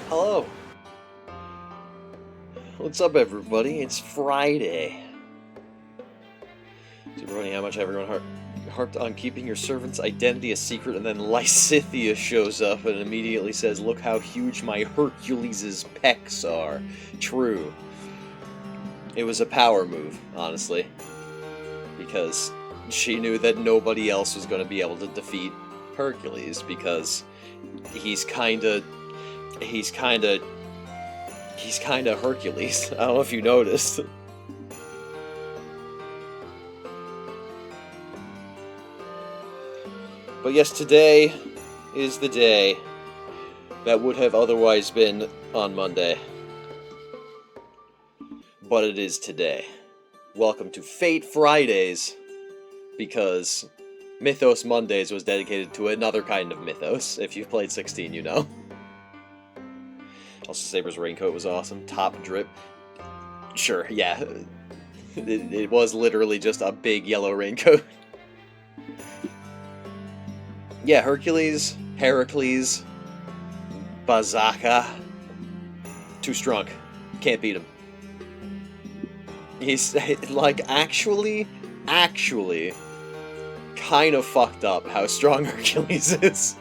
Hello. What's up, everybody? It's Friday. Super funny how much everyone harped on keeping your servant's identity a secret, and then Lysithea shows up and immediately says, "Look how huge my Hercules' pecs are." True. It was a power move, honestly, because she knew that nobody else was going to be able to defeat Hercules, because he's kinda Hercules. I don't know if you noticed. But yes, today is the day that would have otherwise been on Monday. But it is today. Welcome to Fate Fridays, because Mythos Mondays was dedicated to another kind of Mythos. If you've played 16, you know. Also, Saber's raincoat was awesome. Top drip. Sure, yeah. It was literally just a big yellow raincoat. Yeah, Hercules, Heracles, Bazaka. Too strong. Can't beat him. He's, like, actually, kind of fucked up how strong Hercules is.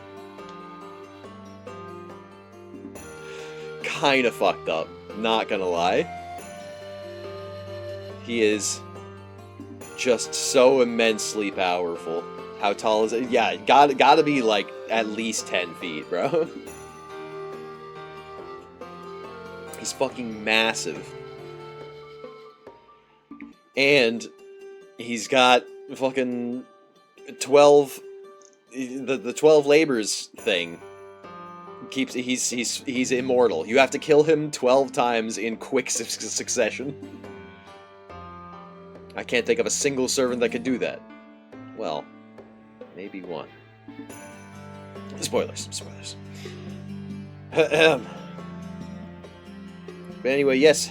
Kind of fucked up, not gonna lie. He is just so immensely powerful. How tall is it? Yeah, gotta be like at least 10 feet, bro. He's fucking massive. And he's got fucking 12, the 12 labors thing. He's immortal. You have to kill him 12 times in quick succession. I can't think of a single servant that could do that. Well, maybe one. Spoilers. But anyway, yes.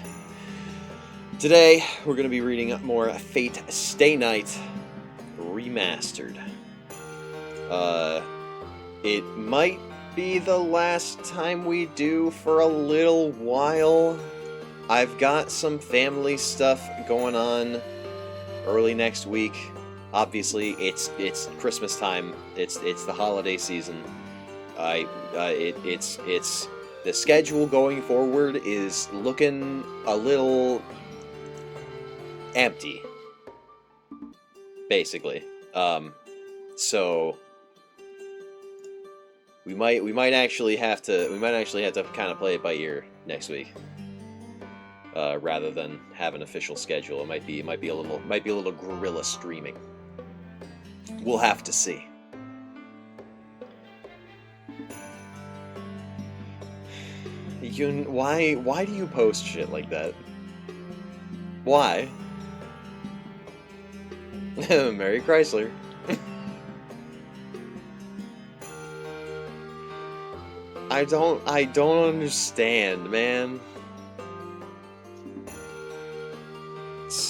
Today, we're going to be reading more Fate Stay Night Remastered. It might be the last time we do for a little while. I've got some family stuff going on early next week. Obviously, it's Christmas time. It's the holiday season. It's the schedule going forward is looking a little empty, basically. So we might actually have to kind of play it by ear next week, rather than have an official schedule. It might be a little guerrilla streaming. We'll have to see. Why do you post shit like that? Why? Merry Chrysler. I don't understand, man.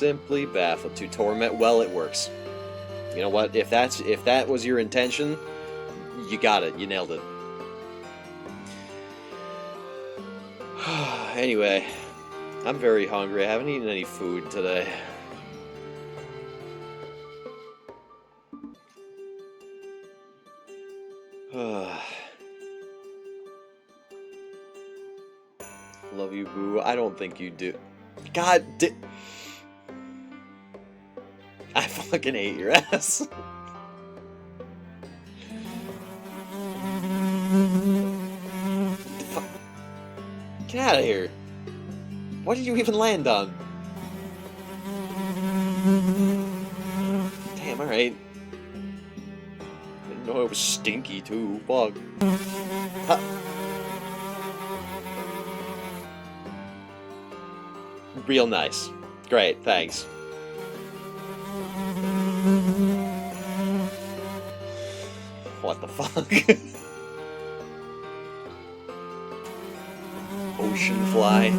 Simply baffled. To torment. Well, it works. You know what? If that was your intention, you got it. You nailed it. Anyway, I'm very hungry. I haven't eaten any food today. Love you, boo. I don't think you do. God di- I fucking hate your ass. Get out of here. What did you even land on? Damn, alright. Didn't know it was stinky too. Fuck. Huh. Real nice. Great, thanks. What the fuck? Ocean fly.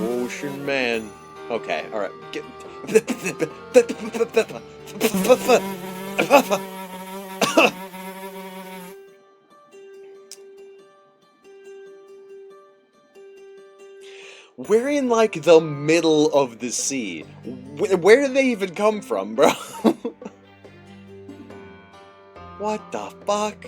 Ocean man. Okay, alright. We're in, like, the middle of the sea. Where did they even come from, bro? What the fuck?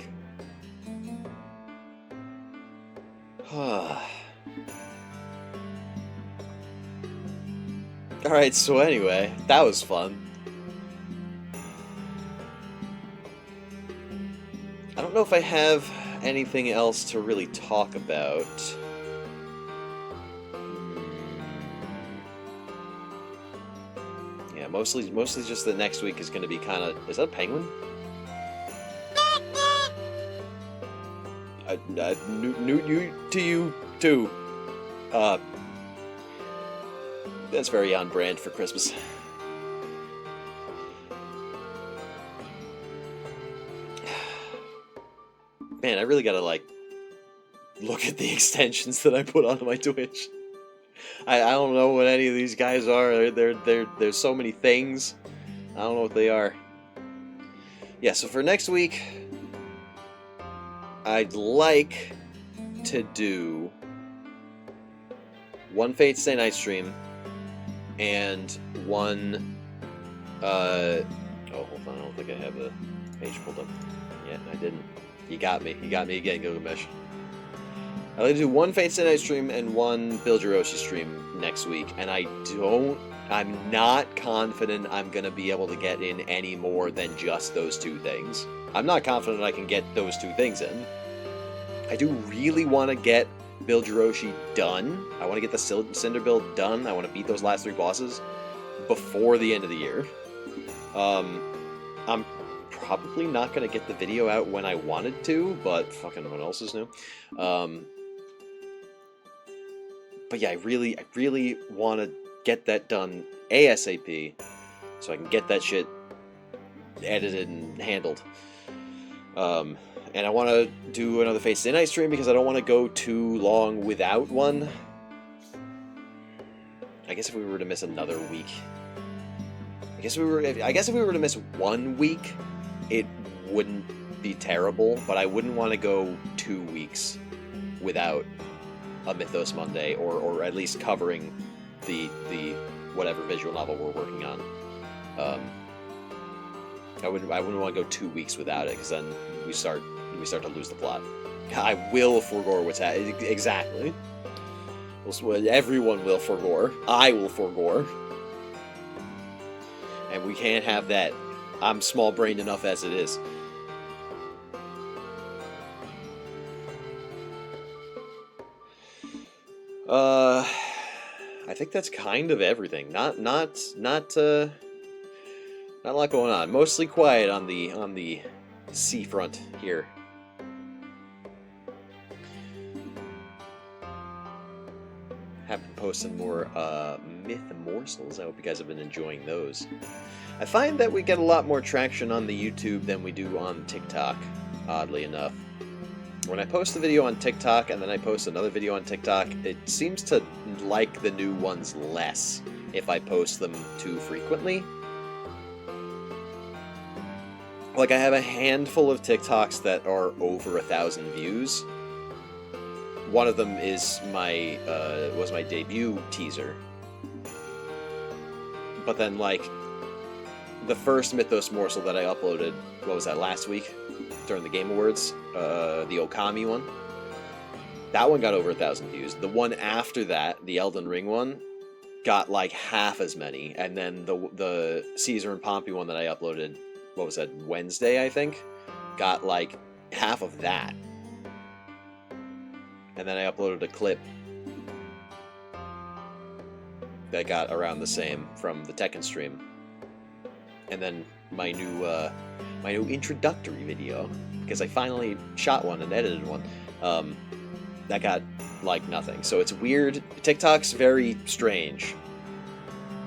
Alright, so anyway, that was fun. I don't know if I have anything else to really talk about. Yeah, mostly just that next week is going to be kind of... Is that a penguin? New to you too. That's very on brand for Christmas. Man, I really gotta, like, look at the extensions that I put onto my Twitch. I don't know what any of these guys are. There's so many things. I don't know what they are. Yeah, so for next week, I'd like to do one Fate Stay Night stream and one oh, hold on, I don't think I have the page pulled up. Yeah, I didn't. You got me again, Gilgamesh. I'd like to do one Fate Stay Night stream and one Build Your Oshi stream next week, and I'm not confident I'm gonna be able to get in any more than just those two things. I'm not confident I can get those two things in. I do really want to get Build Your Oshi done. I want to get the Cinder build done. I want to beat those last 3 bosses before the end of the year. I'm probably not going to get the video out when I wanted to, but fucking what else is new? But yeah, I really want to get that done ASAP so I can get that shit edited and handled. And I want to do another Fate Stay Night stream because I don't want to go too long without one. I guess if we were to miss another week, I guess if we were to miss 1 week, it wouldn't be terrible. But I wouldn't want to go 2 weeks without a Mythos Monday, or at least covering the whatever visual novel we're working on. I wouldn't want to go 2 weeks without it, because then we start to lose the plot. I will forgo what's happening. Exactly. Everyone will forgo. I will forgo. And we can't have that. I'm small-brained enough as it is. I think that's kind of everything. Not a lot going on. Mostly quiet on the seafront here. Have been posting more myth morsels. I hope you guys have been enjoying those. I find that we get a lot more traction on the YouTube than we do on TikTok, oddly enough. When I post a video on TikTok and then I post another video on TikTok, it seems to like the new ones less. if I post them too frequently. Like, I have a handful of TikToks that are over 1,000 views. One of them is was my debut teaser. But then, like, the first Mythos morsel that I uploaded, what was that, last week? During the Game Awards? The Okami one? That one got over 1,000 views. The one after that, the Elden Ring one, got like half as many. And then the Caesar and Pompey one that I uploaded, what was that, Wednesday, I think? Got like half of that. And then I uploaded a clip that got around the same from the Tekken stream. And then my new introductory video, because I finally shot one and edited one, that got like nothing. So it's weird. TikTok's very strange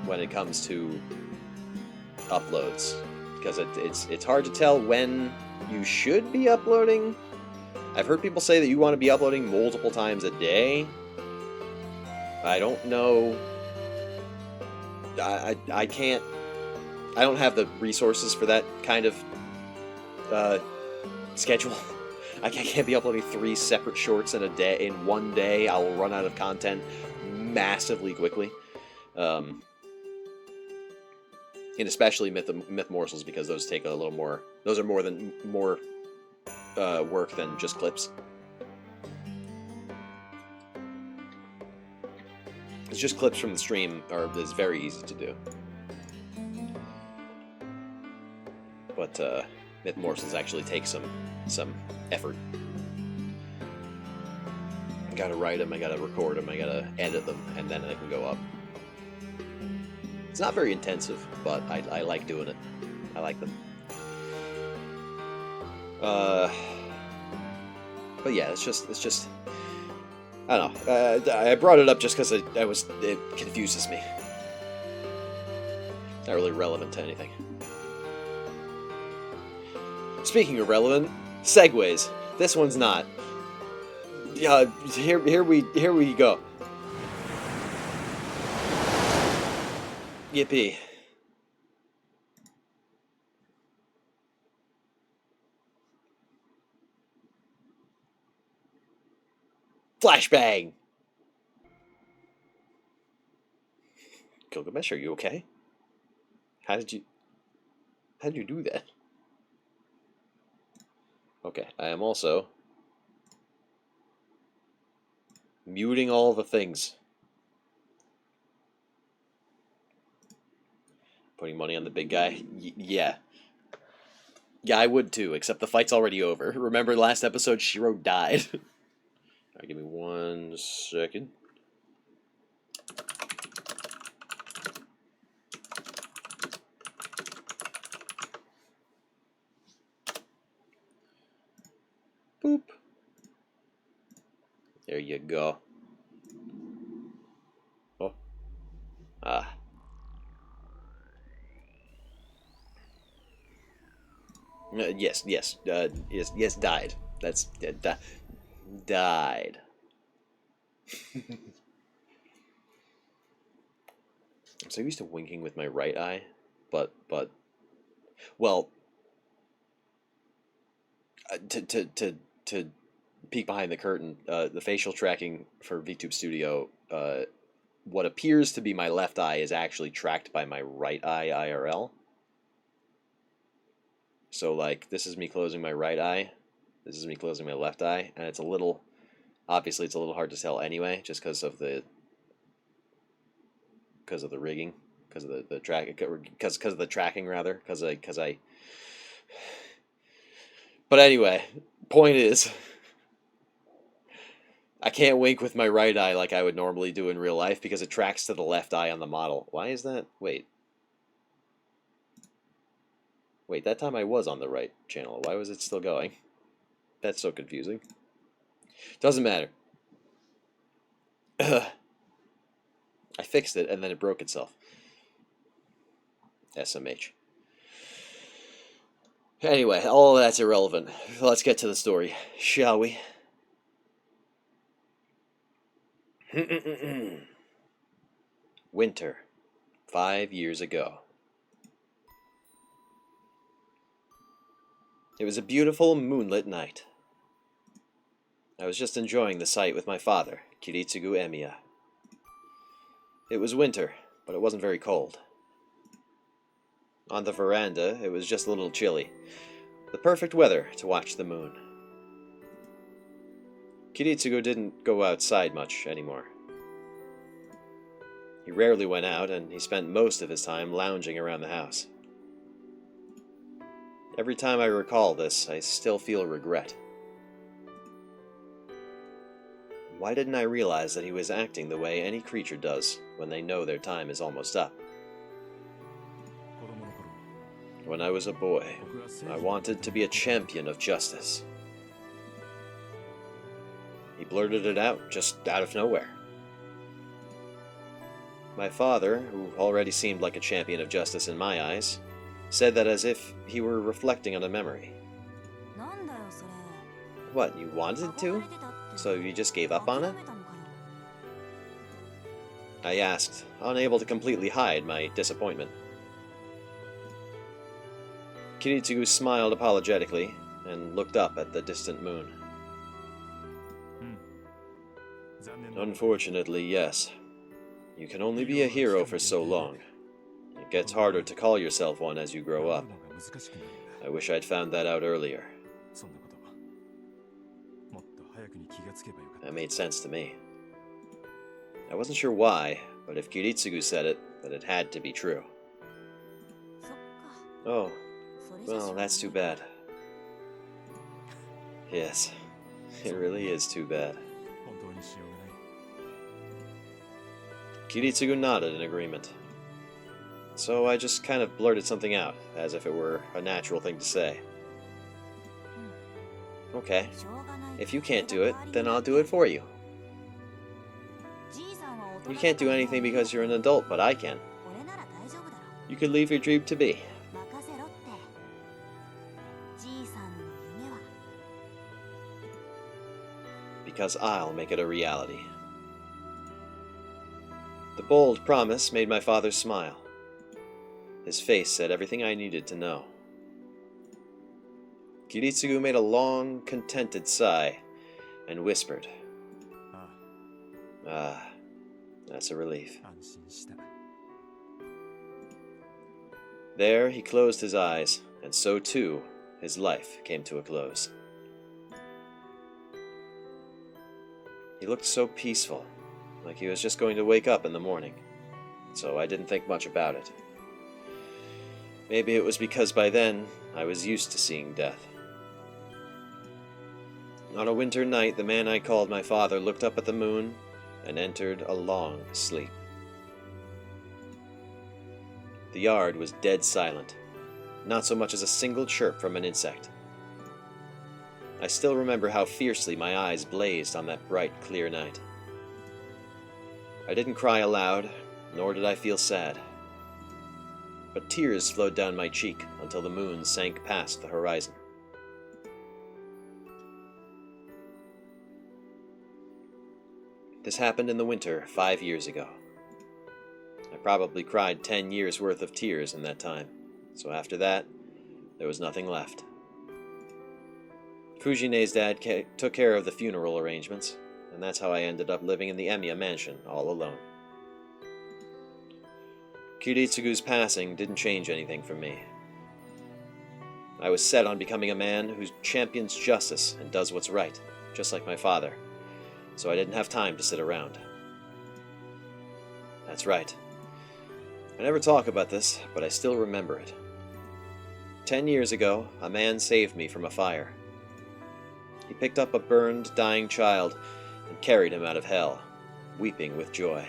when it comes to uploads, because it's hard to tell when you should be uploading. I've heard people say that you want to be uploading multiple times a day. I don't know. I can't. I don't have the resources for that kind of schedule. I can't be uploading 3 separate shorts in a day. In one day, I will run out of content massively quickly. And especially myth morsels, because those take a little more. Those are more work than just clips. It's just clips from the stream is very easy to do. But myth morsels actually take some effort. I gotta write them, I gotta record them, I gotta edit them, and then they can go up. It's not very intensive, but I like doing it. I like them. But yeah, it's just I don't know. I brought it up just because it confuses me. Not really relevant to anything. Speaking of relevant, segues. This one's not. Here we go. Yippee. Flashbang! Gilgamesh, are you okay? How did you do that? Okay, I am also muting all the things. Putting money on the big guy? Yeah. Yeah, I would too, except the fight's already over. Remember last episode, Shiro died. Alright, give me 1 second. Boop. There you go. Oh. Ah. Yes, died. That's died. I'm so used to winking with my right eye, but well, to peek behind the curtain, the facial tracking for VTube Studio, what appears to be my left eye is actually tracked by my right eye IRL. So, like, this is me closing my right eye, this is me closing my left eye, and it's a little, obviously it's a little hard to tell anyway, just because of the rigging, because of the track, because of the tracking rather, because I. But anyway, point is, I can't wink with my right eye like I would normally do in real life because it tracks to the left eye on the model. Why is that? Wait, that time I was on the right channel. Why was it still going? That's so confusing. Doesn't matter. I fixed it and then it broke itself. SMH. Anyway, all that's irrelevant. Let's get to the story, shall we? Winter 5 years ago. It was a beautiful moonlit night. I was just enjoying the sight with my father, Kiritsugu Emiya. It was winter, but it wasn't very cold. On the veranda, it was just a little chilly. The perfect weather to watch the moon. Kiritsugu didn't go outside much anymore. He rarely went out, and he spent most of his time lounging around the house. Every time I recall this, I still feel regret. Why didn't I realize that he was acting the way any creature does when they know their time is almost up? When I was a boy, I wanted to be a champion of justice. He blurted it out, just out of nowhere. My father, who already seemed like a champion of justice in my eyes, said that as if he were reflecting on a memory. What, you wanted to? So you just gave up on it? I asked, unable to completely hide my disappointment. Kiritsugu smiled apologetically and looked up at the distant moon. Unfortunately, yes. You can only be a hero for so long. It gets harder to call yourself one as you grow up. I wish I'd found that out earlier. That made sense to me. I wasn't sure why, but if Kiritsugu said it, then it had to be true. Oh, well, that's too bad. Yes, it really is too bad. Kiritsugu nodded in agreement. So I just kind of blurted something out, as if it were a natural thing to say. Okay, if you can't do it, then I'll do it for you. You can't do anything because you're an adult, but I can. You could leave your dream to me. Because I'll make it a reality. The bold promise made my father smile. His face said everything I needed to know. Kiritsugu made a long, contented sigh and whispered, "Ah, that's a relief." There he closed his eyes, and so too his life came to a close. He looked so peaceful, like he was just going to wake up in the morning, so I didn't think much about it. Maybe it was because by then I was used to seeing death. On a winter night, the man I called my father looked up at the moon and entered a long sleep. The yard was dead silent, not so much as a single chirp from an insect. I still remember how fiercely my eyes blazed on that bright, clear night. I didn't cry aloud, nor did I feel sad. But tears flowed down my cheek until the moon sank past the horizon. This happened in the winter 5 years ago. I probably cried 10 years' worth of tears in that time, so after that, there was nothing left. Fujine's dad took care of the funeral arrangements, and that's how I ended up living in the Emiya mansion all alone. Kiritsugu's passing didn't change anything for me. I was set on becoming a man who champions justice and does what's right, just like my father, so I didn't have time to sit around. That's right. I never talk about this, but I still remember it. 10 years ago, a man saved me from a fire. He picked up a burned, dying child and carried him out of hell, weeping with joy.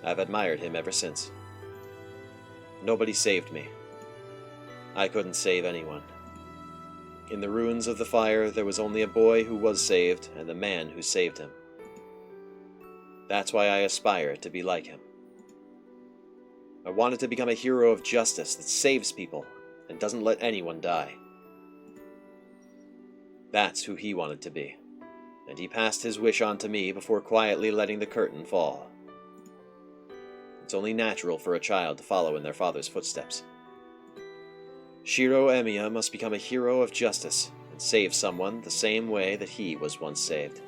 I've admired him ever since. Nobody saved me. I couldn't save anyone. In the ruins of the fire, there was only a boy who was saved and the man who saved him. That's why I aspire to be like him. I wanted to become a hero of justice that saves people and doesn't let anyone die. That's who he wanted to be, and he passed his wish on to me before quietly letting the curtain fall. It's only natural for a child to follow in their father's footsteps. Shiro Emiya must become a hero of justice and save someone the same way that he was once saved.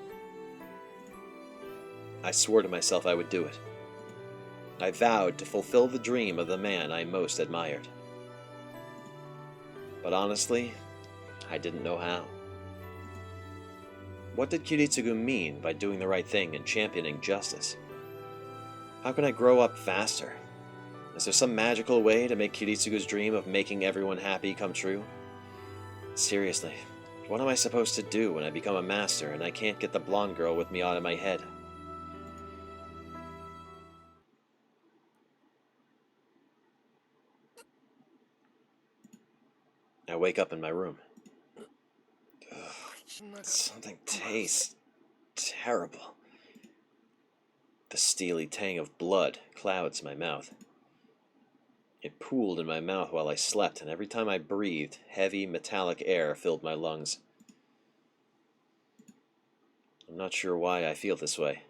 I swore to myself I would do it. I vowed to fulfill the dream of the man I most admired. But honestly, I didn't know how. What did Kiritsugu mean by doing the right thing and championing justice? How can I grow up faster? Is there some magical way to make Kiritsugu's dream of making everyone happy come true? Seriously, what am I supposed to do when I become a master and I can't get the blonde girl with me out of my head? I wake up in my room. Ugh, something tastes terrible. The steely tang of blood clouds my mouth. It pooled in my mouth while I slept, and every time I breathed, heavy metallic air filled my lungs. I'm not sure why I feel this way.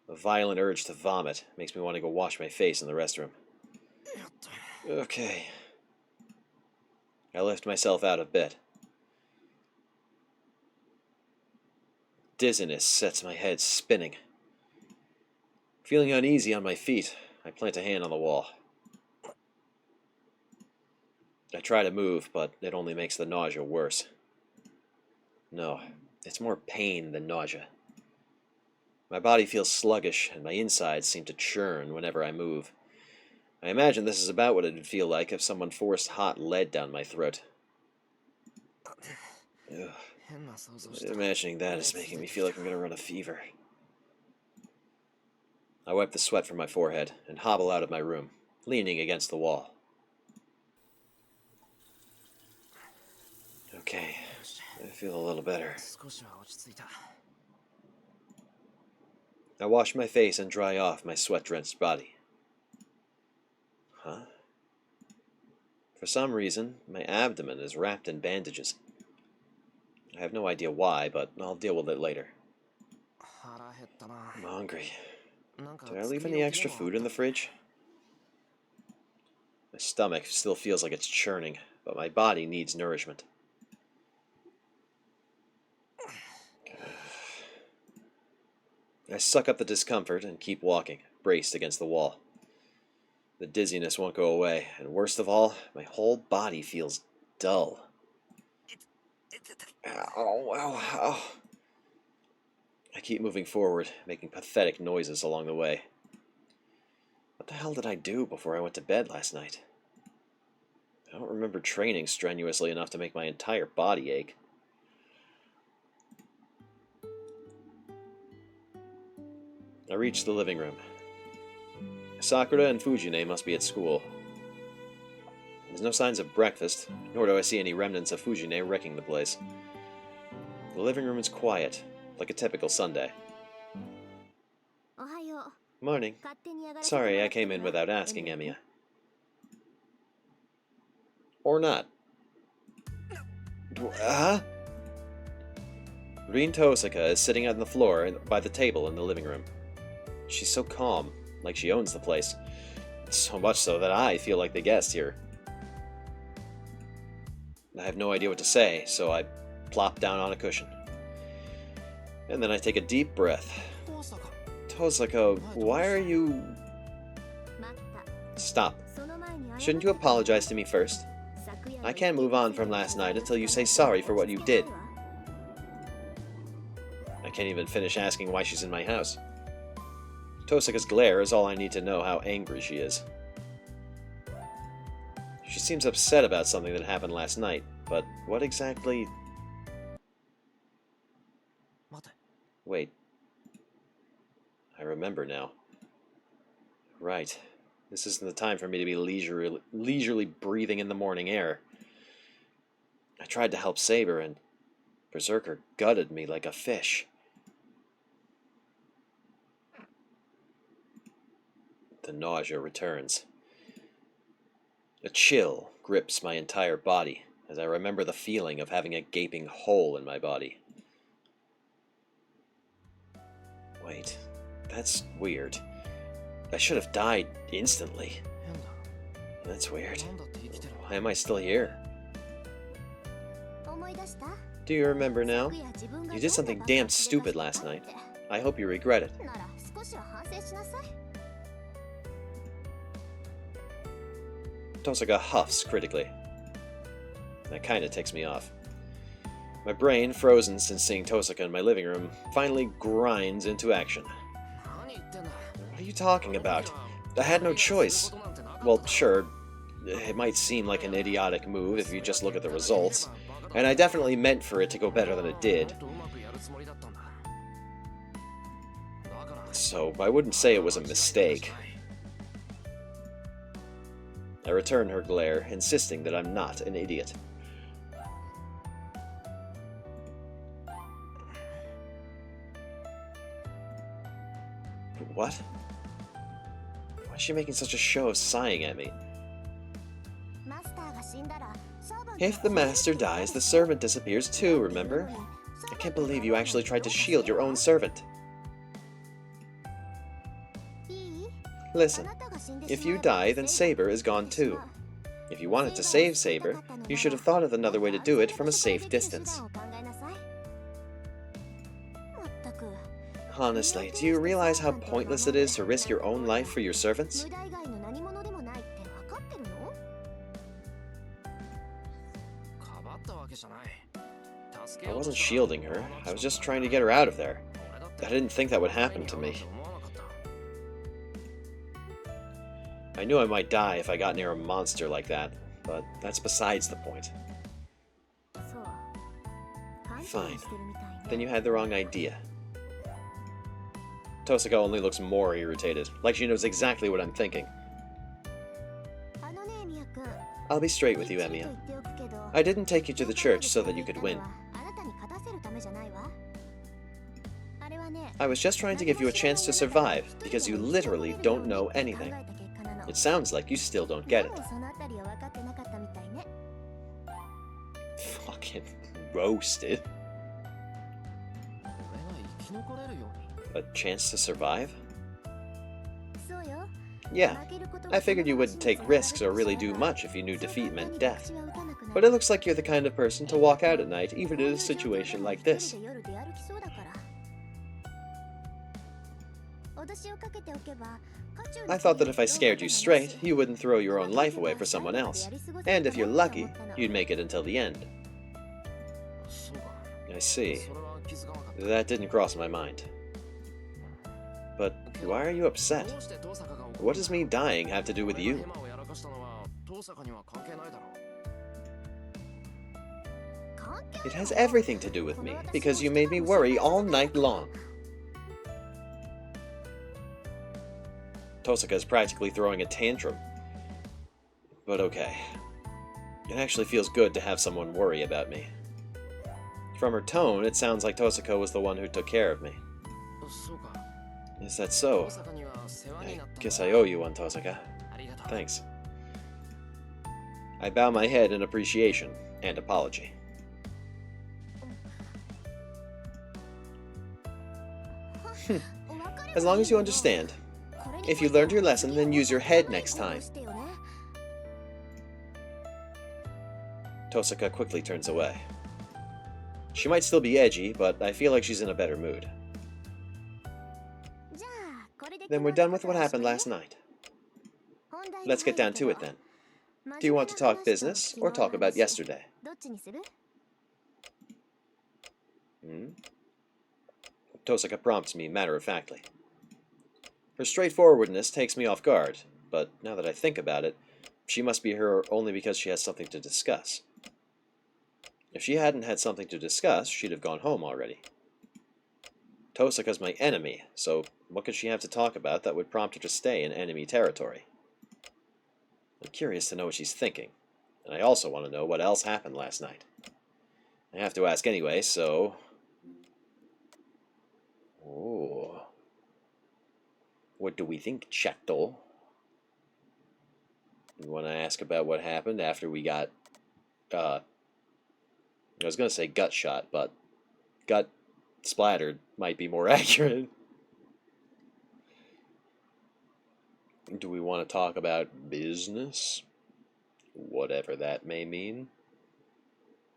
A violent urge to vomit makes me want to go wash my face in the restroom. Okay. I lift myself out of bed. Dizziness sets my head spinning. Feeling uneasy on my feet, I plant a hand on the wall. I try to move, but it only makes the nausea worse. No, it's more pain than nausea. My body feels sluggish, and my insides seem to churn whenever I move. I imagine this is about what it would feel like if someone forced hot lead down my throat. Ugh. Imagining that is making me feel like I'm going to run a fever. I wipe the sweat from my forehead and hobble out of my room, leaning against the wall. Okay, I feel a little better. I wash my face and dry off my sweat-drenched body. Huh? For some reason, my abdomen is wrapped in bandages. I have no idea why, but I'll deal with it later. I'm hungry. Did I leave any extra food in the fridge? My stomach still feels like it's churning, but my body needs nourishment. I suck up the discomfort and keep walking, braced against the wall. The dizziness won't go away, and worst of all, my whole body feels dull. Ow, ow, ow. I keep moving forward, making pathetic noises along the way. What the hell did I do before I went to bed last night? I don't remember training strenuously enough to make my entire body ache. I reach the living room. Sakura and Fujine must be at school. There's no signs of breakfast, nor do I see any remnants of Fujine wrecking the place. The living room is quiet, like a typical Sunday. Morning. Sorry I came in without asking, Emiya. Or not. Huh? Rin Tosaka is sitting on the floor by the table in the living room. She's so calm, like she owns the place. So much so that I feel like the guest here. I have no idea what to say, so I plop down on a cushion. And then I take a deep breath. Tosaka, why are you... Stop. Shouldn't you apologize to me first? I can't move on from last night until you say sorry for what you did. I can't even finish asking why she's in my house. Tosaka's glare is all I need to know how angry she is. She seems upset about something that happened last night, but what exactly... Wait. I remember now. Right. This isn't the time for me to be leisurely breathing in the morning air. I tried to help Saber, and Berserker gutted me like a fish. The nausea returns. A chill grips my entire body as I remember the feeling of having a gaping hole in my body. Wait, that's weird. I should have died instantly. That's weird. Why am I still here? Do you remember now? You did something damn stupid last night. I hope you regret it. Tosaka huffs critically. That kinda ticks me off. My brain, frozen since seeing Tosaka in my living room, finally grinds into action. What are you talking about? I had no choice. Well, sure, it might seem like an idiotic move if you just look at the results, and I definitely meant for it to go better than it did. So I wouldn't say it was a mistake. I return her glare, insisting that I'm not an idiot. What? Why is she making such a show of sighing at me? If the master dies, the servant disappears too, remember? I can't believe you actually tried to shield your own servant. Listen, if you die, then Saber is gone too. If you wanted to save Saber, you should have thought of another way to do it from a safe distance. Honestly, do you realize how pointless it is to risk your own life for your servants? I wasn't shielding her, I was just trying to get her out of there. I didn't think that would happen to me. I knew I might die if I got near a monster like that, but that's besides the point. Fine. Then you had the wrong idea. Tosaka only looks more irritated, like she knows exactly what I'm thinking. I'll be straight with you, Emiya. I didn't take you to the church so that you could win. I was just trying to give you a chance to survive, because you literally don't know anything. It sounds like you still don't get it. Fucking roasted. A chance to survive? Yeah, I figured you wouldn't take risks or really do much if you knew defeat meant death. But it looks like you're the kind of person to walk out at night even in a situation like this. I thought that if I scared you straight, you wouldn't throw your own life away for someone else. And if you're lucky, you'd make it until the end. I see. That didn't cross my mind. But why are you upset? What does me dying have to do with you? It has everything to do with me, because you made me worry all night long. Tosaka is practically throwing a tantrum. But okay. It actually feels good to have someone worry about me. From her tone, it sounds like Tosaka was the one who took care of me. Is that so? I guess I owe you one, Tosaka. Thanks. I bow my head in appreciation and apology. As long as you understand. If you learned your lesson, then use your head next time. Tosaka quickly turns away. She might still be edgy, but I feel like she's in a better mood. Then we're done with what happened last night. Let's get down to it then. Do you want to talk business or talk about yesterday? Tosaka prompts me matter-of-factly. Her straightforwardness takes me off guard, but now that I think about it, she must be her only because she has something to discuss. If she hadn't had something to discuss, she'd have gone home already. Tosaka's my enemy, so what could she have to talk about that would prompt her to stay in enemy territory? I'm curious to know what she's thinking, and I also want to know what else happened last night. I have to ask anyway, so... Oh. What do we think, Chatto? You want to ask about what happened after we got, I was going to say gut shot, but gut splattered might be more accurate. Do we want to talk about business? Whatever that may mean?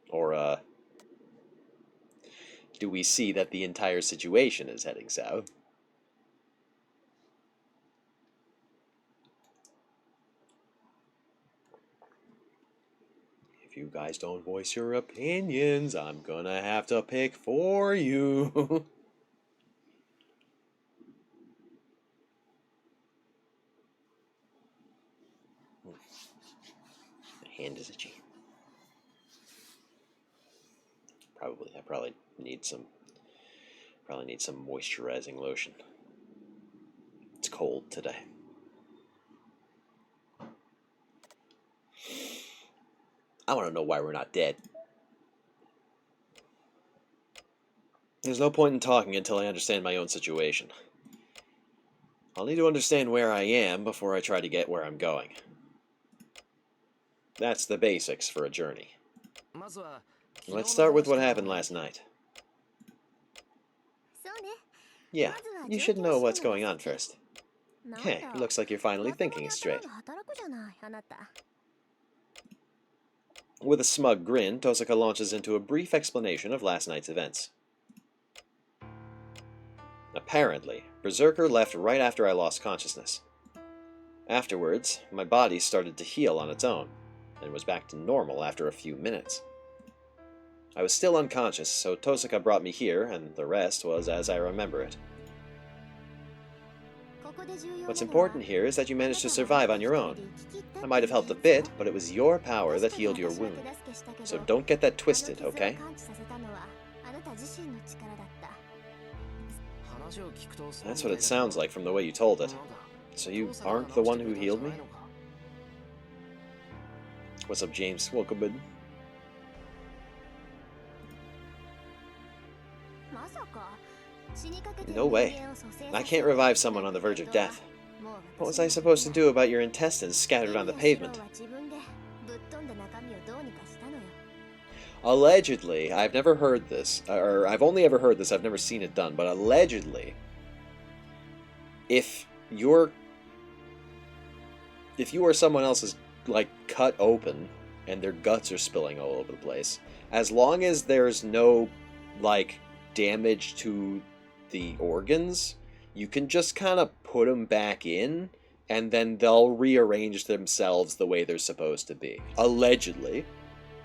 Or, do we see that the entire situation is heading south? If you guys don't voice your opinions, I'm gonna have to pick for you. My hand is itchy. I probably need some moisturizing lotion. It's cold today. I want to know why we're not dead. There's no point in talking until I understand my own situation. I'll need to understand where I am before I try to get where I'm going. That's the basics for a journey. Let's start with what happened last night. Yeah, you should know what's going on first. Hey, looks like you're finally thinking straight. With a smug grin, Tosaka launches into a brief explanation of last night's events. Apparently, Berserker left right after I lost consciousness. Afterwards, my body started to heal on its own, and was back to normal after a few minutes. I was still unconscious, so Tosaka brought me here, and the rest was as I remember it. What's important here is that you managed to survive on your own. I might have helped a bit, but it was your power that healed your wound. So don't get that twisted, okay? That's what it sounds like from the way you told it. So you aren't the one who healed me? What's up, James? Welcome in. No way. I can't revive someone on the verge of death. What was I supposed to do about your intestines scattered on the pavement? Allegedly, I've never heard this, or I've only ever heard this, I've never seen it done, but allegedly, if you are someone else's, like, cut open, and their guts are spilling all over the place, as long as there's no, like, damage to the organs, you can just kind of put them back in, and then they'll rearrange themselves the way they're supposed to be. Allegedly.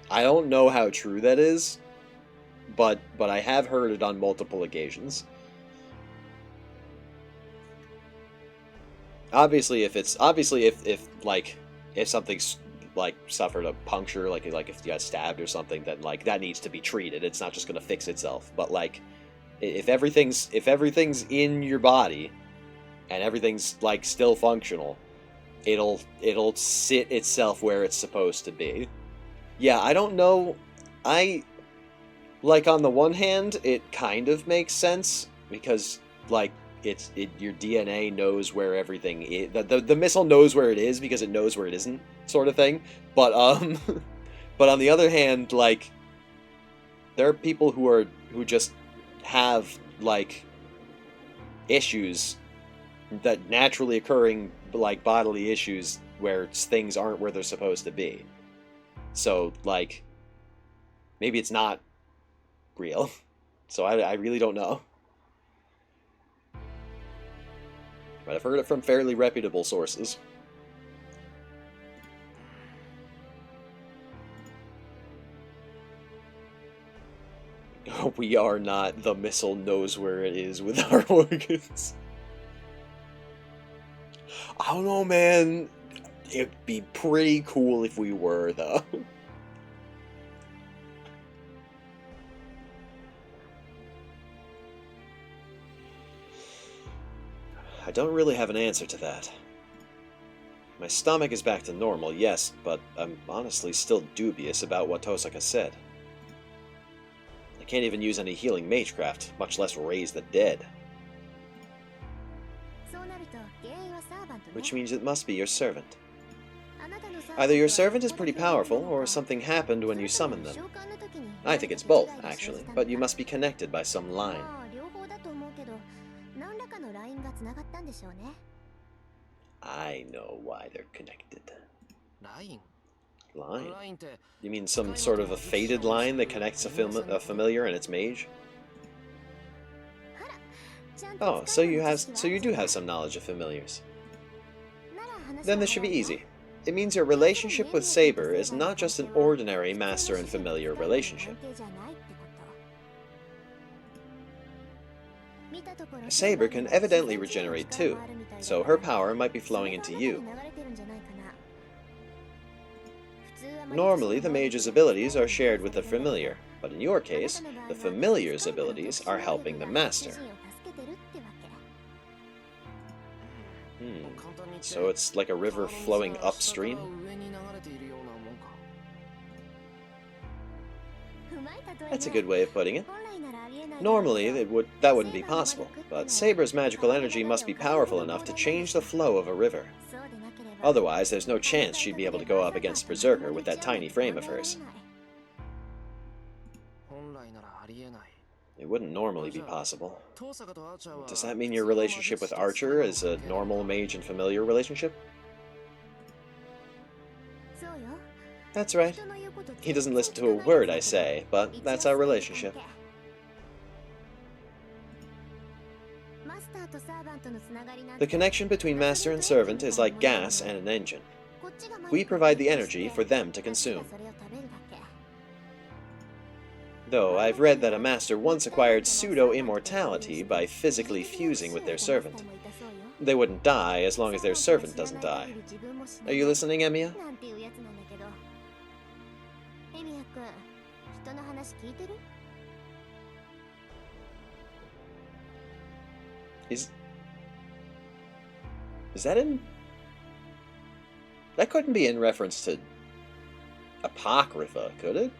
I don't know how true that is, but I have heard it on multiple occasions. Obviously, if something's like suffered a puncture, like if you got stabbed or something, then like that needs to be treated. It's not just gonna fix itself. But like, if everything's in your body and everything's like still functional, it'll sit itself where it's supposed to be. Yeah, I don't know. Like, on the one hand, it kind of makes sense, because, like, your DNA knows where everything is. The missile knows where it is because it knows where it isn't, sort of thing. But, but on the other hand, like, there are people who just have, like, issues, that naturally occurring, like, bodily issues where things aren't where they're supposed to be. So, like, maybe it's not real. So I really don't know. But I've heard it from fairly reputable sources. We are not. The missile knows where it is with our organs. I don't know, man. It'd be pretty cool if we were, though. I don't really have an answer to that. My stomach is back to normal, yes, but I'm honestly still dubious about what Tosaka said. I can't even use any healing magecraft, much less raise the dead. Which means it must be your servant. Either your servant is pretty powerful, or something happened when you summoned them. I think it's both, actually, but you must be connected by some line. I know why they're connected. ライン Line? ラインって You mean some sort of a faded line that connects a familiar and its mage? Oh, so you do have some knowledge of familiars. Then this should be easy. It means your relationship with Saber is not just an ordinary master and familiar relationship. Saber can evidently regenerate too, so her power might be flowing into you. Normally, the mage's abilities are shared with the familiar, but in your case, the familiar's abilities are helping the master. So it's like a river flowing upstream? That's a good way of putting it. Normally, that wouldn't be possible, but Saber's magical energy must be powerful enough to change the flow of a river. Otherwise, there's no chance she'd be able to go up against Berserker with that tiny frame of hers. It wouldn't normally be possible. Does that mean your relationship with Archer is a normal mage and familiar relationship? That's right. He doesn't listen to a word I say, but that's our relationship. The connection between master and servant is like gas and an engine. We provide the energy for them to consume. Though I've read that a master once acquired pseudo-immortality by physically fusing with their servant. They wouldn't die as long as their servant doesn't die. Are you listening, Emiya? Is that in... That couldn't be in reference to Apocrypha, could it?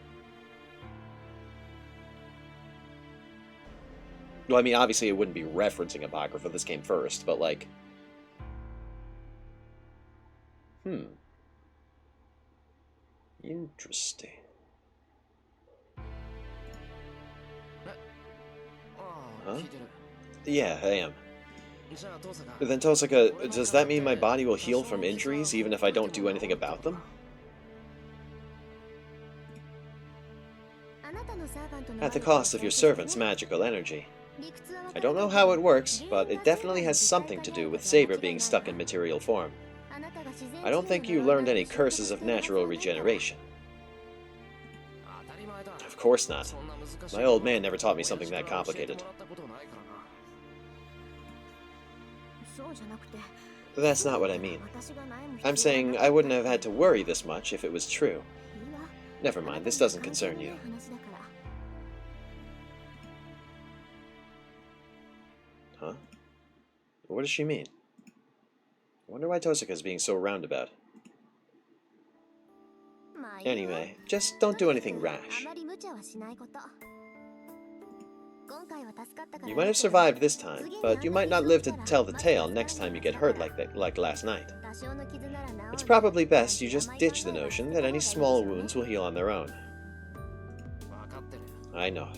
Well, I mean, obviously it wouldn't be referencing Apocrypha, this came first, but like... Interesting. Huh? Yeah, I am. Then Tosaka, does that mean my body will heal from injuries even if I don't do anything about them? At the cost of your servant's magical energy. I don't know how it works, but it definitely has something to do with Saber being stuck in material form. I don't think you learned any curses of natural regeneration. Of course not. My old man never taught me something that complicated. That's not what I mean. I'm saying I wouldn't have had to worry this much if it was true. Never mind, this doesn't concern you. Huh? What does she mean? I wonder why Tosaka's being so roundabout. Anyway, just don't do anything rash. You might have survived this time, but you might not live to tell the tale next time you get hurt like last night. It's probably best you just ditch the notion that any small wounds will heal on their own. I know.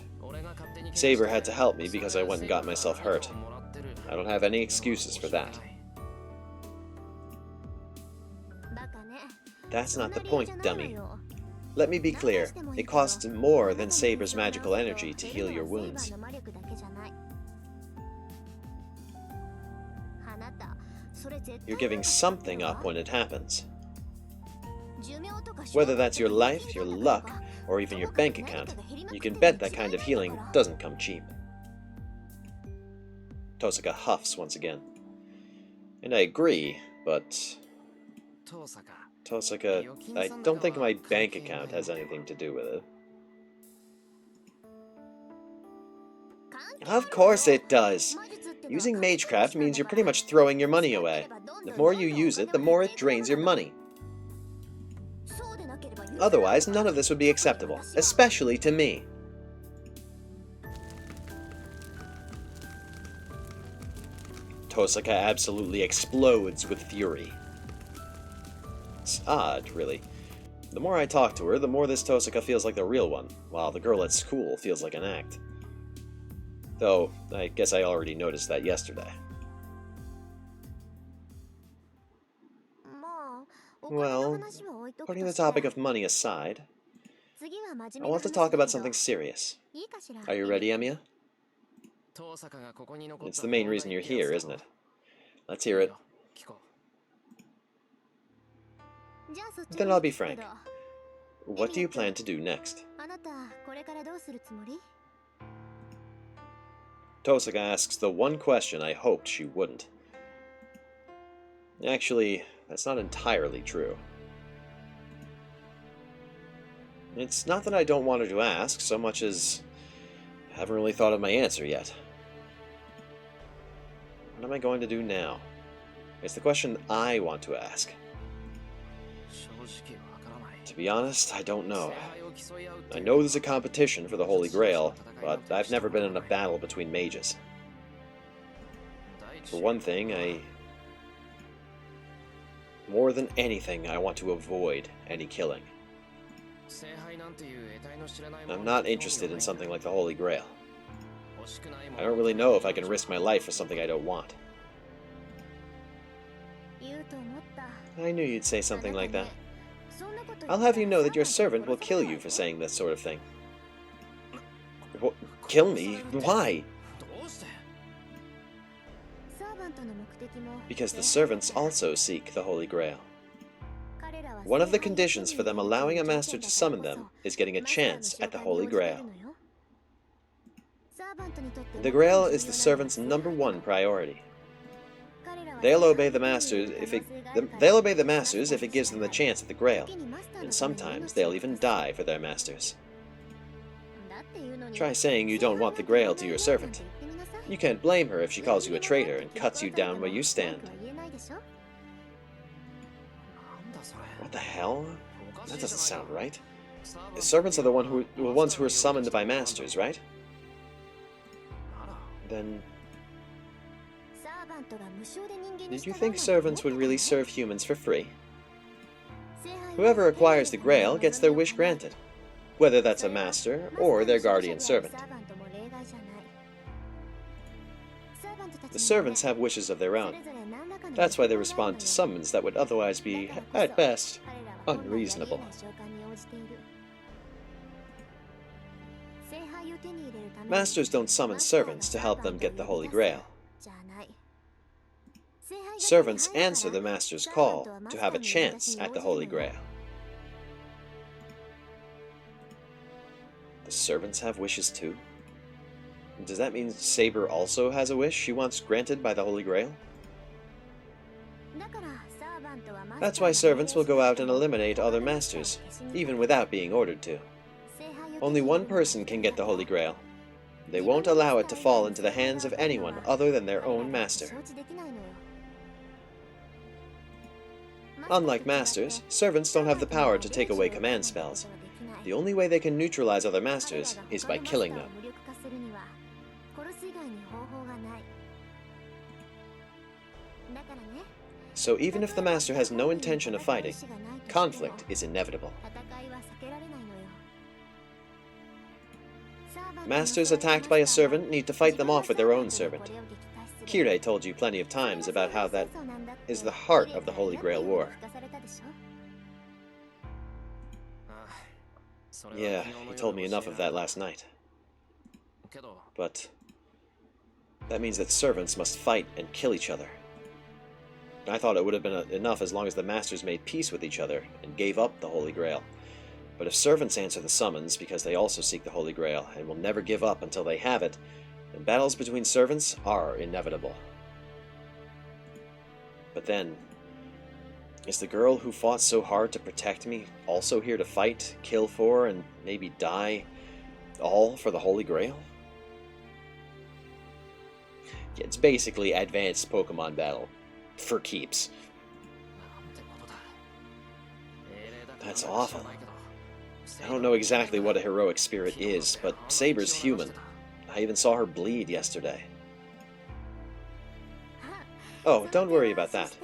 Saber had to help me because I went and got myself hurt. I don't have any excuses for that. That's not the point, dummy. Let me be clear, it costs more than Saber's magical energy to heal your wounds. You're giving something up when it happens. Whether that's your life, your luck, or even your bank account, you can bet that kind of healing doesn't come cheap. Tosaka huffs once again. And I agree, but... Tosaka, I don't think my bank account has anything to do with it. Of course it does! Using Magecraft means you're pretty much throwing your money away. The more you use it, the more it drains your money. Otherwise, none of this would be acceptable, especially to me. Tosaka absolutely explodes with fury. It's odd, really. The more I talk to her, the more this Tosaka feels like the real one, while the girl at school feels like an act. Though, I guess I already noticed that yesterday. Well, putting the topic of money aside, I want to talk about something serious. Are you ready, Emiya? It's the main reason you're here, isn't it? Let's hear it. Then I'll be frank. What do you plan to do next? Tosaka asks the one question I hoped she wouldn't. Actually, that's not entirely true. It's not that I don't want her to ask, so much as I haven't really thought of my answer yet. What am I going to do now? It's the question I want to ask. To be honest, I don't know. I know there's a competition for the Holy Grail, but I've never been in a battle between mages. For one thing, more than anything, I want to avoid any killing. I'm not interested in something like the Holy Grail. I don't really know if I can risk my life for something I don't want. I knew you'd say something like that. I'll have you know that your servant will kill you for saying this sort of thing. Kill me? Why? Because the servants also seek the Holy Grail. One of the conditions for them allowing a master to summon them is getting a chance at the Holy Grail. The Grail is the servant's #1 priority. They'll obey the masters if it gives them the chance at the Grail, and sometimes they'll even die for their masters. Try saying you don't want the Grail to your servant. You can't blame her if she calls you a traitor and cuts you down where you stand. What the hell? That doesn't sound right. The servants are the ones who are summoned by masters, right? Then... did you think servants would really serve humans for free? Whoever acquires the Grail gets their wish granted, whether that's a master or their guardian servant. The servants have wishes of their own. That's why they respond to summons that would otherwise be, at best, unreasonable. Masters don't summon servants to help them get the Holy Grail. Servants answer the master's call to have a chance at the Holy Grail. The servants have wishes too? Does that mean Saber also has a wish she wants granted by the Holy Grail? That's why servants will go out and eliminate other masters, even without being ordered to. Only one person can get the Holy Grail. They won't allow it to fall into the hands of anyone other than their own master. Unlike masters, servants don't have the power to take away command spells. The only way they can neutralize other masters is by killing them. So even if the master has no intention of fighting, conflict is inevitable. Masters attacked by a servant need to fight them off with their own servant. Kirei told you plenty of times about how that is the heart of the Holy Grail War. Yeah, he told me enough of that last night. But that means that servants must fight and kill each other. I thought it would have been enough as long as the masters made peace with each other and gave up the Holy Grail. But if servants answer the summons because they also seek the Holy Grail and will never give up until they have it, then battles between servants are inevitable. But then, is the girl who fought so hard to protect me also here to fight, kill for, and maybe die, all for the Holy Grail? It's basically advanced Pokemon battle. For keeps. That's awful. I don't know exactly what a heroic spirit is, but Saber's human. I even saw her bleed yesterday. Oh, don't worry about that.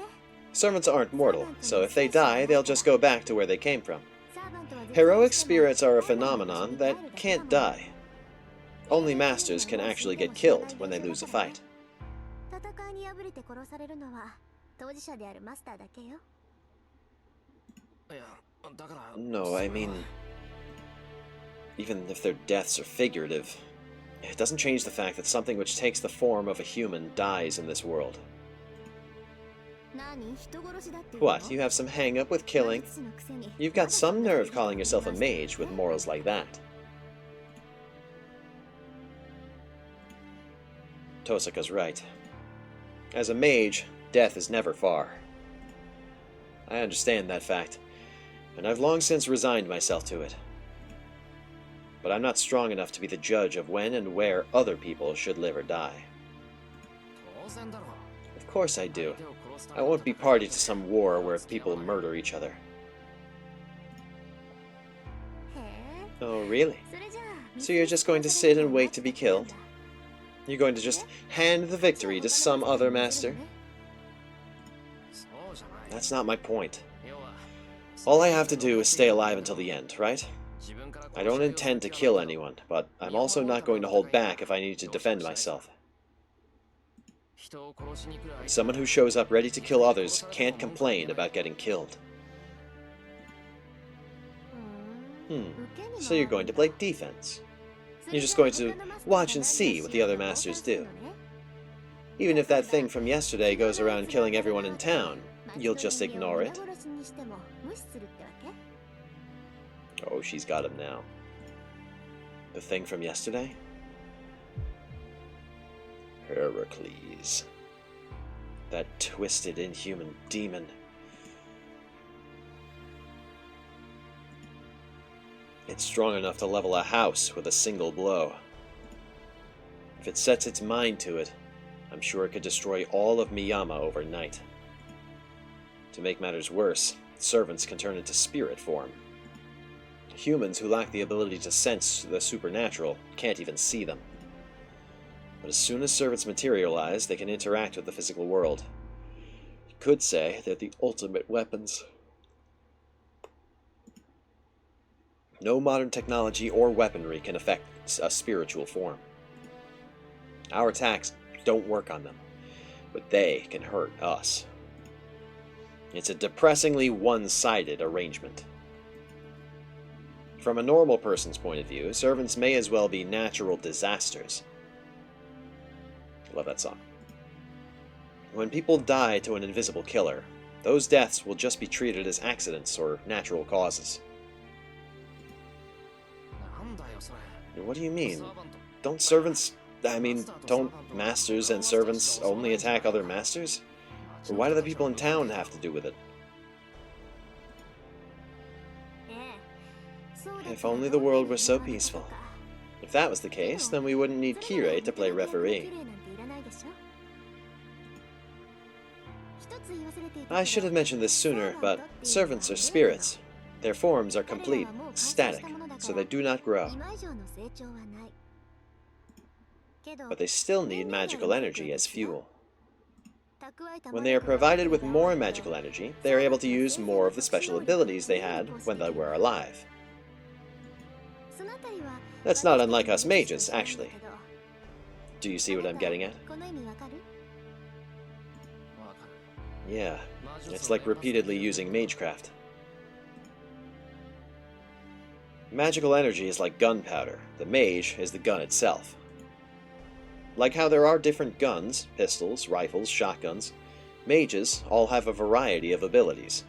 Servants aren't mortal, so if they die, they'll just go back to where they came from. Heroic spirits are a phenomenon that can't die. Only masters can actually get killed when they lose a fight. No, I mean, even if their deaths are figurative, it doesn't change the fact that something which takes the form of a human dies in this world. What, you have some hang-up with killing? You've got some nerve calling yourself a mage with morals like that. Tosaka's right. As a mage, death is never far. I understand that fact, and I've long since resigned myself to it. But I'm not strong enough to be the judge of when and where other people should live or die. Of course I do. I won't be party to some war where people murder each other. Oh, really? So you're just going to sit and wait to be killed? You're going to just hand the victory to some other master? That's not my point. All I have to do is stay alive until the end, right? I don't intend to kill anyone, but I'm also not going to hold back if I need to defend myself. Someone who shows up ready to kill others can't complain about getting killed. So you're going to play defense. You're just going to watch and see what the other masters do. Even if that thing from yesterday goes around killing everyone in town, you'll just ignore it. Oh, she's got him now. The thing from yesterday? Heracles. That twisted, inhuman demon. It's strong enough to level a house with a single blow. If it sets its mind to it, I'm sure it could destroy all of Miyama overnight. To make matters worse, servants can turn into spirit form. Humans who lack the ability to sense the supernatural can't even see them. But as soon as servants materialize, they can interact with the physical world. You could say they're the ultimate weapons. No modern technology or weaponry can affect a spiritual form. Our attacks don't work on them, but they can hurt us. It's a depressingly one-sided arrangement. From a normal person's point of view, servants may as well be natural disasters. Love that song. When people die to an invisible killer, those deaths will just be treated as accidents or natural causes. What do you mean? Don't masters and servants only attack other masters? Or why do the people in town have to do with it? If only the world were so peaceful. If that was the case, then we wouldn't need Kirei to play referee. I should have mentioned this sooner, but servants are spirits. Their forms are complete, static, so they do not grow. But they still need magical energy as fuel. When they are provided with more magical energy, they are able to use more of the special abilities they had when they were alive. That's not unlike us mages, actually. Do you see what I'm getting at? Yeah, it's like repeatedly using magecraft. Magical energy is like gunpowder. The mage is the gun itself. Like how there are different guns, pistols, rifles, shotguns, mages all have a variety of abilities.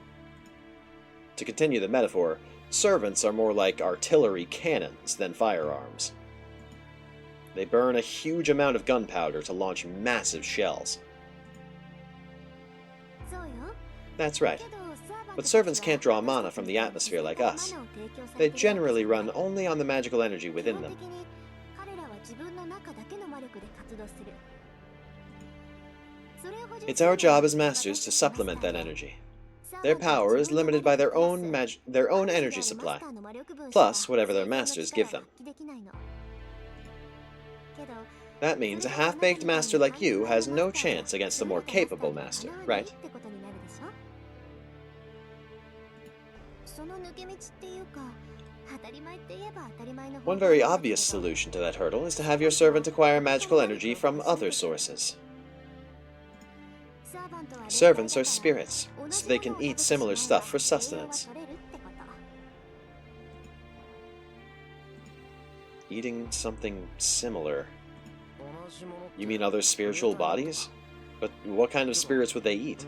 To continue the metaphor, servants are more like artillery cannons than firearms. They burn a huge amount of gunpowder to launch massive shells. That's right. But servants can't draw mana from the atmosphere like us. They generally run only on the magical energy within them. It's our job as masters to supplement that energy. Their power is limited by their own energy supply, plus whatever their masters give them. That means a half-baked master like you has no chance against a more capable master, right? One very obvious solution to that hurdle is to have your servant acquire magical energy from other sources. Servants are spirits, so they can eat similar stuff for sustenance. Eating something similar. You mean other spiritual bodies? But what kind of spirits would they eat?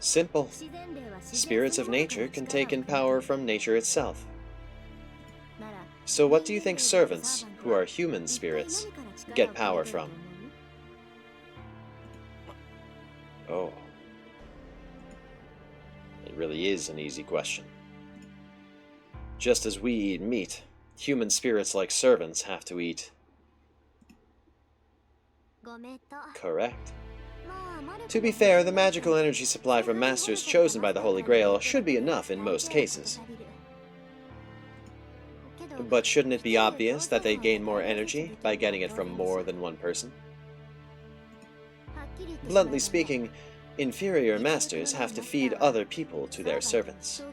Simple. Spirits of nature can take in power from nature itself. So what do you think servants, who are human spirits, get power from? Oh. It really is an easy question. Just as we eat meat, human spirits like servants have to eat. Correct. To be fair, the magical energy supply from masters chosen by the Holy Grail should be enough in most cases. But shouldn't it be obvious that they gain more energy by getting it from more than one person? Bluntly speaking, inferior masters have to feed other people to their servants.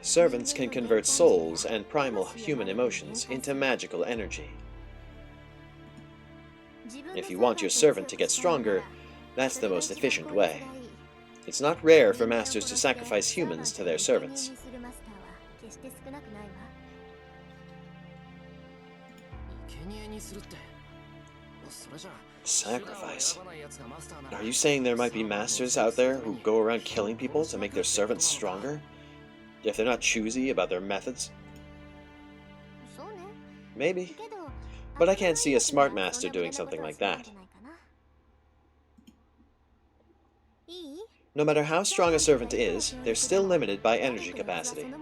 Servants can convert souls and primal human emotions into magical energy. If you want your servant to get stronger, that's the most efficient way. It's not rare for masters to sacrifice humans to their servants. Sacrifice? Are you saying there might be masters out there who go around killing people to make their servants stronger? If they're not choosy about their methods? Maybe. But I can't see a smart master doing something like that. No matter how strong a servant is, they're still limited by energy capacity.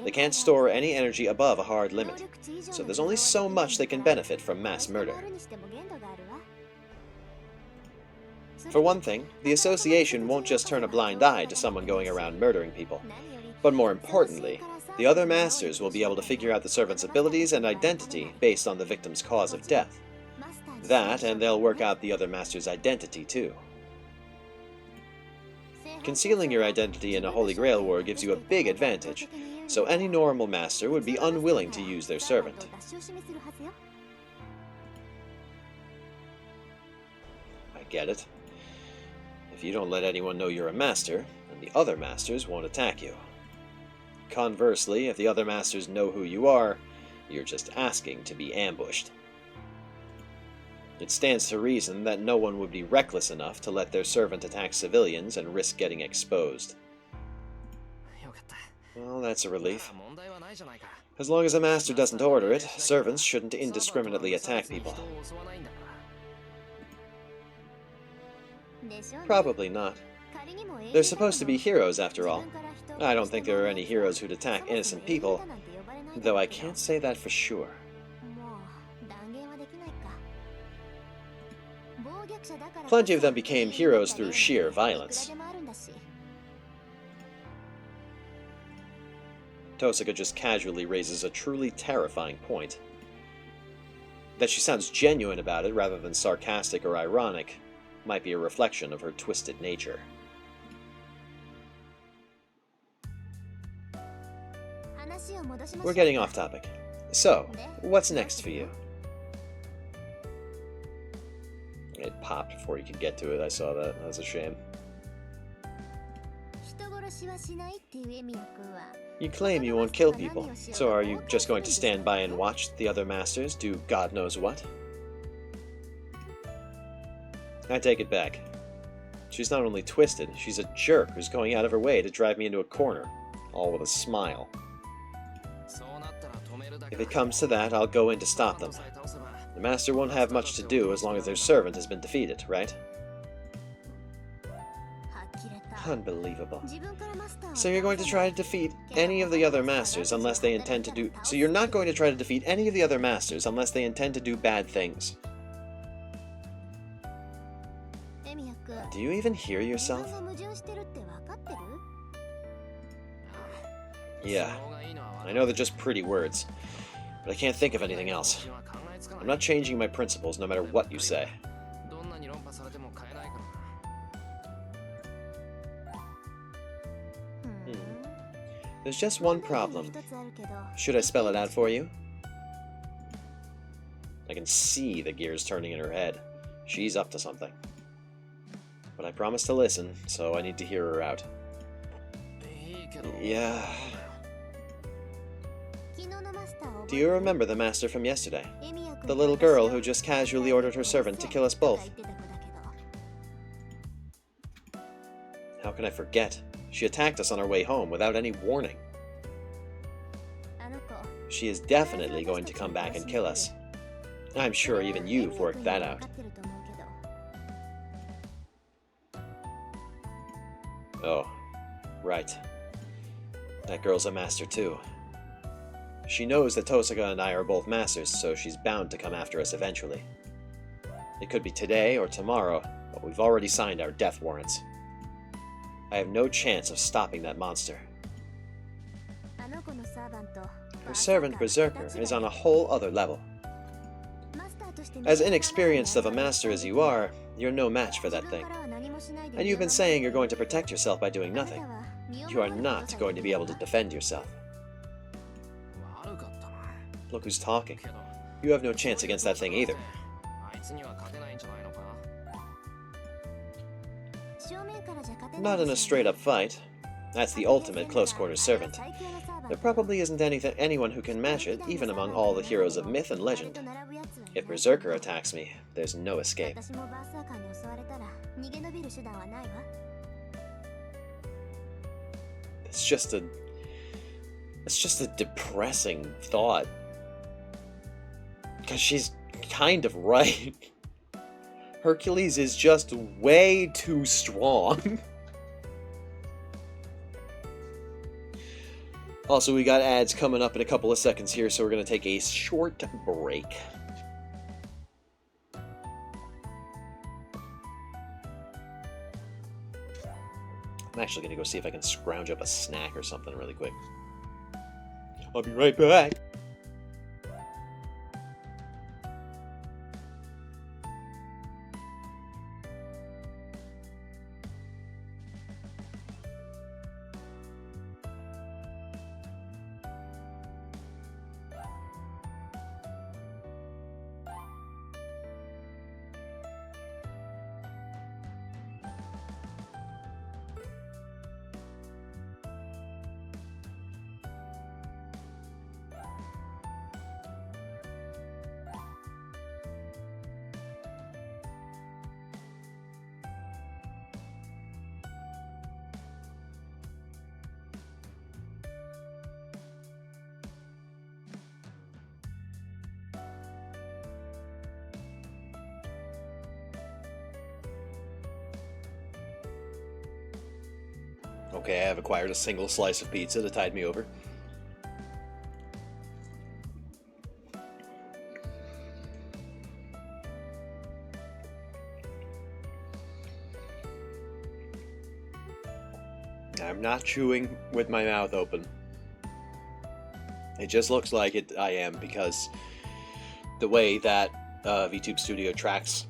They can't store any energy above a hard limit, so there's only so much they can benefit from mass murder. For one thing, the association won't just turn a blind eye to someone going around murdering people. But more importantly, the other masters will be able to figure out the servant's abilities and identity based on the victim's cause of death. That, and they'll work out the other master's identity too. Concealing your identity in a Holy Grail war gives you a big advantage, so any normal master would be unwilling to use their servant. I get it. If you don't let anyone know you're a master, then the other masters won't attack you. Conversely, if the other masters know who you are, you're just asking to be ambushed. It stands to reason that no one would be reckless enough to let their servant attack civilians and risk getting exposed. Well, that's a relief. As long as a master doesn't order it, servants shouldn't indiscriminately attack people. Probably not. They're supposed to be heroes, after all. I don't think there are any heroes who'd attack innocent people, though I can't say that for sure. Plenty of them became heroes through sheer violence. Tosaka just casually raises a truly terrifying point. That she sounds genuine about it rather than sarcastic or ironic might be a reflection of her twisted nature. We're getting off topic. So, what's next for you? It popped before you could get to it. I saw that. That's a shame. You claim you won't kill people, so are you just going to stand by and watch the other masters do God knows what? I take it back. She's not only twisted, she's a jerk who's going out of her way to drive me into a corner, all with a smile. If it comes to that, I'll go in to stop them. The master won't have much to do as long as their servant has been defeated, right? Unbelievable. So you're going to try to defeat any of the other masters unless they intend to do... So you're not going to try to defeat any of the other masters unless they intend to do bad things. Do you even hear yourself? Yeah, I know they're just pretty words, but I can't think of anything else. I'm not changing my principles no matter what you say. There's just one problem. Should I spell it out for you? I can see the gears turning in her head. She's up to something. but I promised to listen, so I need to hear her out. Yeah. Do you remember the master from yesterday? The little girl who just casually ordered her servant to kill us both. How can I forget? She attacked us on our way home without any warning. She is definitely going to come back and kill us. I'm sure even you've worked that out. Oh, right. That girl's a master too. She knows that Tosaka and I are both masters, so she's bound to come after us eventually. It could be today or tomorrow, but we've already signed our death warrants. I have no chance of stopping that monster. Her servant Berserker is on a whole other level. As inexperienced of a master as you are, you're no match for that thing. And you've been saying you're going to protect yourself by doing nothing. You are not going to be able to defend yourself. Look who's talking. You have no chance against that thing either. Not in a straight-up fight. That's the ultimate close-quarters servant. There probably isn't anyone who can match it, even among all the heroes of myth and legend. If Berserker attacks me, there's no escape. It's just a depressing thought. Because she's kind of right. Hercules is just way too strong. Also, we got ads coming up in a couple of seconds here, so we're going to take a short break. I'm actually going to go see if I can scrounge up a snack or something really quick. I'll be right back. Okay, I have acquired a single slice of pizza to tide me over. I'm not chewing with my mouth open. It just looks like it. I am, because the way that VTube Studio tracks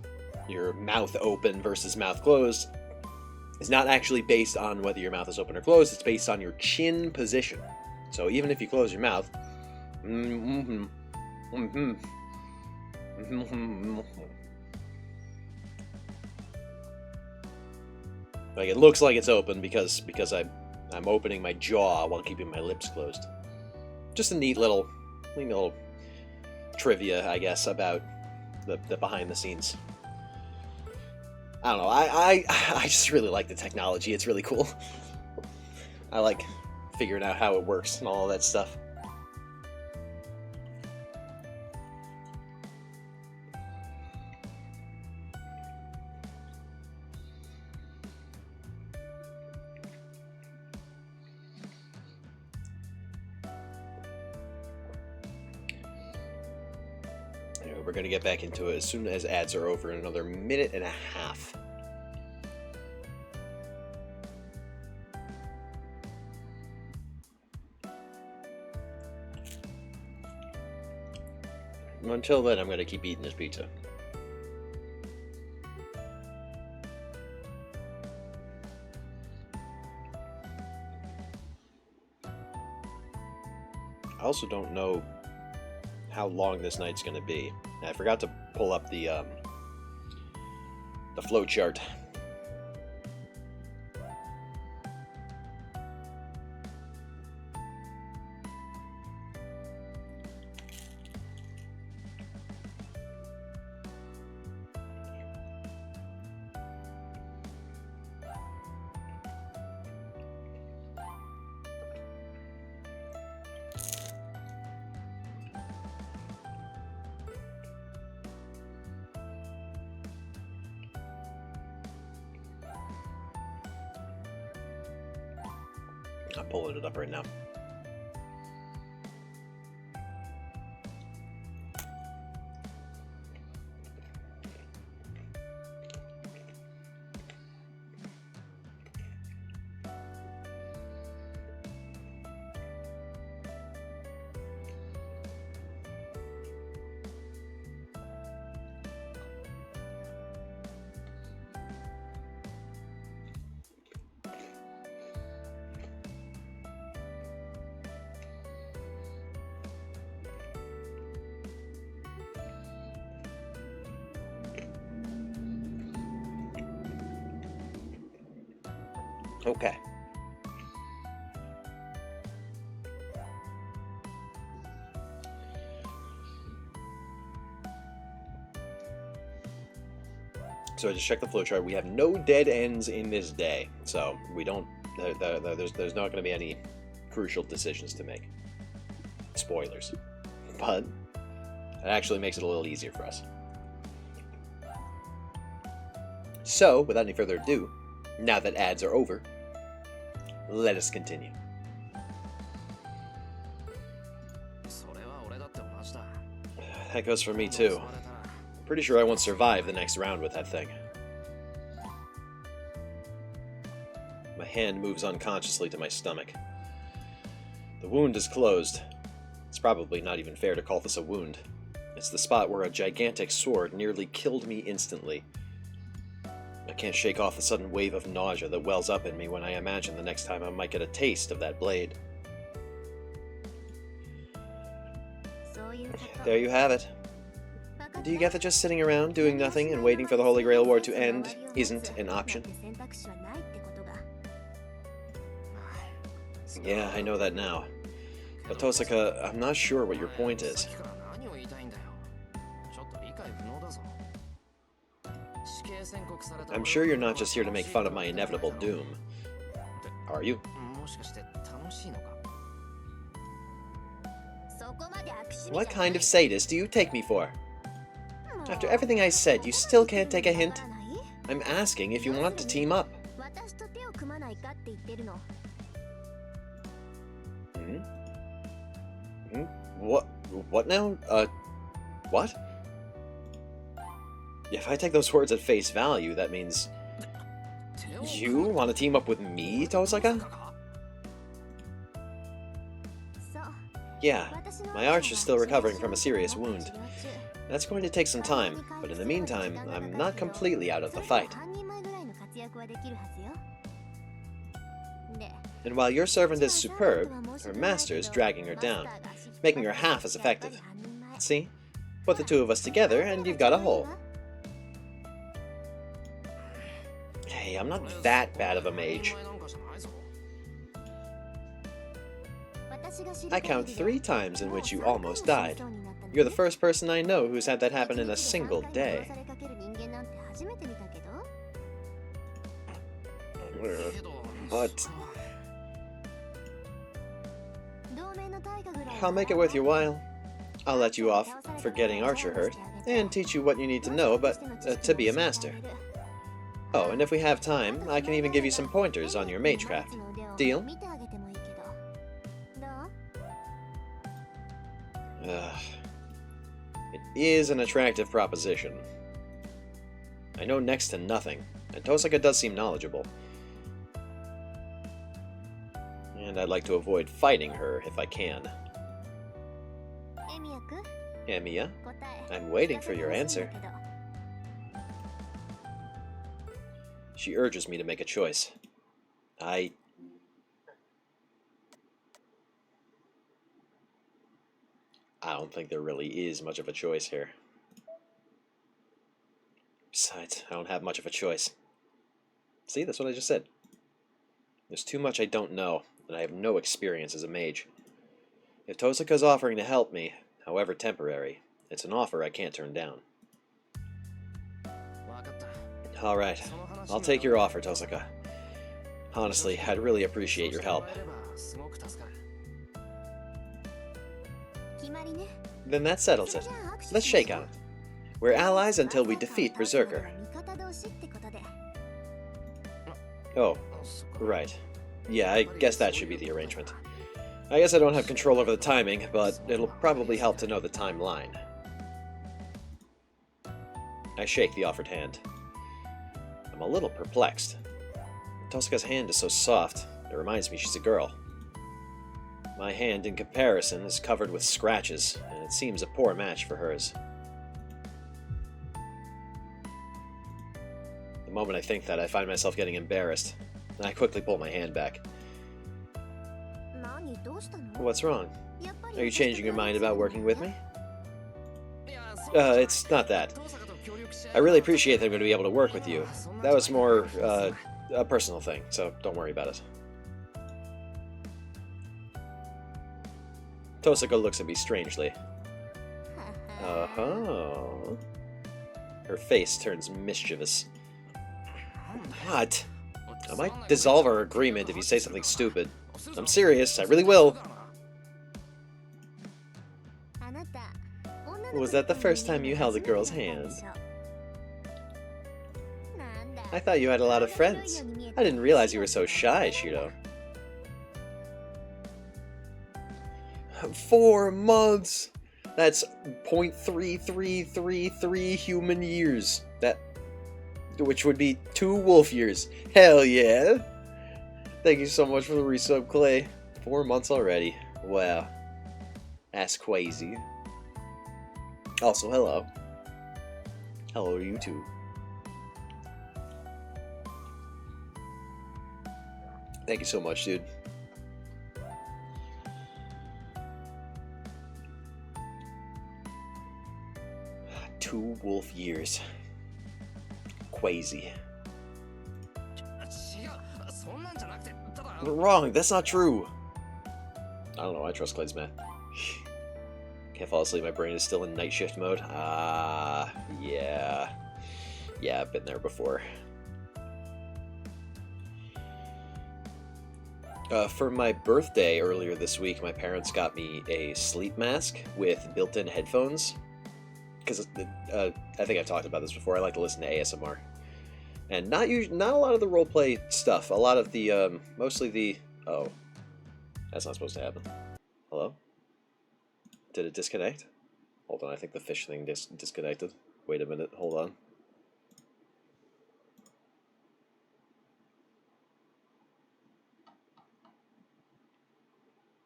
your mouth open versus mouth closed is not actually based on whether your mouth is open or closed, it's based on your chin position. So even if you close your mouth, like it looks like it's open because I'm opening my jaw while keeping my lips closed. Just a neat little trivia, I guess, about the behind the scenes. I don't know, I just really like the technology, it's really cool. I like figuring out how it works and all of that stuff. Anyway, we're going to get back into it as soon as ads are over in another minute and a half. Until then, I'm going to keep eating this pizza. I also don't know how long this night's going to be. I forgot to pull up the flow chart I'm pulling it up right now. Okay. So I just checked the flowchart. We have no dead ends in this day, so we don't. There's not going to be any crucial decisions to make. Spoilers, but it actually makes it a little easier for us. So, without any further ado, now that ads are over, let us continue. That goes for me too. Pretty sure I won't survive the next round with that thing. My hand moves unconsciously to my stomach. The wound is closed. It's probably not even fair to call this a wound. It's the spot where a gigantic sword nearly killed me instantly. I can't shake off the sudden wave of nausea that wells up in me when I imagine the next time I might get a taste of that blade. There you have it. Do you get that just sitting around doing nothing and waiting for the Holy Grail War to end isn't an option? Yeah, I know that now. But Tosaka, I'm not sure what your point is. I'm sure you're not just here to make fun of my inevitable doom. Are you? What kind of sadist do you take me for? After everything I said, you still can't take a hint? I'm asking if you want to team up. What now? What? If I take those words at face value, that means... You want to team up with me, Tosaka? Yeah, my arch is still recovering from a serious wound. That's going to take some time, but in the meantime, I'm not completely out of the fight. And while your servant is superb, her master is dragging her down, making her half as effective. See? Put the two of us together and you've got a whole. Hey, I'm not that bad of a mage. I count 3 times in which you almost died. You're the first person I know who's had that happen in a single day. But... I'll make it worth your while. I'll let you off for getting Archer hurt, and teach you what you need to know to be a master. Oh, and if we have time, I can even give you some pointers on your magecraft. Deal? It is an attractive proposition. I know next to nothing, and Tosaka does seem knowledgeable. And I'd like to avoid fighting her if I can. Emiya, I'm waiting for your answer. She urges me to make a choice. I don't think there really is much of a choice here. Besides, I don't have much of a choice. See, that's what I just said. There's too much I don't know, and I have no experience as a mage. If Tosaka's offering to help me, however temporary, it's an offer I can't turn down. Alright, I'll take your offer, Tosaka. Honestly, I'd really appreciate your help. Then that settles it. Let's shake on it. We're allies until we defeat Berserker. Oh, right. Yeah, I guess that should be the arrangement. I guess I don't have control over the timing, but it'll probably help to know the timeline. I shake the offered hand. I'm a little perplexed. Tosca's hand is so soft, it reminds me she's a girl. My hand, in comparison, is covered with scratches, and it seems a poor match for hers. The moment I think that, I find myself getting embarrassed, and I quickly pull my hand back. What's wrong? Are you changing your mind about working with me? It's not that. I really appreciate that I'm going to be able to work with you. That was more, a personal thing, so don't worry about it. Tosaka looks at me strangely. Oh. Her face turns mischievous. What? I might dissolve our agreement if you say something stupid. I'm serious, I really will. Was that the first time you held a girl's hand? I thought you had a lot of friends. I didn't realize you were so shy, Shiro. 4 months! That's 0.3333 human years. Which would be 2 wolf years. Hell yeah! Thank you so much for the resub, Clay. 4 months already. Wow. That's crazy. Also, hello. Hello to you too. Thank you so much, dude. Two wolf years. Crazy. Wrong, that's not true. I don't know, I trust Clay's math. Can't fall asleep, my brain is still in night shift mode. Yeah. Yeah, I've been there before. For my birthday earlier this week, my parents got me a sleep mask with built-in headphones. Because I think I've talked about this before, I like to listen to ASMR. And not a lot of the roleplay stuff. A lot of the, mostly the... Oh. That's not supposed to happen. Hello? Did it disconnect? Hold on, I think the fish thing disconnected. Wait a minute, hold on.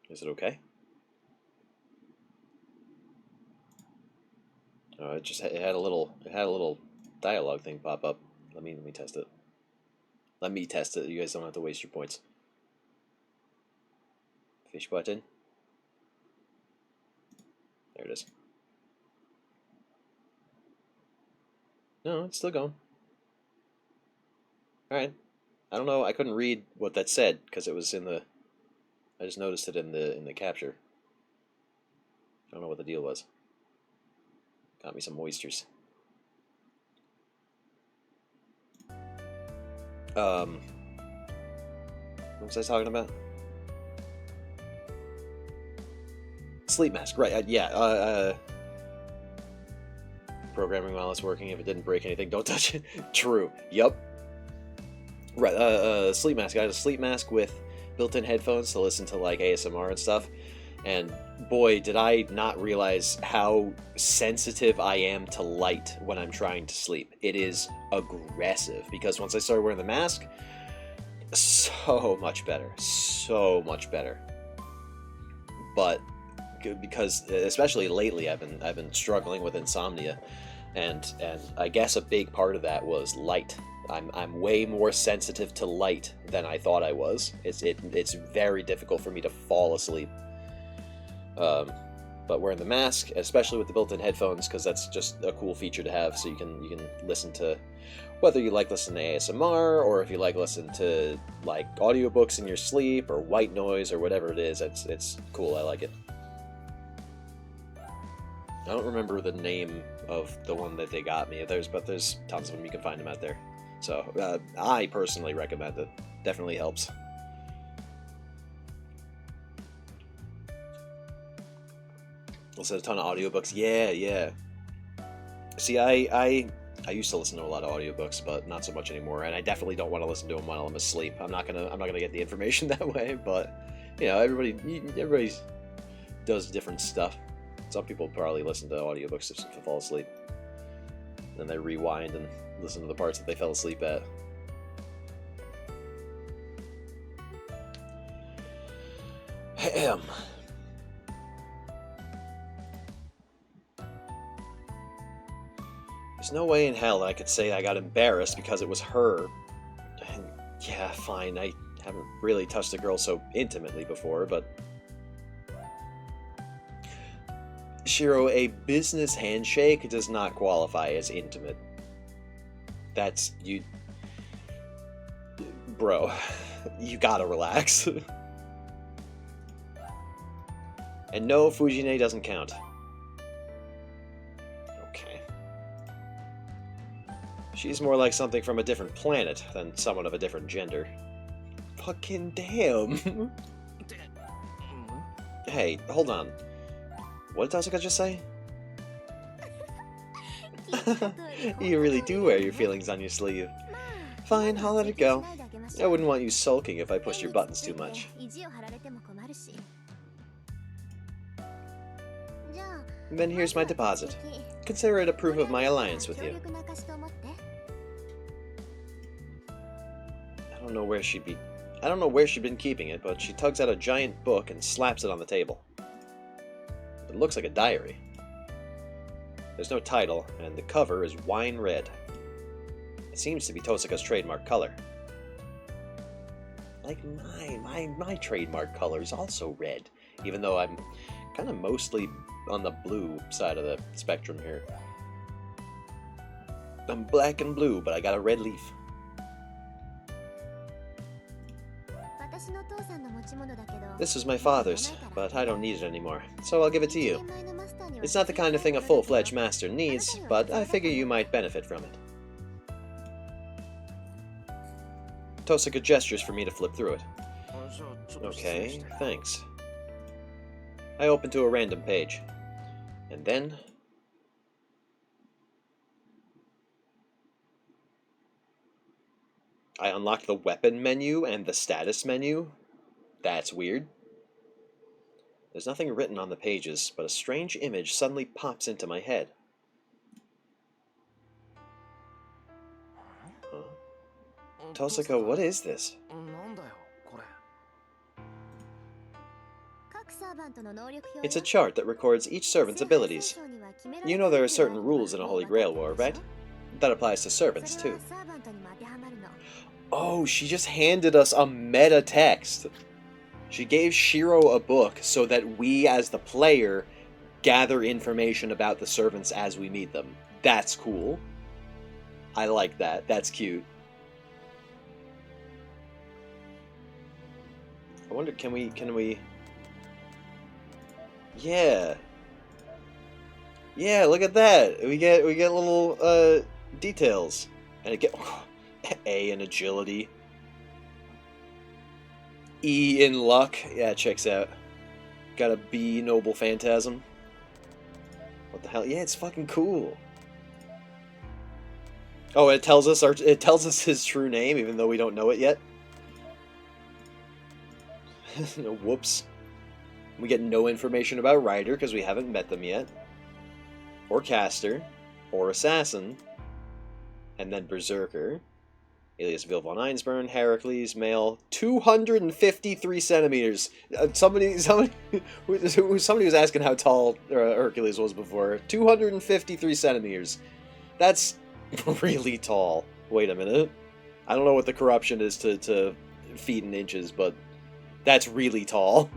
Is it okay? It had a little dialogue thing pop up. Let me test it. Let me test it. You guys don't have to waste your points. Fish button. There it is. No, it's still going. Alright. I don't know, I couldn't read what that said, because it was in the... I just noticed it in the capture. I don't know what the deal was. Got me some oysters. What was I talking about? Sleep mask, right, programming while it's working, if it didn't break anything, don't touch it. True, yup. Right, sleep mask. I had a sleep mask with built-in headphones to listen to, like, ASMR and stuff, and boy, did I not realize how sensitive I am to light when I'm trying to sleep. It is aggressive, because once I started wearing the mask, so much better. So much better. But because, especially lately, I've been struggling with insomnia, and I guess a big part of that was light. I'm way more sensitive to light than I thought I was. It's very difficult for me to fall asleep. But wearing the mask, especially with the built-in headphones, because that's just a cool feature to have, so you can listen to, whether you like listening to ASMR, or if you like listening to, like, audiobooks in your sleep, or white noise, or whatever it is, it's cool, I like it. I don't remember the name of the one that they got me, but there's tons of them, you can find them out there. So, I personally recommend it. Definitely helps. Also, a ton of audiobooks. Yeah. See, I I used to listen to a lot of audiobooks, but not so much anymore, and I definitely don't want to listen to them while I'm asleep. I'm not gonna get the information that way, but you know, everybody does different stuff. Some people probably listen to audiobooks to fall asleep. Then they rewind and listen to the parts that they fell asleep at. Ahem. There's no way in hell that I could say I got embarrassed because it was her. And yeah, fine, I haven't really touched a girl so intimately before, but... Shiro, a business handshake does not qualify as intimate. That's... you... Bro, you gotta relax. And no, Fujine doesn't count. Okay. She's more like something from a different planet than someone of a different gender. Fucking damn! Hey, hold on. What did Tasuka just say? You really do wear your feelings on your sleeve. Fine, I'll let it go. I wouldn't want you sulking if I pushed your buttons too much. Then here's my deposit. Consider it a proof of my alliance with you. I don't know where she'd been keeping it, but she tugs out a giant book and slaps it on the table. It looks like a diary. There's no title, and the cover is wine red. It seems to be Tosuka's trademark color. Like my trademark color is also red, even though I'm kind of mostly on the blue side of the spectrum here. I'm black and blue, but I got a red leaf. This was my father's, but I don't need it anymore, so I'll give it to you. It's not the kind of thing a full-fledged master needs, but I figure you might benefit from it. Tosuka gestures for me to flip through it. Okay, thanks. I open to a random page. And then... I unlock the weapon menu and the status menu. That's weird. There's nothing written on the pages, but a strange image suddenly pops into my head. Huh? Tosuka, what is this? It's a chart that records each servant's abilities. You know there are certain rules in a Holy Grail War, right? That applies to servants, too. Oh, she just handed us a meta text. She gave Shiro a book so that we, as the player, gather information about the servants as we meet them. That's cool. I like that. That's cute. I wonder, can we... Yeah. Yeah, look at that. We get little, details. And it get... A in agility. E in luck. Yeah, checks out. Got a B, noble phantasm. What the hell? Yeah, it's fucking cool. Oh, it tells us his true name, even though we don't know it yet. Whoops. We get no information about Ryder because we haven't met them yet. Or Caster. Or Assassin. And then Berserker. Alias Vil von Einsburn, Heracles, male, 253 centimeters. Somebody was asking how tall Hercules was before. 253 centimeters. That's really tall. Wait a minute. I don't know what the corruption is to feet and inches, but that's really tall.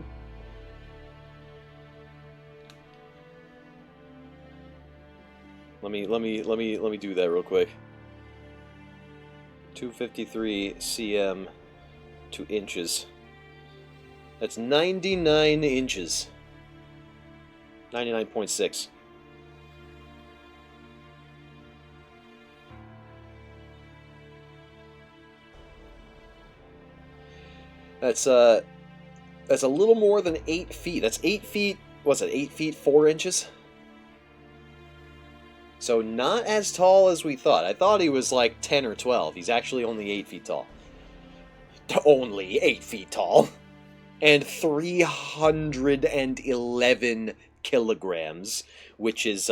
Let me do that real quick. 253 cm to inches. That's 99 inches. 99.6. That's a little more than 8 feet. That's 8 feet. What's that? 8 feet 4 inches. So not as tall as we thought. I thought he was like 10 or 12. He's actually only 8 feet tall. Only 8 feet tall. And 311 kilograms, which is,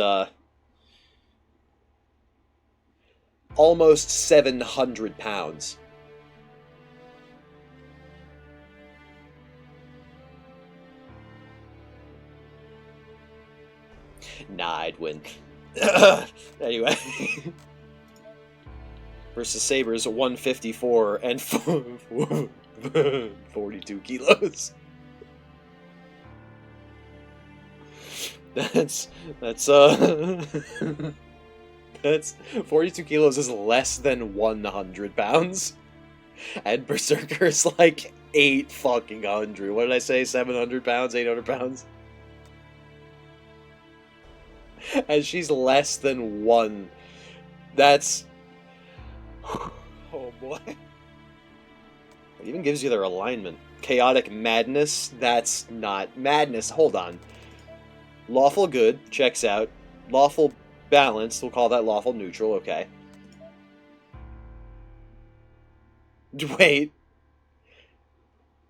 almost 700 pounds. Nah, I'd win. Anyway. Versus Saber's 154 and 42 kilos. That's 42 kilos is less than 100 pounds. And Berserker's like 8 fucking hundred. What did I say? 700 pounds? 800 pounds? And she's less than 1. That's... Oh boy. It even gives you their alignment. Chaotic Madness? That's not... Madness, hold on. Lawful Good, checks out. Lawful Balance, we'll call that Lawful Neutral, okay. Wait.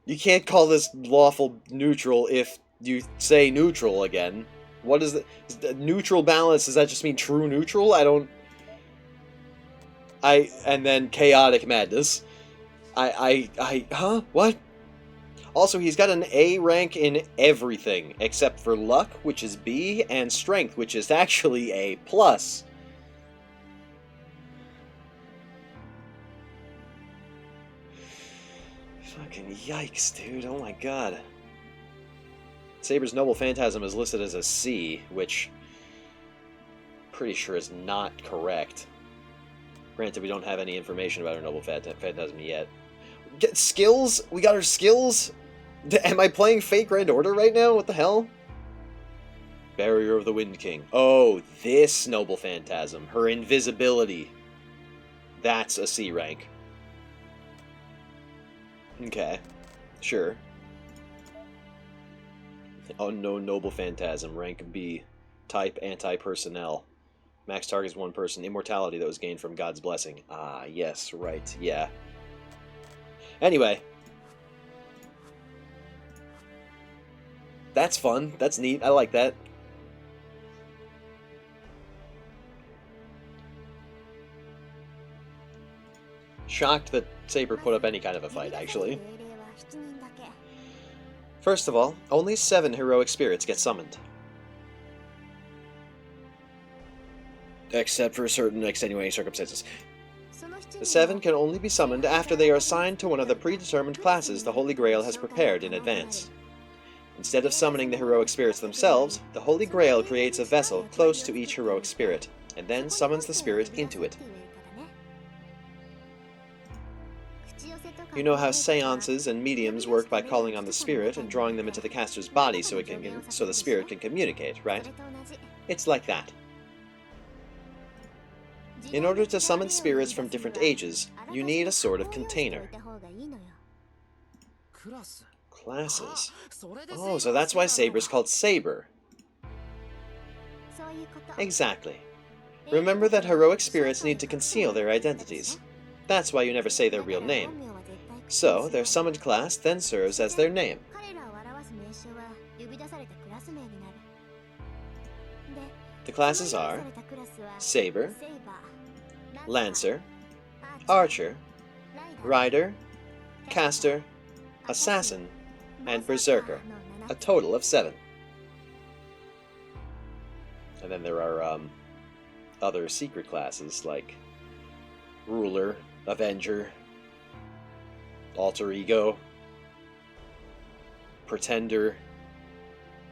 You can't call this Lawful Neutral if you say neutral again. What is the neutral balance? Does that just mean true neutral? And then Chaotic Madness. Huh? What? Also, he's got an A rank in everything, except for Luck, which is B, and Strength, which is actually A+. Fucking yikes, dude. Oh my god. Saber's Noble Phantasm is listed as a C, which pretty sure is not correct. Granted, we don't have any information about her Noble Phantasm yet. Get skills? We got her skills? Am I playing Fate Grand Order right now? What the hell? Barrier of the Wind King. Oh, this Noble Phantasm. Her invisibility. That's a C rank. Okay. Sure. Unknown Noble Phantasm. Rank B. Type Anti-Personnel. Max target is one person. Immortality that was gained from God's Blessing. Ah, yes, right. Yeah. Anyway. That's fun. That's neat. I like that. Shocked that Saber put up any kind of a fight, actually. First of all, only 7 heroic spirits get summoned. Except for certain extenuating circumstances. The 7 can only be summoned after they are assigned to one of the predetermined classes the Holy Grail has prepared in advance. Instead of summoning the heroic spirits themselves, the Holy Grail creates a vessel close to each heroic spirit, and then summons the spirit into it. You know how seances and mediums work by calling on the spirit and drawing them into the caster's body so the spirit can communicate, right? It's like that. In order to summon spirits from different ages, you need a sort of container. Classes. Oh, so that's why Saber's called Saber. Exactly. Remember that heroic spirits need to conceal their identities. That's why you never say their real name. So, their summoned class then serves as their name. The classes are Saber, Lancer, Archer, Rider, Caster, Assassin, and Berserker. A total of 7. And then there are, other secret classes like Ruler, Avenger, Alter Ego, Pretender,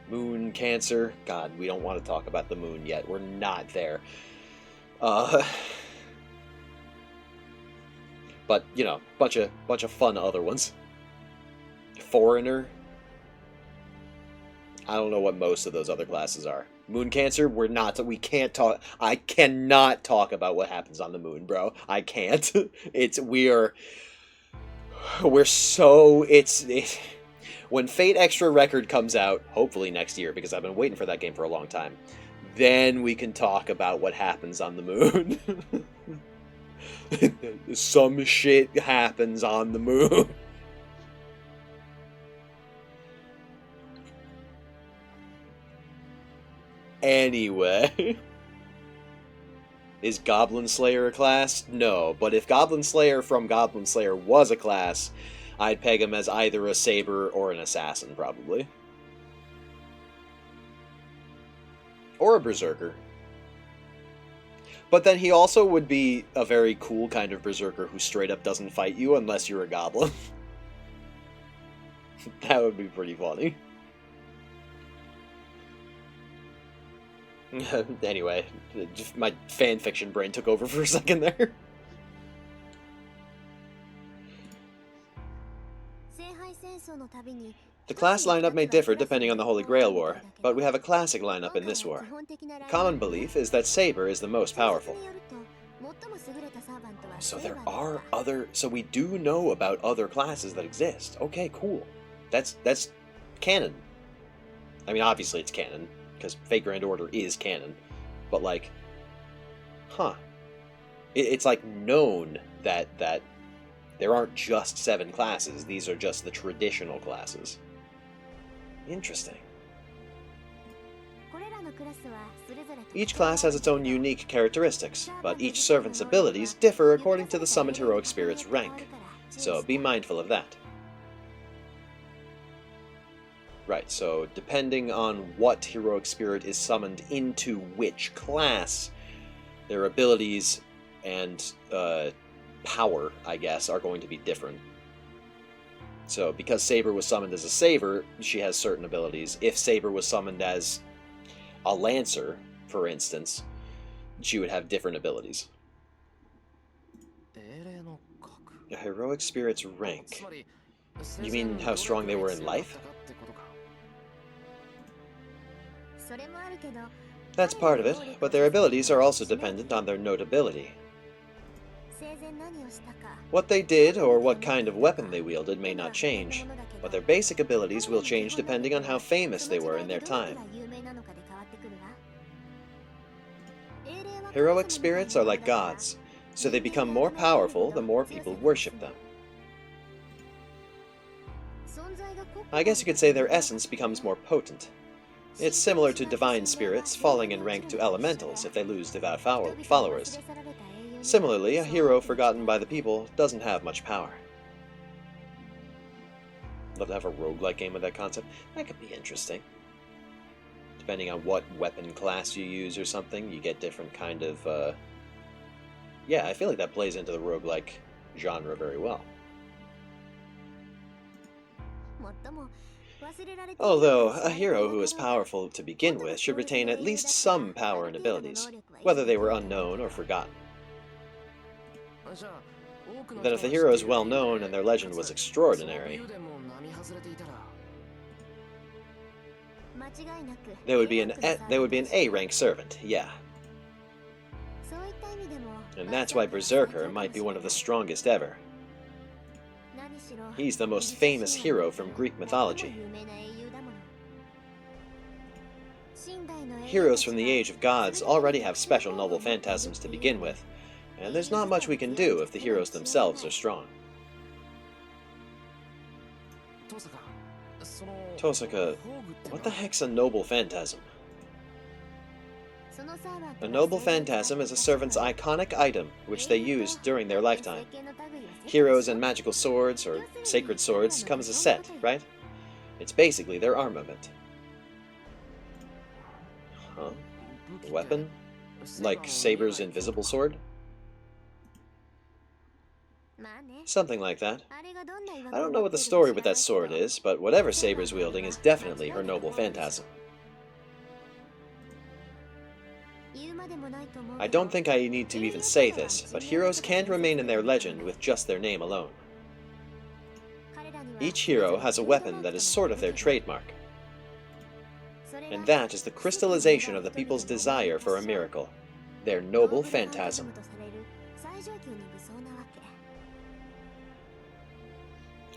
Moon, Cancer. God, we don't want to talk about the Moon yet. We're not there. But, you know, bunch of fun other ones. Foreigner. I don't know what most of those other classes are. Moon Cancer, we can't talk, I cannot talk about what happens on the moon, bro. I can't. When Fate Extra Record comes out, hopefully next year, because I've been waiting for that game for a long time, then we can talk about what happens on the moon. Some shit happens on the moon. Anyway. Is Goblin Slayer a class? No, but if Goblin Slayer from Goblin Slayer was a class, I'd peg him as either a saber or an assassin, probably. Or a berserker. But then he also would be a very cool kind of berserker who straight up doesn't fight you unless you're a goblin. That would be pretty funny. Anyway, my fanfiction brain took over for a second there. The class lineup may differ depending on the Holy Grail War, but we have a classic lineup in this war. Common belief is that Saber is the most powerful. So there are other... So we do know about other classes that exist. Okay, cool. That's canon. I mean, obviously it's canon, because Fate Grand Order is canon. But, like... Huh. It's, like, known that there aren't just 7 classes. These are just the traditional classes. Interesting. Each class has its own unique characteristics, but each servant's abilities differ according to the summoned heroic spirit's rank, so be mindful of that. Right, so depending on what heroic spirit is summoned into which class, their abilities and power, I guess, are going to be different. So, because Saber was summoned as a Saber, she has certain abilities. If Saber was summoned as a Lancer, for instance, she would have different abilities. A heroic spirit's rank. You mean how strong they were in life? That's part of it, but their abilities are also dependent on their notability. What they did, or what kind of weapon they wielded, may not change, but their basic abilities will change depending on how famous they were in their time. Heroic spirits are like gods, so they become more powerful the more people worship them. I guess you could say their essence becomes more potent. It's similar to divine spirits falling in rank to elementals if they lose devout followers. Similarly, a hero forgotten by the people doesn't have much power. Love to have a roguelike game with that concept. That could be interesting. Depending on what weapon class you use or something, you get different kind of, Yeah, I feel like that plays into the roguelike genre very well. Although, a hero who is powerful to begin with should retain at least some power and abilities, whether they were unknown or forgotten. Then if the hero is well known and their legend was extraordinary, they would be an A-rank servant, yeah. And that's why Berserker might be one of the strongest ever. He's the most famous hero from Greek mythology. Heroes from the Age of Gods already have special noble phantasms to begin with, and there's not much we can do if the heroes themselves are strong. Tosaka, what the heck's a noble phantasm? A noble phantasm is a servant's iconic item which they use during their lifetime. Heroes and magical swords, or sacred swords, come as a set, right? It's basically their armament. Huh? A weapon? Like Saber's invisible sword? Something like that. I don't know what the story with that sword is, but whatever Saber's wielding is definitely her noble phantasm. I don't think I need to even say this, but heroes can't remain in their legend with just their name alone. Each hero has a weapon that is sort of their trademark. And that is the crystallization of the people's desire for a miracle, their noble phantasm.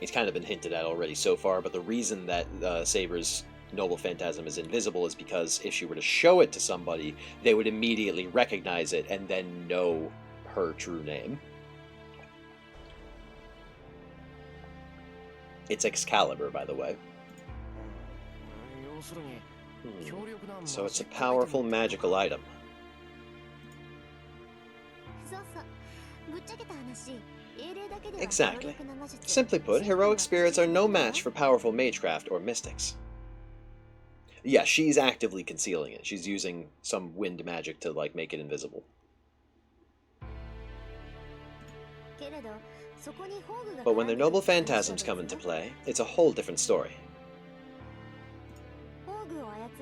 It's kind of been hinted at already so far, but the reason that Saber's Noble Phantasm is invisible is because if she were to show it to somebody, they would immediately recognize it and then know her true name. It's Excalibur, by the way. So it's a powerful magical item. Exactly. Simply put, heroic spirits are no match for powerful magecraft or mystics. Yeah, she's actively concealing it. She's using some wind magic to, like, make it invisible. But when their noble phantasms come into play, it's a whole different story.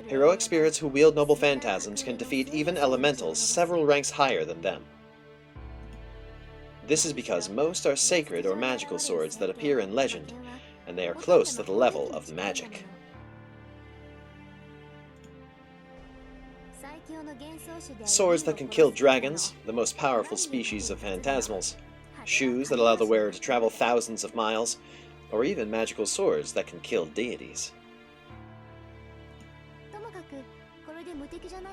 Heroic spirits who wield noble phantasms can defeat even elementals several ranks higher than them. This is because most are sacred or magical swords that appear in legend, and they are close to the level of magic. Swords that can kill dragons, the most powerful species of phantasmals, shoes that allow the wearer to travel thousands of miles, or even magical swords that can kill deities.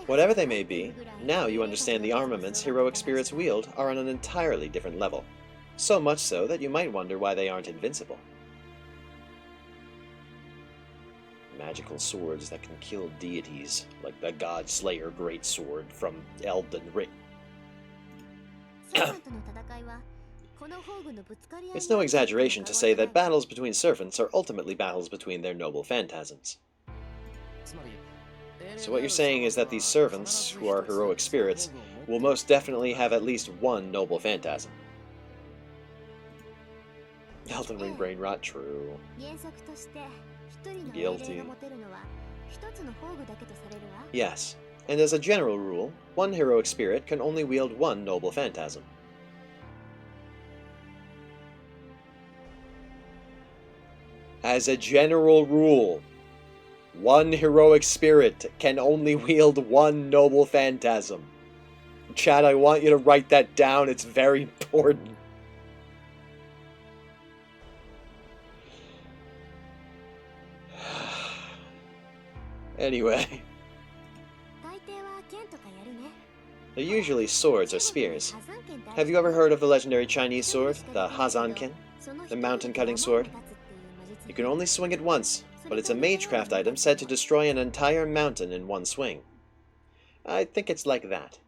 Whatever they may be, now you understand the armaments heroic spirits wield are on an entirely different level. So much so that you might wonder why they aren't invincible. Magical swords that can kill deities, like the God Slayer Greatsword from Elden Ring. It's no exaggeration to say that battles between servants are ultimately battles between their noble phantasms. So what you're saying is that these servants, who are heroic spirits, will most definitely have at least one noble phantasm. Elden Ring brain rot, true. Guilty. Yes, and as a general rule, one heroic spirit can only wield one noble phantasm. As a general rule, one heroic spirit can only wield one noble phantasm. Chad, I want you to write that down, it's very important. Anyway. They're usually swords or spears. Have you ever heard of the legendary Chinese sword, the Hazankin, the mountain-cutting sword? You can only swing it once, but it's a magecraft item said to destroy an entire mountain in one swing. I think it's like that.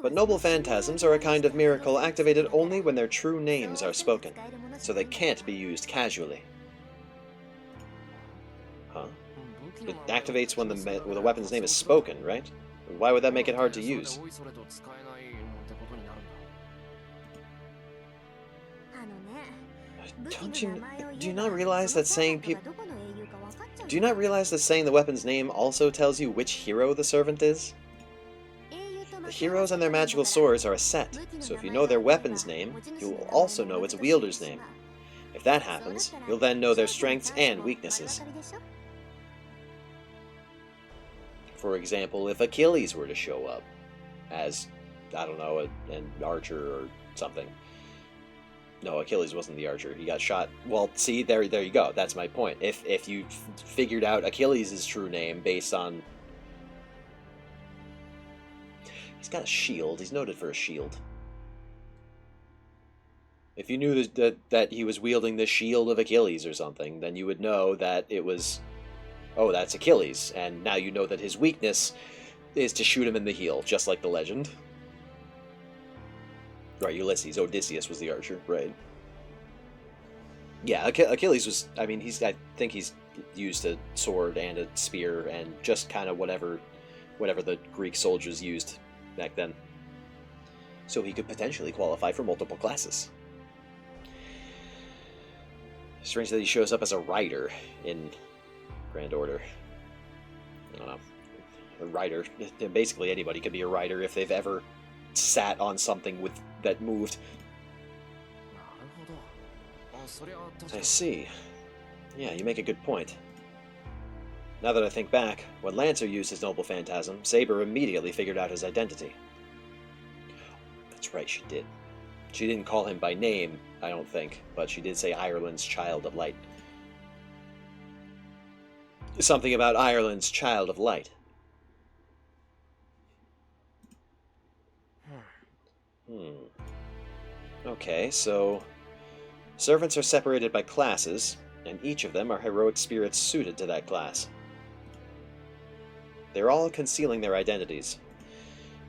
But noble phantasms are a kind of miracle activated only when their true names are spoken, so they can't be used casually. Huh? It activates when the weapon's name is spoken, right? Why would that make it hard to use? Do you not realize that saying the weapon's name also tells you which hero the servant is? The heroes and their magical swords are a set, so if you know their weapon's name, you will also know its wielder's name. If that happens, you'll then know their strengths and weaknesses. For example, if Achilles were to show up as, I don't know, an archer or something. No, Achilles wasn't the archer. He got shot. Well, see, there you go. That's my point. If you figured out Achilles' true name based on... He's got a shield. He's noted for a shield. If you knew that he was wielding the shield of Achilles or something, then you would know that it was... Oh, that's Achilles, and now you know that his weakness is to shoot him in the heel, just like the legend. Right, Ulysses, Odysseus was the archer, right? Yeah, Achilles was, I mean, I think he's used a sword and a spear and just kind of whatever the Greek soldiers used back then. So he could potentially qualify for multiple classes. Strange that he shows up as a rider in Grand Order. I don't know. A rider. Basically anybody could be a rider if they've ever sat on something that moved. I see. Yeah, you make a good point. Now that I think back, when Lancer used his noble phantasm, Saber immediately figured out his identity. That's right, she did. She didn't call him by name, I don't think, but she did say Ireland's Child of Light. Something about Ireland's Child of Light. Okay, so servants are separated by classes, and each of them are heroic spirits suited to that class. They're all concealing their identities,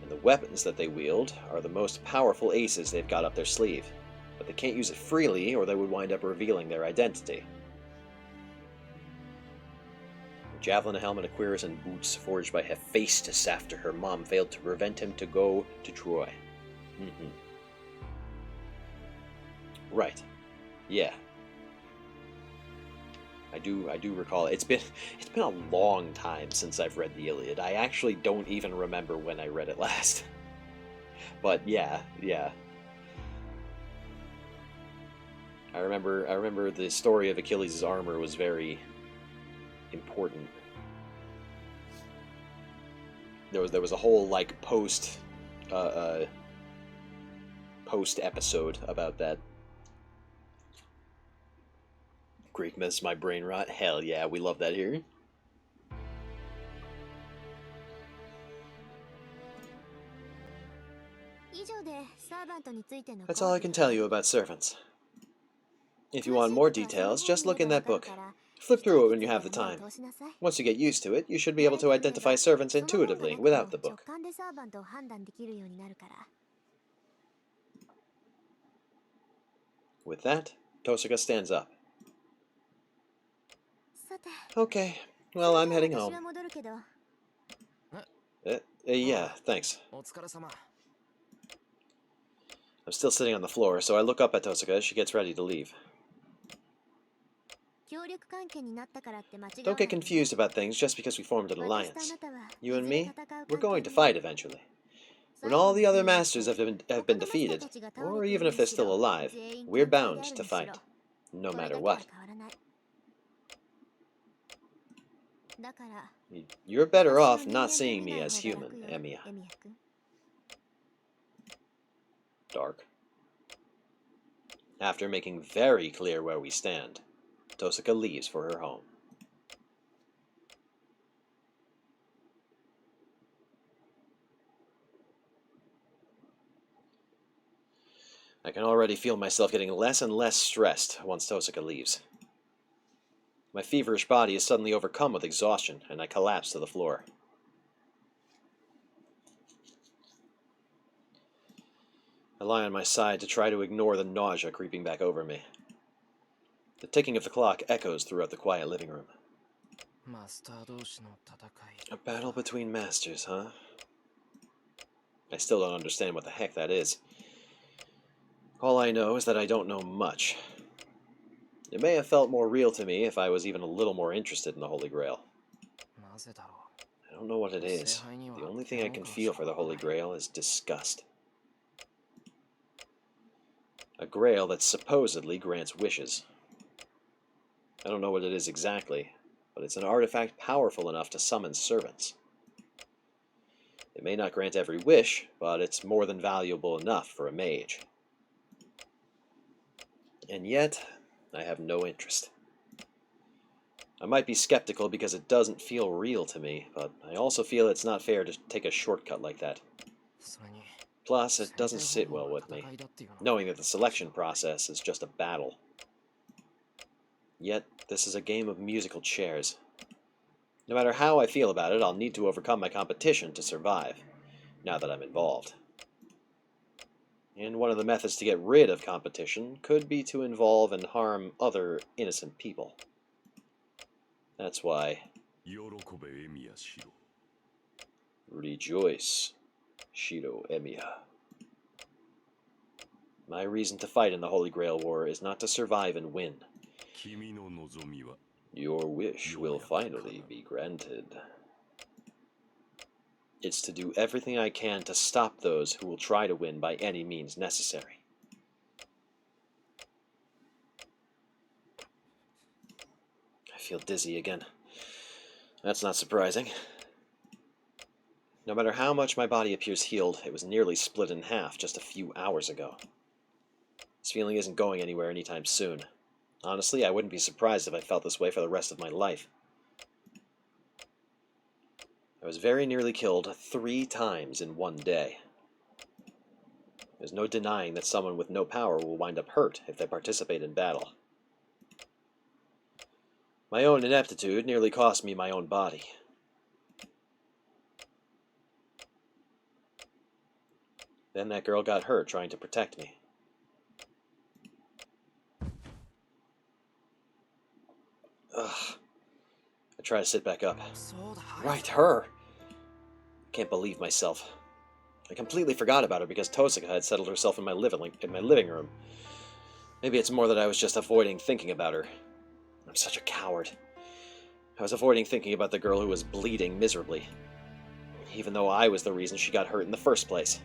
and the weapons that they wield are the most powerful aces they've got up their sleeve, but they can't use it freely or they would wind up revealing their identity. A javelin, a helmet, a cuirass, and boots forged by Hephaestus after her mom failed to prevent him to go to Troy. Right. Yeah. I do recall it. It's been a long time since I've read the Iliad. I actually don't even remember when I read it last. But yeah. I remember the story of Achilles' armor was very important. There was a whole like post episode about that. Greek myths, my brain rot. Hell yeah, we love that here. That's all I can tell you about servants. If you want more details, just look in that book. Flip through it when you have the time. Once you get used to it, you should be able to identify servants intuitively without the book. With that, Tosaka stands up. Okay, well, I'm heading home. Yeah, thanks. I'm still sitting on the floor, so I look up at Tosaka as she gets ready to leave. Don't get confused about things just because we formed an alliance. You and me, we're going to fight eventually. When all the other masters have been defeated, or even if they're still alive, we're bound to fight, no matter what. You're better off not seeing me as human, Emiya. Dark. After making very clear where we stand, Tosaka leaves for her home. I can already feel myself getting less and less stressed once Tosaka leaves. My feverish body is suddenly overcome with exhaustion, and I collapse to the floor. I lie on my side to try to ignore the nausea creeping back over me. The ticking of the clock echoes throughout the quiet living room. A battle between masters, huh? I still don't understand what the heck that is. All I know is that I don't know much. It may have felt more real to me if I was even a little more interested in the Holy Grail. I don't know what it is. The only thing I can feel for the Holy Grail is disgust. A grail that supposedly grants wishes. I don't know what it is exactly, but it's an artifact powerful enough to summon servants. It may not grant every wish, but it's more than valuable enough for a mage. And yet, I have no interest. I might be skeptical because it doesn't feel real to me, but I also feel it's not fair to take a shortcut like that. Plus, it doesn't sit well with me, knowing that the selection process is just a battle. Yet, this is a game of musical chairs. No matter how I feel about it, I'll need to overcome my competition to survive, now that I'm involved. And one of the methods to get rid of competition could be to involve and harm other innocent people. That's why... Rejoice, Shiro Emiya. My reason to fight in the Holy Grail War is not to survive and win. Your wish will finally be granted. It's to do everything I can to stop those who will try to win by any means necessary. I feel dizzy again. That's not surprising. No matter how much my body appears healed, it was nearly split in half just a few hours ago. This feeling isn't going anywhere anytime soon. Honestly, I wouldn't be surprised if I felt this way for the rest of my life. I was very nearly killed 3 times in one day. There's no denying that someone with no power will wind up hurt if they participate in battle. My own ineptitude nearly cost me my own body. Then that girl got hurt trying to protect me. Ugh. I try to sit back up. Right, her! I can't believe myself. I completely forgot about her because Tosaka had settled herself in my living room. Maybe it's more that I was just avoiding thinking about her. I'm such a coward. I was avoiding thinking about the girl who was bleeding miserably, even though I was the reason she got hurt in the first place.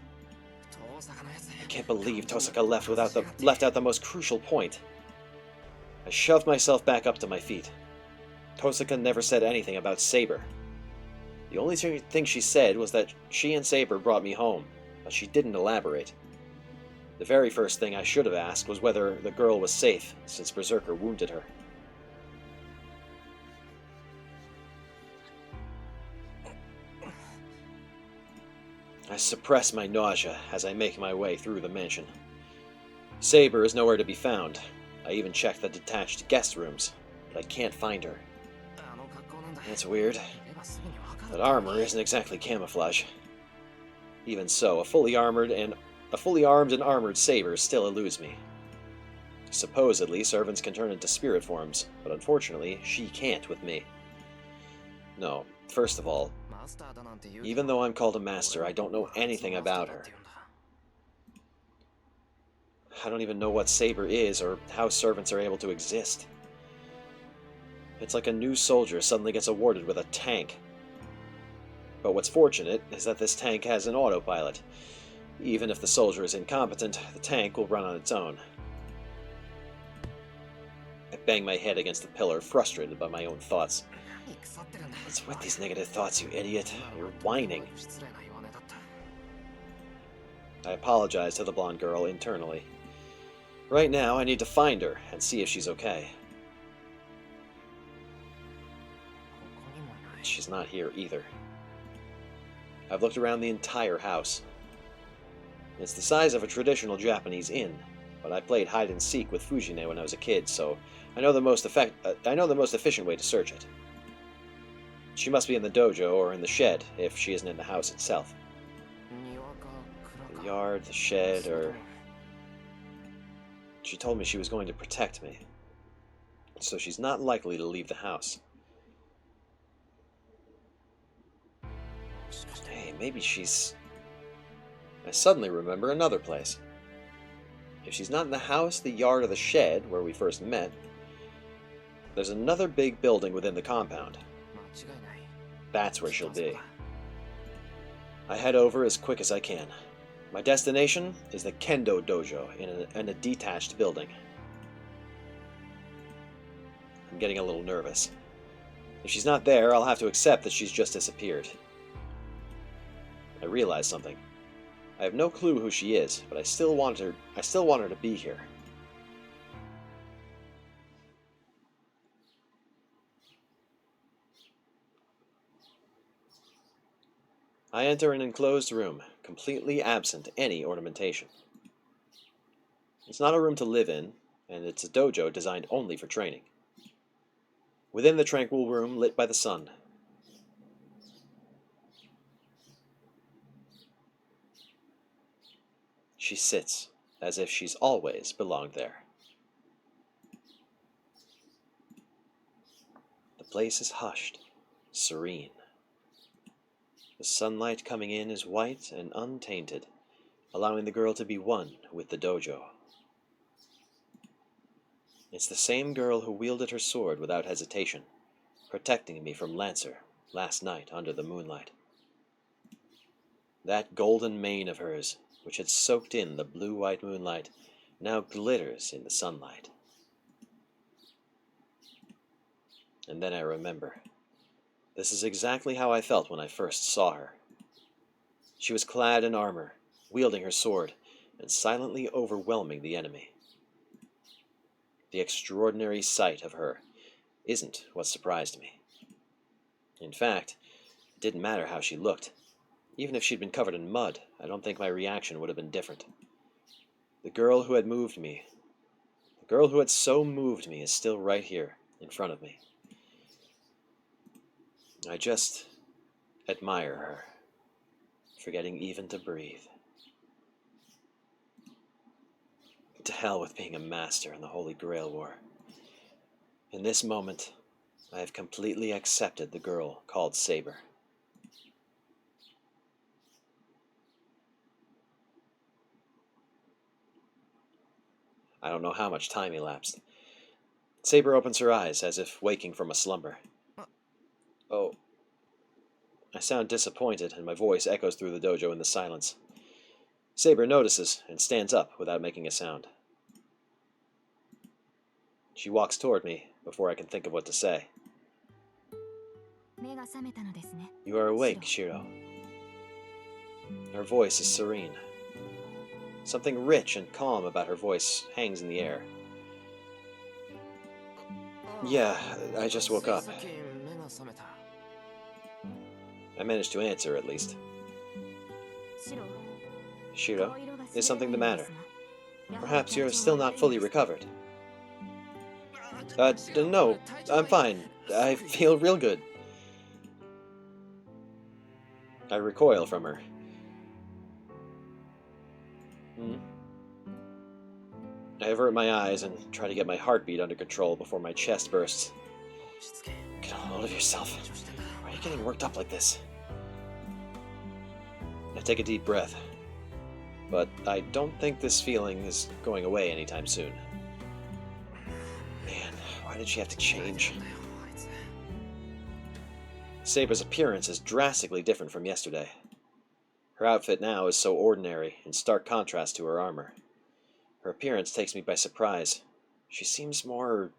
I can't believe Tosaka left out the most crucial point. I shoved myself back up to my feet. Tosaka never said anything about Saber. The only thing she said was that she and Saber brought me home, but she didn't elaborate. The very first thing I should have asked was whether the girl was safe, since Berserker wounded her. I suppress my nausea as I make my way through the mansion. Saber is nowhere to be found. I even checked the detached guest rooms, but I can't find her. That's weird. That armor isn't exactly camouflage. Even so, a fully armed and armored Saber still eludes me. Supposedly, servants can turn into spirit forms, but unfortunately, she can't with me. No, first of all, even though I'm called a master, I don't know anything about her. I don't even know what Saber is or how servants are able to exist. It's like a new soldier suddenly gets awarded with a tank. But what's fortunate is that this tank has an autopilot. Even if the soldier is incompetent, the tank will run on its own. I bang my head against the pillar, frustrated by my own thoughts. What's with these negative thoughts, you idiot? You're whining. I apologize to the blonde girl internally. Right now, I need to find her and see if she's okay. She's not here either. I've looked around the entire house. It's the size of a traditional Japanese inn, but I played hide and seek with Fujine when I was a kid, so I know the most efficient way to search it. She must be in the dojo or in the shed if she isn't in the house itself. The yard, the shed, or... She told me she was going to protect me, so she's not likely to leave the house. Hey, maybe she's... I suddenly remember another place. If she's not in the house, the yard, or the shed where we first met, there's another big building within the compound. That's where she'll be. I head over as quick as I can. My destination is the Kendo Dojo in a detached building. I'm getting a little nervous. If she's not there, I'll have to accept that she's just disappeared. I realize something. I have no clue who she is, but I still want her to be here. I enter an enclosed room, completely absent any ornamentation. It's not a room to live in, and it's a dojo designed only for training. Within the tranquil room lit by the sun, she sits as if she's always belonged there. The place is hushed, serene. The sunlight coming in is white and untainted, allowing the girl to be one with the dojo. It's the same girl who wielded her sword without hesitation, protecting me from Lancer last night under the moonlight. That golden mane of hers, which had soaked in the blue-white moonlight, now glitters in the sunlight. And then I remember. This is exactly how I felt when I first saw her. She was clad in armor, wielding her sword, and silently overwhelming the enemy. The extraordinary sight of her isn't what surprised me. In fact, It didn't matter how she looked. Even if she'd been covered in mud, I don't think my reaction would have been different. The girl who had moved me, the girl who had so moved me is still right here, in front of me. I just admire her, forgetting even to breathe. To hell with being a master in the Holy Grail War. In this moment, I have completely accepted the girl called Saber. I don't know how much time elapsed. Saber opens her eyes as if waking from a slumber. Oh. I sound disappointed, and my voice echoes through the dojo in the silence. Saber notices and stands up without making a sound. She walks toward me before I can think of what to say. You are awake, Shiro. Her voice is serene. Something rich and calm about her voice hangs in the air. Yeah, I just woke up. I managed to answer, at least. Shiro, is something the matter? Perhaps you're still not fully recovered. No, I'm fine. I feel real good. I recoil from her. I avert my eyes and try to get my heartbeat under control before my chest bursts. Get a hold of yourself. Why are you getting worked up like this? I take a deep breath. But I don't think this feeling is going away anytime soon. Man, why did she have to change? Saber's appearance is drastically different from yesterday. Her outfit now is so ordinary, in stark contrast to her armor. Her appearance takes me by surprise. She seems more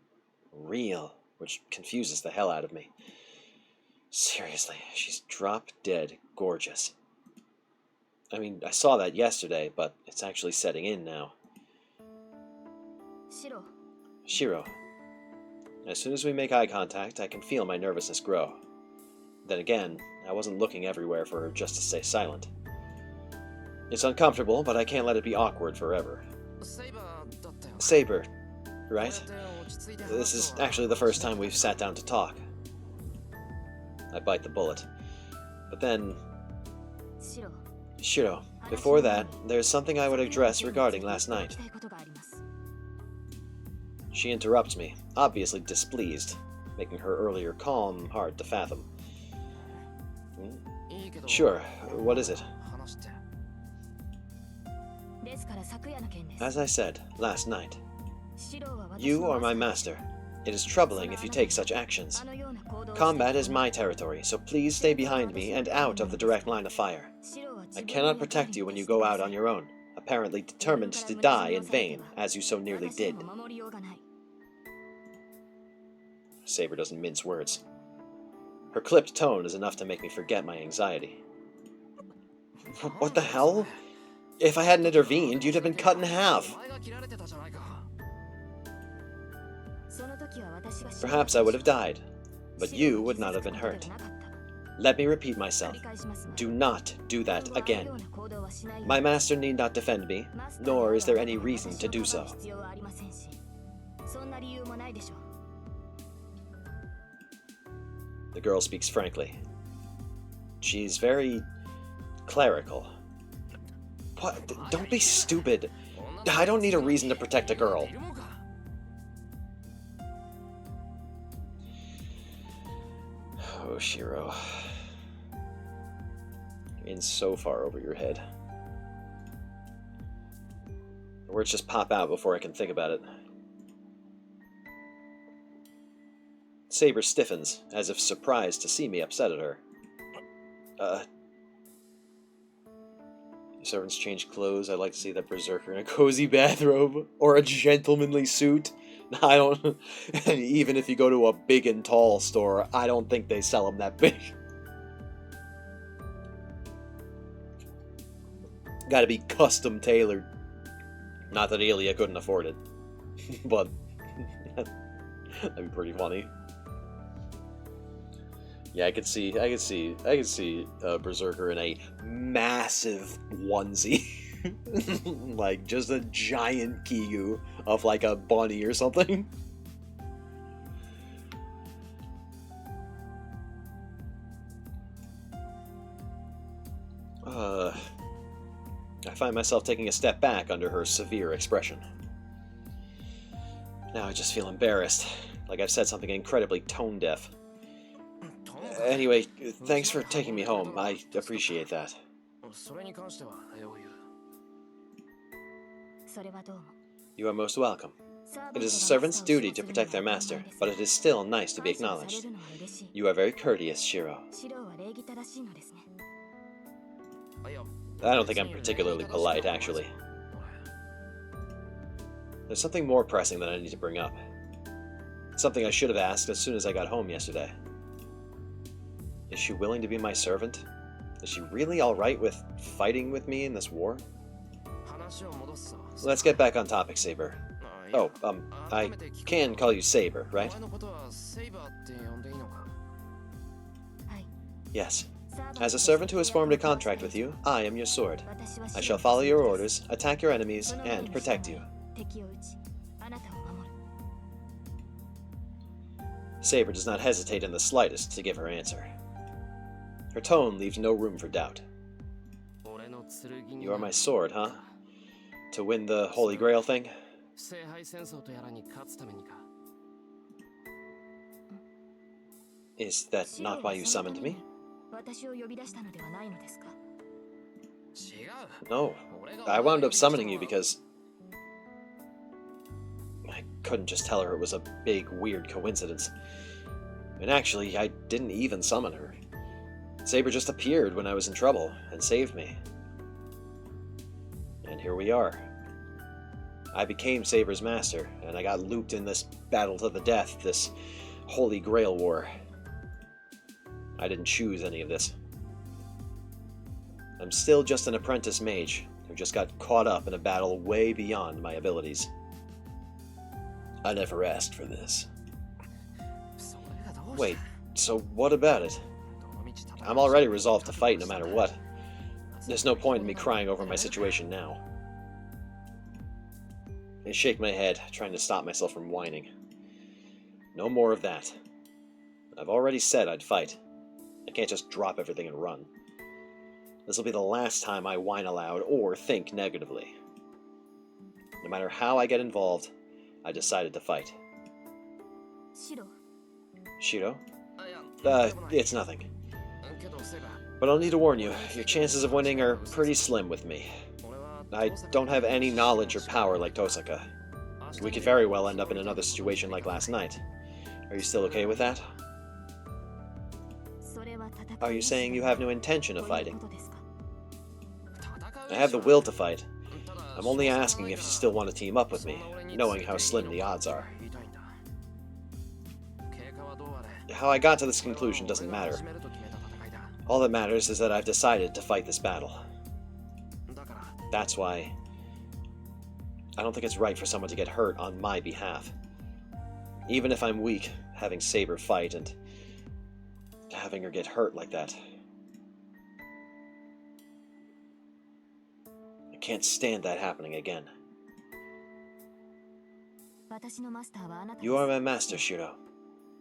real, which confuses the hell out of me. Seriously, she's drop-dead gorgeous. I mean, I saw that yesterday, but it's actually setting in now. Shiro. As soon as we make eye contact, I can feel my nervousness grow. Then again, I wasn't looking everywhere for her just to stay silent. It's uncomfortable, but I can't let it be awkward forever. Saber, right? This is actually the first time we've sat down to talk. I bite the bullet. But then... Shiro, before that, there's something I would address regarding last night. She interrupts me, obviously displeased, making her earlier calm hard to fathom. Sure, what is it? As I said, last night. You are my master. It is troubling if you take such actions. Combat is my territory, so please stay behind me and out of the direct line of fire. I cannot protect you when you go out on your own, apparently determined to die in vain, as you so nearly did. Saber doesn't mince words. Her clipped tone is enough to make me forget my anxiety. What the hell? If I hadn't intervened, you'd have been cut in half. Perhaps I would have died, but you would not have been hurt. Let me repeat myself. Do not do that again. My master need not defend me, nor is there any reason to do so. The girl speaks frankly. She's very clerical. What? Don't be stupid. I don't need a reason to protect a girl. Oh, Shiro. You're in so far over your head. The words just pop out before I can think about it. Saber stiffens, as if surprised to see me upset at her. Servants change clothes. I'd like to see that berserker in a cozy bathrobe or a gentlemanly suit. I don't... Even if you go to a big and tall store, I don't think they sell them that big. Gotta be custom tailored. Not that Elia couldn't afford it. But... that'd be pretty funny. Yeah, I could see Berserker in a massive onesie. Like, just a giant Kigu of, like, a bunny or something. I find myself taking a step back under her severe expression. Now I just feel embarrassed, like I've said something incredibly tone-deaf. Anyway, thanks for taking me home. I appreciate that. You are most welcome. It is a servant's duty to protect their master, but it is still nice to be acknowledged. You are very courteous, Shiro. I don't think I'm particularly polite, actually. There's something more pressing that I need to bring up. Something I should have asked as soon as I got home yesterday. Is she willing to be my servant? Is she really alright with fighting with me in this war? Let's get back on topic, Saber. Oh, I can call you Saber, right? Yes. As a servant who has formed a contract with you, I am your sword. I shall follow your orders, attack your enemies, and protect you. Saber does not hesitate in the slightest to give her answer. Her tone leaves no room for doubt. You are my sword, huh? To win the Holy Grail thing? Is that not why you summoned me? No, I wound up summoning you because I couldn't just tell her it was a big, weird coincidence. And actually, I didn't even summon her. Saber just appeared when I was in trouble and saved me. And here we are. I became Saber's master, and I got looped in this battle to the death, this Holy Grail war. I didn't choose any of this. I'm still just an apprentice mage who just got caught up in a battle way beyond my abilities. I never asked for this. Wait, so what about it? I'm already resolved to fight no matter what. There's no point in me crying over my situation now. I shake my head, trying to stop myself from whining. No more of that. I've already said I'd fight. I can't just drop everything and run. This will be the last time I whine aloud or think negatively. No matter how I get involved, I decided to fight. Shiro? It's nothing. But I'll need to warn you, your chances of winning are pretty slim with me. I don't have any knowledge or power like Tosaka. We could very well end up in another situation like last night. Are you still okay with that? Are you saying you have no intention of fighting? I have the will to fight. I'm only asking if you still want to team up with me, knowing how slim the odds are. How I got to this conclusion doesn't matter. All that matters is that I've decided to fight this battle. That's why I don't think it's right for someone to get hurt on my behalf. Even if I'm weak, having Saber fight and having her get hurt like that. I can't stand that happening again. You are my master, Shiro.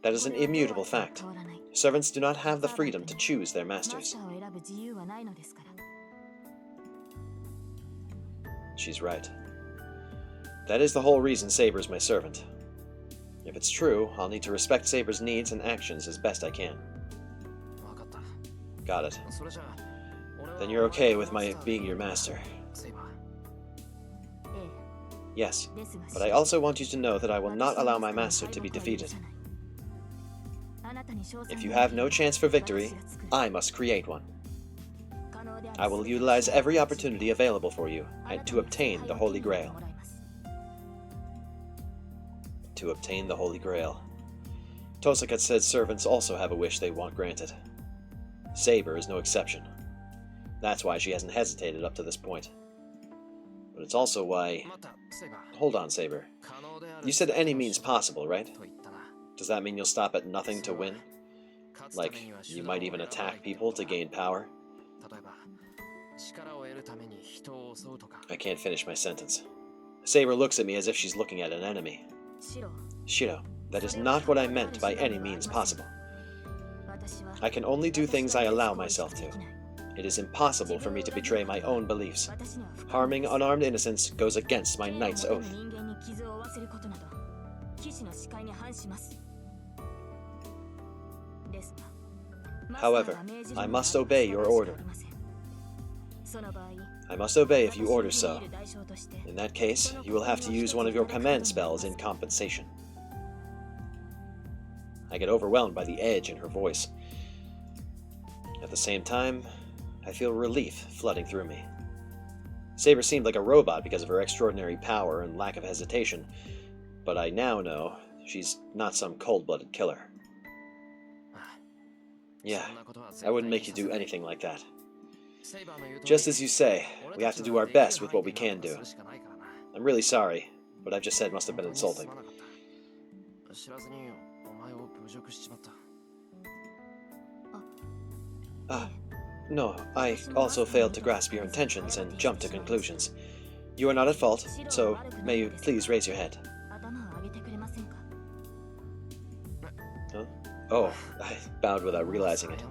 That is an immutable fact. Servants do not have the freedom to choose their masters. She's right. That is the whole reason Saber's my servant. If it's true, I'll need to respect Saber's needs and actions as best I can. Got it. Then you're okay with my being your master? Yes, but I also want you to know that I will not allow my master to be defeated. If you have no chance for victory, I must create one. I will utilize every opportunity available for you to obtain the Holy Grail. To obtain the Holy Grail. Tosaka said servants also have a wish they want granted. Saber is no exception. That's why she hasn't hesitated up to this point. But it's also why... Hold on, Saber. You said any means possible, right? Does that mean you'll stop at nothing to win? Like, you might even attack people to gain power? I can't finish my sentence. Saber looks at me as if she's looking at an enemy. Shiro, that is not what I meant by any means possible. I can only do things I allow myself to. It is impossible for me to betray my own beliefs. Harming unarmed innocents goes against my knight's oath. However, I must obey your order. I must obey if you order so. In that case, you will have to use one of your command spells in compensation. I get overwhelmed by the edge in her voice. At the same time, I feel relief flooding through me. Saber seemed like a robot because of her extraordinary power and lack of hesitation, but I now know she's not some cold-blooded killer. Yeah, I wouldn't make you do anything like that. Just as you say, we have to do our best with what we can do. I'm really sorry, what I've just said must have been insulting. No, I also failed to grasp your intentions and jumped to conclusions. You are not at fault, so may you please raise your head. Huh? Oh, I bowed without realizing it.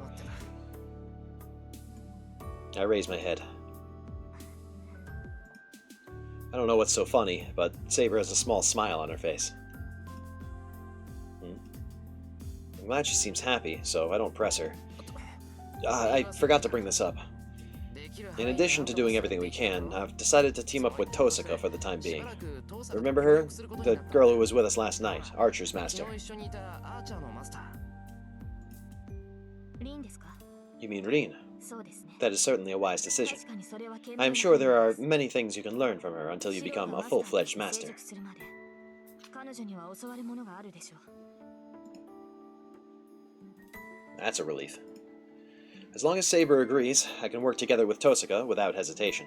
I raised my head. I don't know what's so funny, but Saber has a small smile on her face. I'm glad she seems happy, so I don't press her. I forgot to bring this up. In addition to doing everything we can, I've decided to team up with Tosaka for the time being. Remember her? The girl who was with us last night, Archer's master. You mean Rin? That is certainly a wise decision. I am sure there are many things you can learn from her until you become a full-fledged master. That's a relief. As long as Saber agrees, I can work together with Tosaka without hesitation.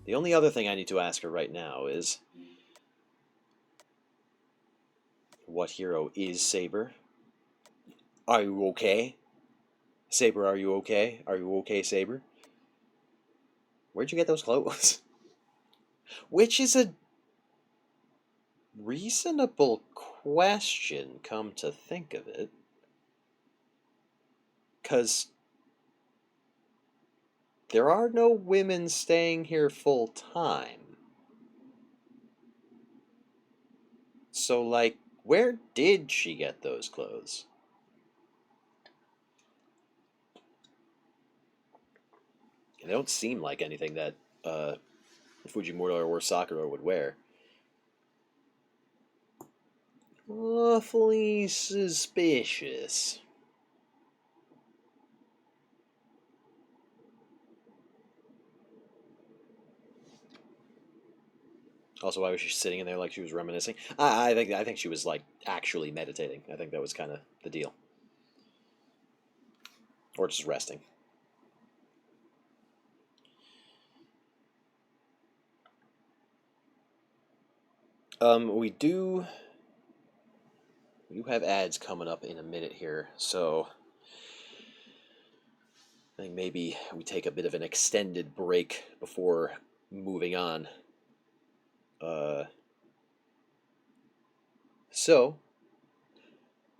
The only other thing I need to ask her right now is... what hero is Saber? Are you okay? Saber, are you okay? Are you okay, Saber? Where'd you get those clothes? Which is a reasonable question, come to think of it. 'Cause there are no women staying here full time. So, like, where did she get those clothes? They don't seem like anything that Fujimura or Sakura would wear. Awfully suspicious. Also, why was she sitting in there like she was reminiscing? I think she was like actually meditating. I think that was kind of the deal, or just resting. We do have ads coming up in a minute here, so I think maybe we take a bit of an extended break before moving on. So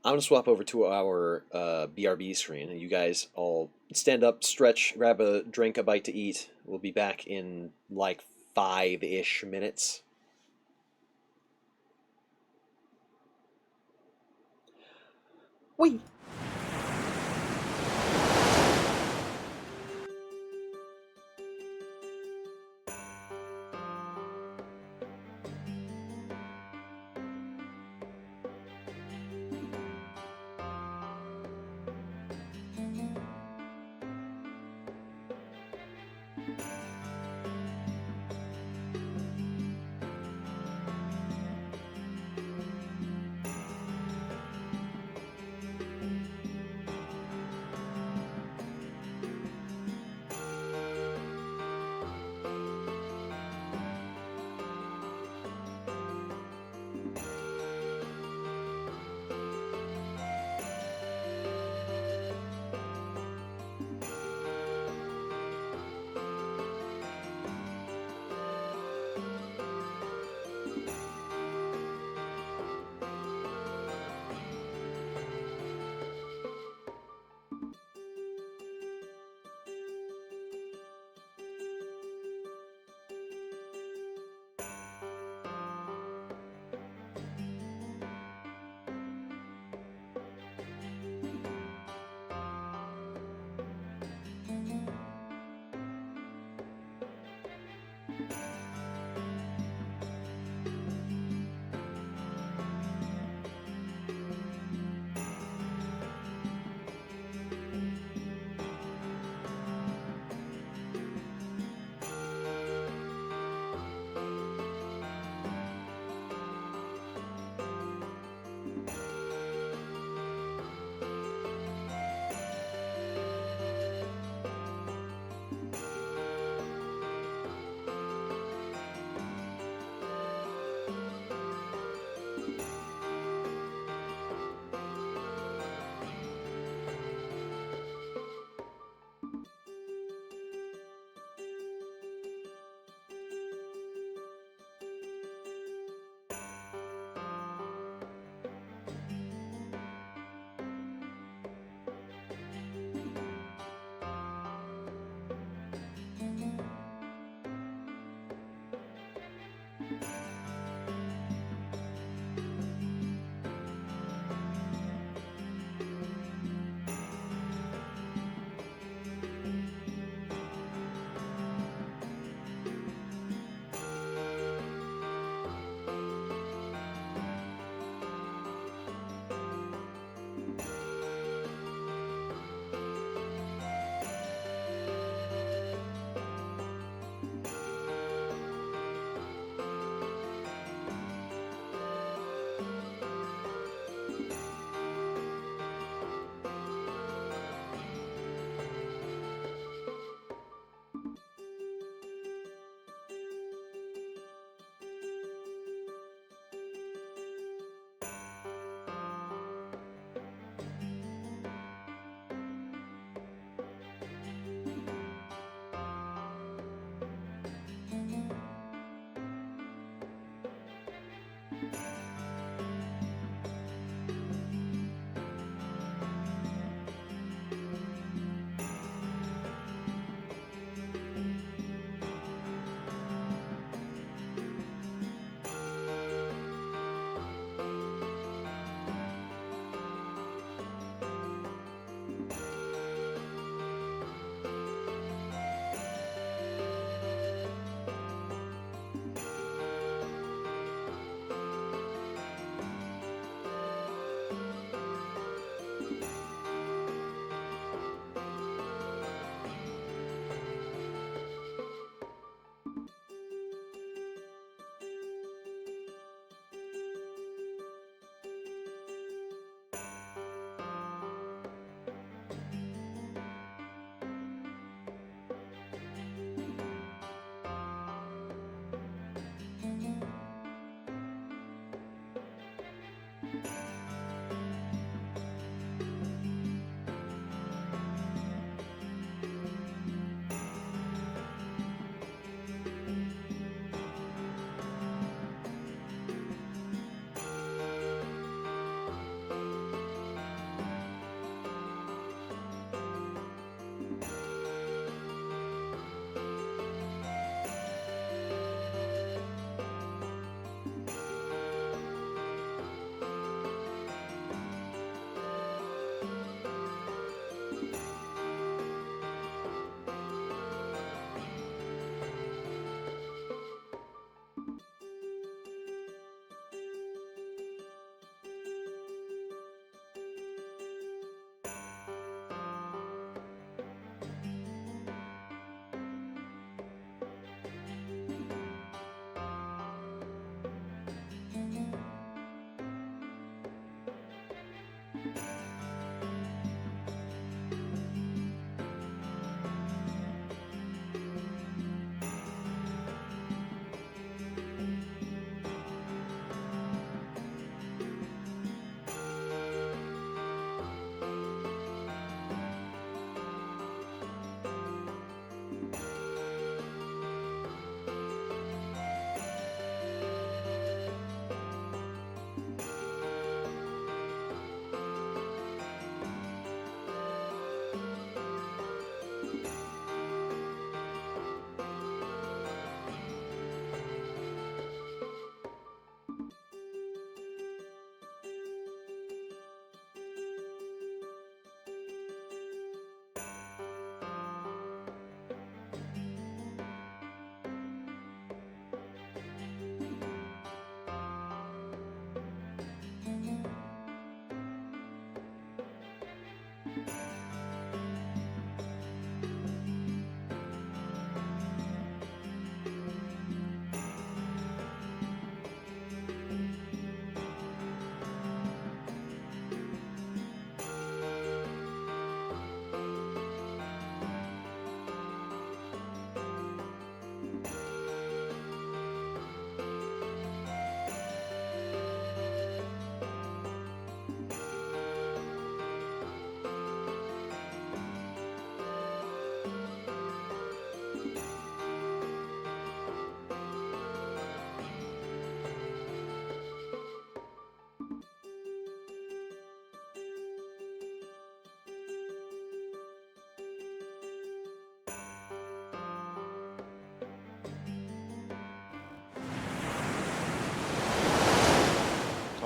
I'm going to swap over to our BRB screen, and you guys all stand up, stretch, grab a drink, a bite to eat. We'll be back in like 5-ish minutes. Wait.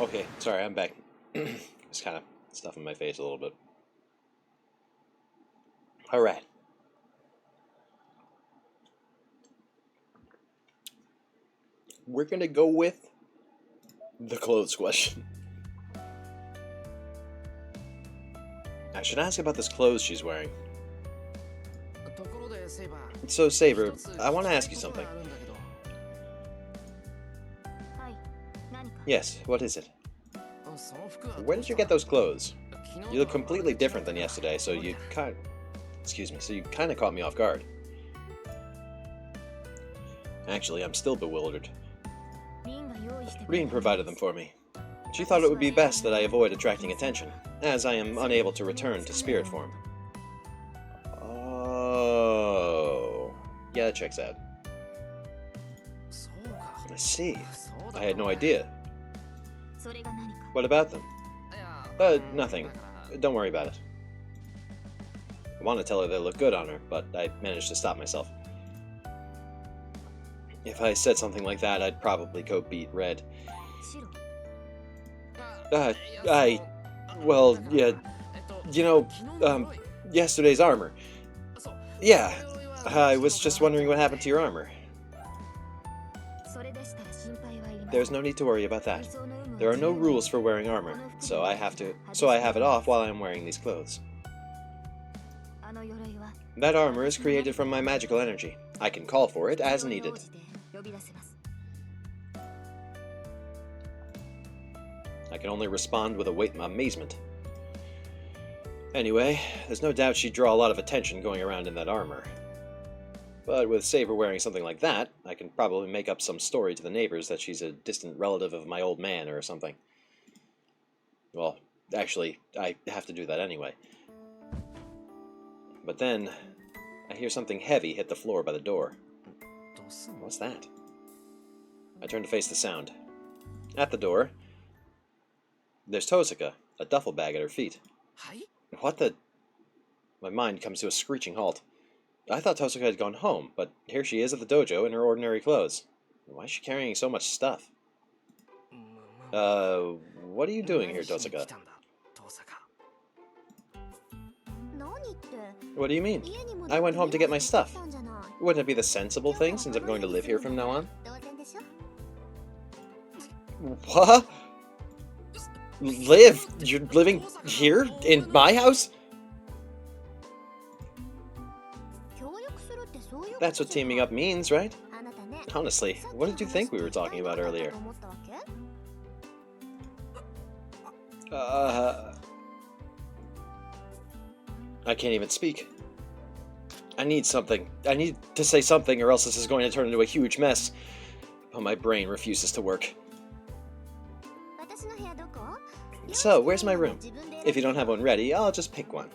Okay, sorry, I'm back. It's kind of stuffing my face a little bit. Alright. We're gonna go with the clothes question. I should ask about this clothes she's wearing. So, Saber, I want to ask you something. Yes, what is it? Where did you get those clothes? You look completely different than yesterday, so you kind of caught me off guard. Actually, I'm still bewildered. Reen provided them for me. She thought it would be best that I avoid attracting attention, as I am unable to return to spirit form. Oh... yeah, that checks out. I see. I had no idea. What about them? Nothing. Don't worry about it. I want to tell her they look good on her, but I managed to stop myself. If I said something like that, I'd probably go beet red. Well, yeah, you know, yesterday's armor. Yeah, I was just wondering what happened to your armor. There's no need to worry about that. There are no rules for wearing armor, so I have it off while I'm wearing these clothes. That armor is created from my magical energy. I can call for it as needed. I can only respond with amazement. Anyway, there's no doubt she'd draw a lot of attention going around in that armor. But with Saber wearing something like that, I can probably make up some story to the neighbors that she's a distant relative of my old man or something. Well, actually, I have to do that anyway. But then, I hear something heavy hit the floor by the door. What's that? I turn to face the sound. At the door, there's Tosuka, a duffel bag at her feet. What the... My mind comes to a screeching halt. I thought Tosuka had gone home, but here she is at the dojo in her ordinary clothes. Why is she carrying so much stuff? What are you doing here, Tosuka? What do you mean? I went home to get my stuff. Wouldn't it be the sensible thing since I'm going to live here from now on? What? Live? You're living here? In my house? That's what teaming up means, right? Honestly, what did you think we were talking about earlier? I can't even speak. I need something. I need to say something or else this is going to turn into a huge mess. But my brain refuses to work. So, where's my room? If you don't have one ready, I'll just pick one.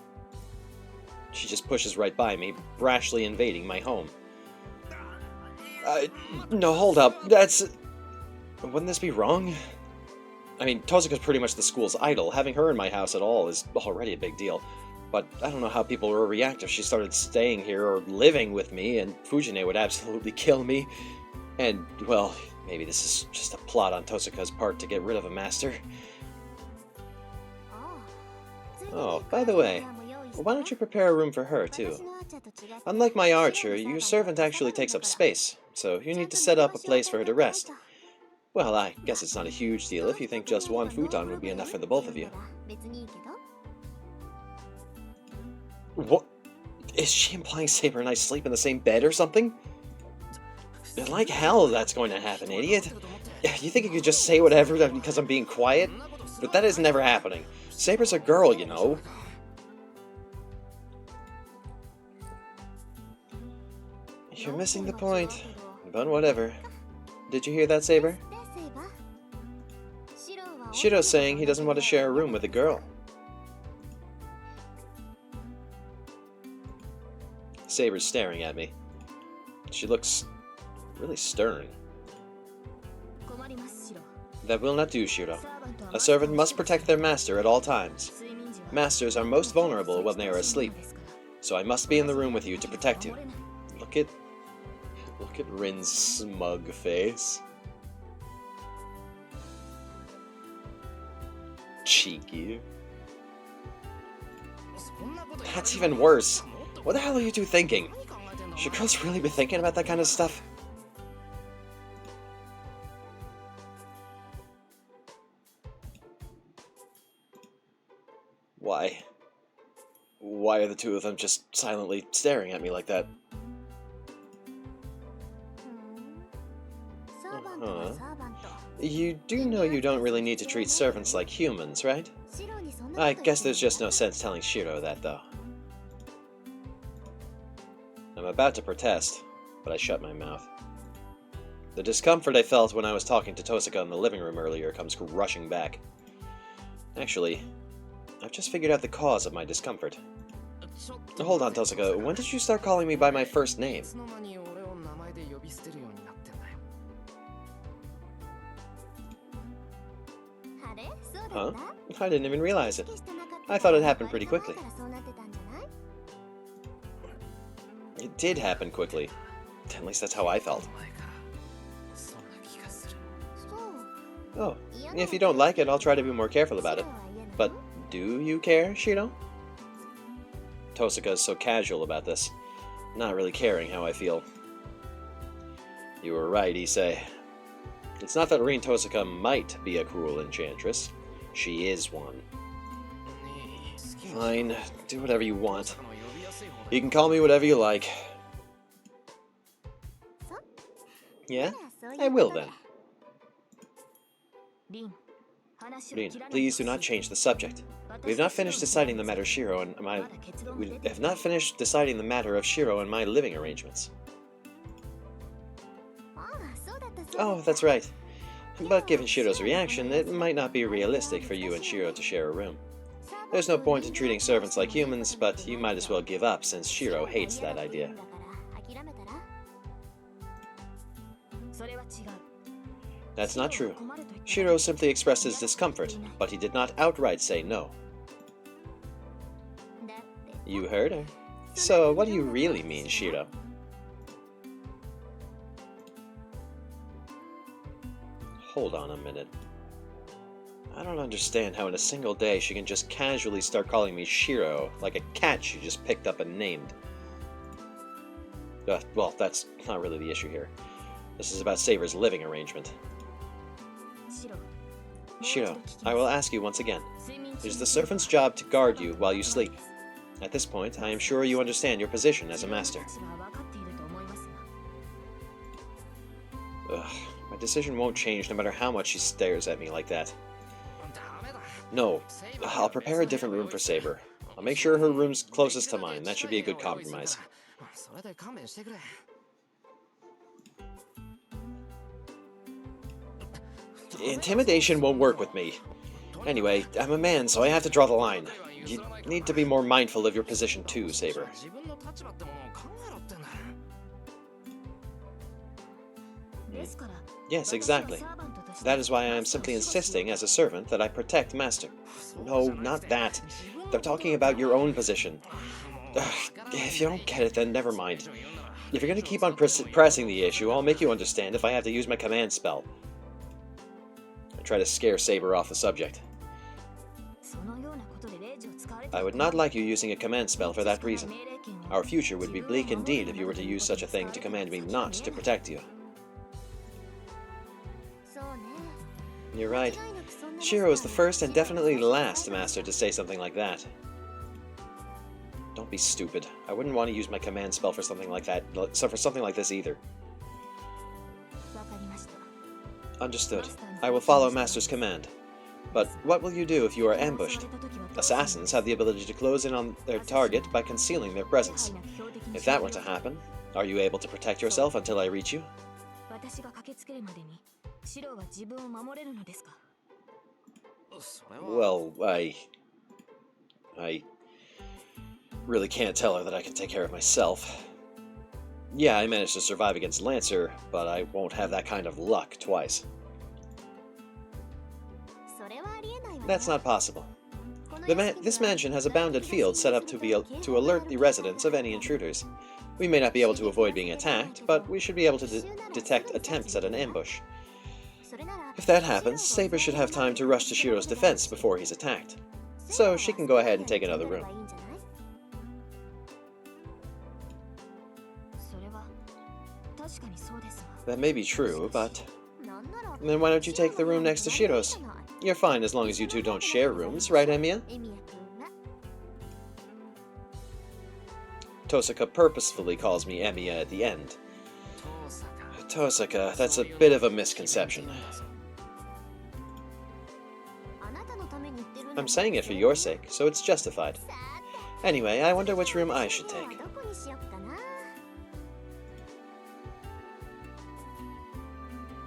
She just pushes right by me, brashly invading my home. No, hold up. That's... Wouldn't this be wrong? I mean, Tosuka's pretty much the school's idol. Having her in my house at all is already a big deal. But I don't know how people will react if she started staying here or living with me, and Fujine would absolutely kill me. And, well, maybe this is just a plot on Tosuka's part to get rid of a master. Oh, by the way, why don't you prepare a room for her, too? Unlike my archer, your servant actually takes up space, so you need to set up a place for her to rest. Well, I guess it's not a huge deal if you think just one futon would be enough for the both of you. What? Is she implying Saber and I sleep in the same bed or something? Like hell that's going to happen, idiot. You think you could just say whatever because I'm being quiet? But that is never happening. Saber's a girl, you know. You're missing the point. But whatever. Did you hear that, Saber? Shiro's saying he doesn't want to share a room with a girl. Saber's staring at me. She looks really stern. That will not do, Shiro. A servant must protect their master at all times. Masters are most vulnerable when they are asleep, so I must be in the room with you to protect you. Look at Rin's smug face. Cheeky. That's even worse. What the hell are you two thinking? Should girls really be thinking about that kind of stuff? Why? Why are the two of them just silently staring at me like that? Uh-huh. You do know you don't really need to treat servants like humans, right? I guess there's just no sense telling Shiro that, though. I'm about to protest, but I shut my mouth. The discomfort I felt when I was talking to Tosaka in the living room earlier comes rushing back. Actually, I've just figured out the cause of my discomfort. Hold on, Tosaka, when did you start calling me by my first name? Huh? I didn't even realize it. I thought it happened pretty quickly. It did happen quickly. At least that's how I felt. Oh, if you don't like it, I'll try to be more careful about it. But do you care, Shiro? Tosaka is so casual about this, not really caring how I feel. You were right, Issei. It's not that Rin Tosaka might be a cruel enchantress. She is one. Fine, do whatever you want. You can call me whatever you like. Yeah? I will then. Rin, please do not change the subject. We have not finished deciding the matter of Shiro and my... We have not finished deciding the matter of Shiro and my living arrangements. Oh, that's right. But given Shiro's reaction, it might not be realistic for you and Shiro to share a room. There's no point in treating servants like humans, but you might as well give up since Shiro hates that idea. That's not true. Shiro simply expressed his discomfort, but he did not outright say no. You heard her. So, what do you really mean, Shiro? Hold on a minute. I don't understand how in a single day she can just casually start calling me Shiro, like a cat she just picked up and named. Well, that's not really the issue here. This is about Saber's living arrangement. Shiro, I will ask you once again. It is the servant's job to guard you while you sleep. At this point, I am sure you understand your position as a master. Ugh, my decision won't change no matter how much she stares at me like that. No, I'll prepare a different room for Saber. I'll make sure her room's closest to mine. That should be a good compromise. Intimidation won't work with me. Anyway, I'm a man, so I have to draw the line. You need to be more mindful of your position too, Saber. Yes, exactly. That is why I am simply insisting as a servant that I protect Master. No, not that. They're talking about your own position. Ugh, if you don't get it, then never mind. If you're going to keep on pressing the issue, I'll make you understand if I have to use my command spell. I try to scare Saber off the subject. I would not like you using a command spell for that reason. Our future would be bleak indeed if you were to use such a thing to command me not to protect you. You're right. Shiro is the first and definitely last master to say something like that. Don't be stupid. I wouldn't want to use my command spell for something like that, for something like this either. Understood. I will follow Master's command. But what will you do if you are ambushed? Assassins have the ability to close in on their target by concealing their presence. If that were to happen, are you able to protect yourself until I reach you? Well, I really can't tell her that I can take care of myself. Yeah, I managed to survive against Lancer, but I won't have that kind of luck twice. That's not possible. This mansion has a bounded field set up to alert the residents of any intruders. We may not be able to avoid being attacked, but we should be able to detect attempts at an ambush. If that happens, Saber should have time to rush to Shiro's defense before he's attacked. So she can go ahead and take another room. That may be true, but... then why don't you take the room next to Shiro's? You're fine as long as you two don't share rooms, right, Emiya? Tosaka purposefully calls me Emiya at the end. Tosaka, that's a bit of a misconception. I'm saying it for your sake, so it's justified. Anyway, I wonder which room I should take.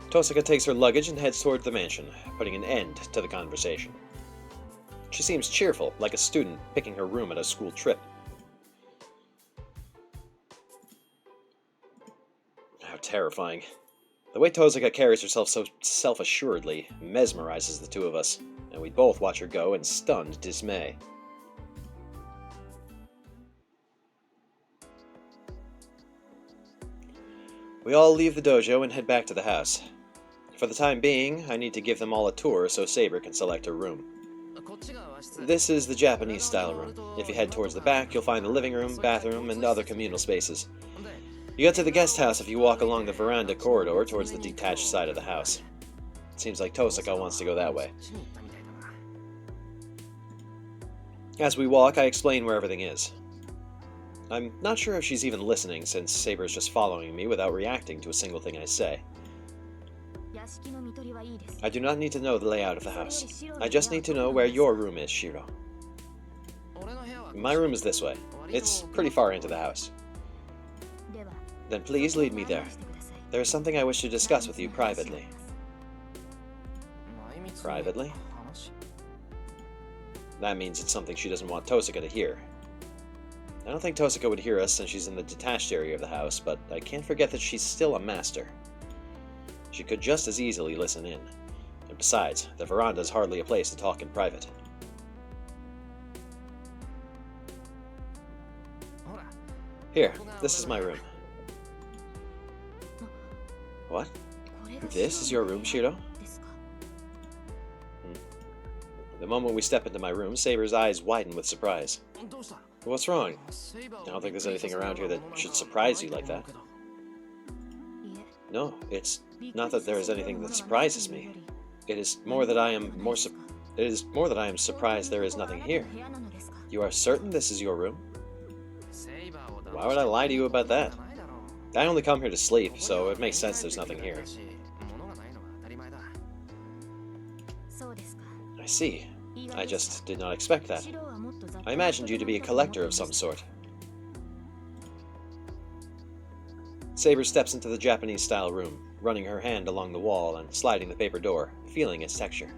Tosaka takes her luggage and heads toward the mansion, putting an end to the conversation. She seems cheerful, like a student picking her room at a school trip. How terrifying. The way Tosaka carries herself so self-assuredly mesmerizes the two of us, and we both watch her go in stunned dismay. We all leave the dojo and head back to the house. For the time being, I need to give them all a tour so Saber can select her room. This is the Japanese-style room. If you head towards the back, you'll find the living room, bathroom, and other communal spaces. You get to the guest house if you walk along the veranda corridor towards the detached side of the house. It seems like Tosaka wants to go that way. As we walk, I explain where everything is. I'm not sure if she's even listening, since Saber's just following me without reacting to a single thing I say. I do not need to know the layout of the house. I just need to know where your room is, Shiro. My room is this way. It's pretty far into the house. Then please lead me there. There is something I wish to discuss with you privately. Privately? That means it's something she doesn't want Tosaka to hear. I don't think Tosaka would hear us since she's in the detached area of the house, but I can't forget that she's still a master. She could just as easily listen in. And besides, the veranda is hardly a place to talk in private. Here, this is my room. What? This is your room, Shiro? The moment we step into my room, Saber's eyes widen with surprise. What's wrong? I don't think there's anything around here that should surprise you like that. No, it's not that there is anything that surprises me. It is more that I am surprised there is nothing here. You are certain this is your room? Why would I lie to you about that? I only come here to sleep, so it makes sense there's nothing here. I see. I just did not expect that. I imagined you to be a collector of some sort. Saber steps into the Japanese-style room, running her hand along the wall and sliding the paper door, feeling its texture.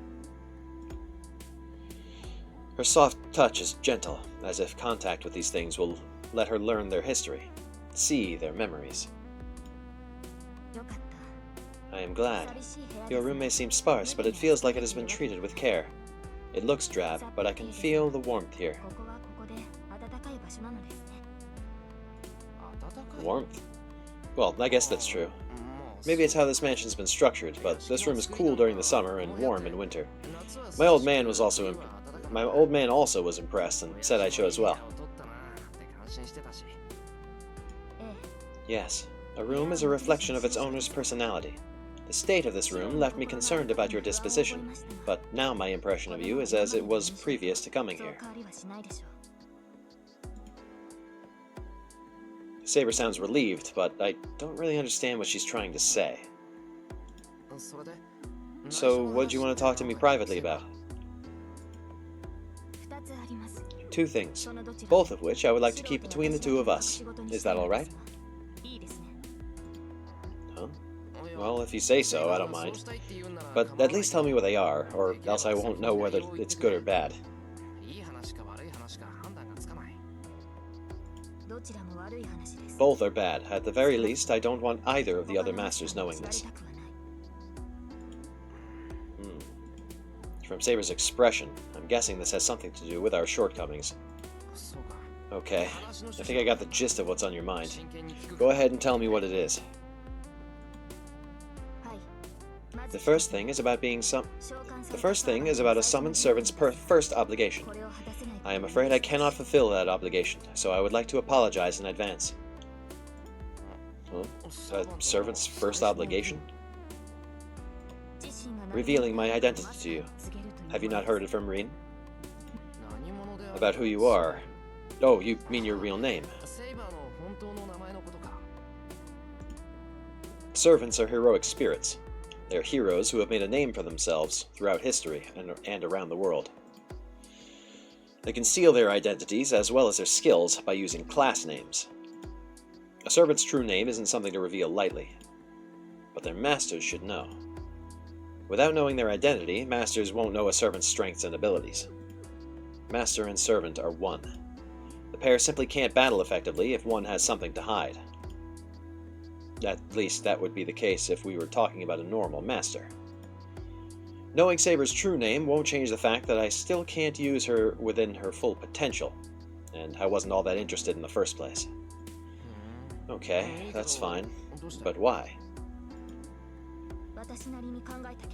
Her soft touch is gentle, as if contact with these things will let her learn their history, see their memories. I am glad. Your room may seem sparse, but it feels like it has been treated with care. It looks drab, but I can feel the warmth here. Warmth? Well, I guess that's true. Maybe it's how this mansion's been structured, but this room is cool during the summer and warm in winter. My old man also was impressed and said I chose well. Yes, a room is a reflection of its owner's personality. The state of this room left me concerned about your disposition, but now my impression of you is as it was previous to coming here. Saber sounds relieved, but I don't really understand what she's trying to say. So, what do you want to talk to me privately about? Two things, both of which I would like to keep between the two of us. Is that alright? Huh? Well, if you say so, I don't mind. But at least tell me what they are, or else I won't know whether it's good or bad. Both are bad. At the very least, I don't want either of the other masters knowing this. From Saber's expression, I'm guessing this has something to do with our shortcomings. Okay, I think I got the gist of what's on your mind. Go ahead and tell me what it is. The first thing is about a summoned servant's first obligation. I am afraid I cannot fulfill that obligation, so I would like to apologize in advance. Huh? A servant's first obligation? Revealing my identity to you. Have you not heard it from Rin? About who you are. Oh, you mean your real name. Servants are heroic spirits. They are heroes who have made a name for themselves throughout history and around the world. They conceal their identities as well as their skills by using class names. A servant's true name isn't something to reveal lightly, but their masters should know. Without knowing their identity, masters won't know a servant's strengths and abilities. Master and servant are one. The pair simply can't battle effectively if one has something to hide. At least that would be the case if we were talking about a normal master. Knowing Saber's true name won't change the fact that I still can't use her within her full potential, and I wasn't all that interested in the first place. Okay, that's fine. But why?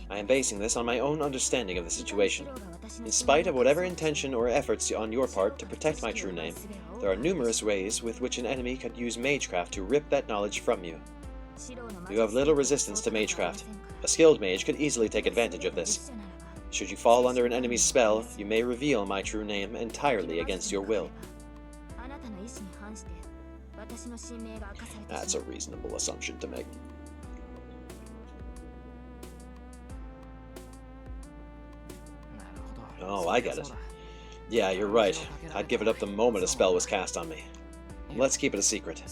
I am basing this on my own understanding of the situation. In spite of whatever intention or efforts on your part to protect my true name, there are numerous ways with which an enemy could use magecraft to rip that knowledge from you. You have little resistance to magecraft. A skilled mage could easily take advantage of this. Should you fall under an enemy's spell, you may reveal my true name entirely against your will. That's a reasonable assumption to make. Oh, I get it. Yeah, you're right. I'd give it up the moment a spell was cast on me. Let's keep it a secret.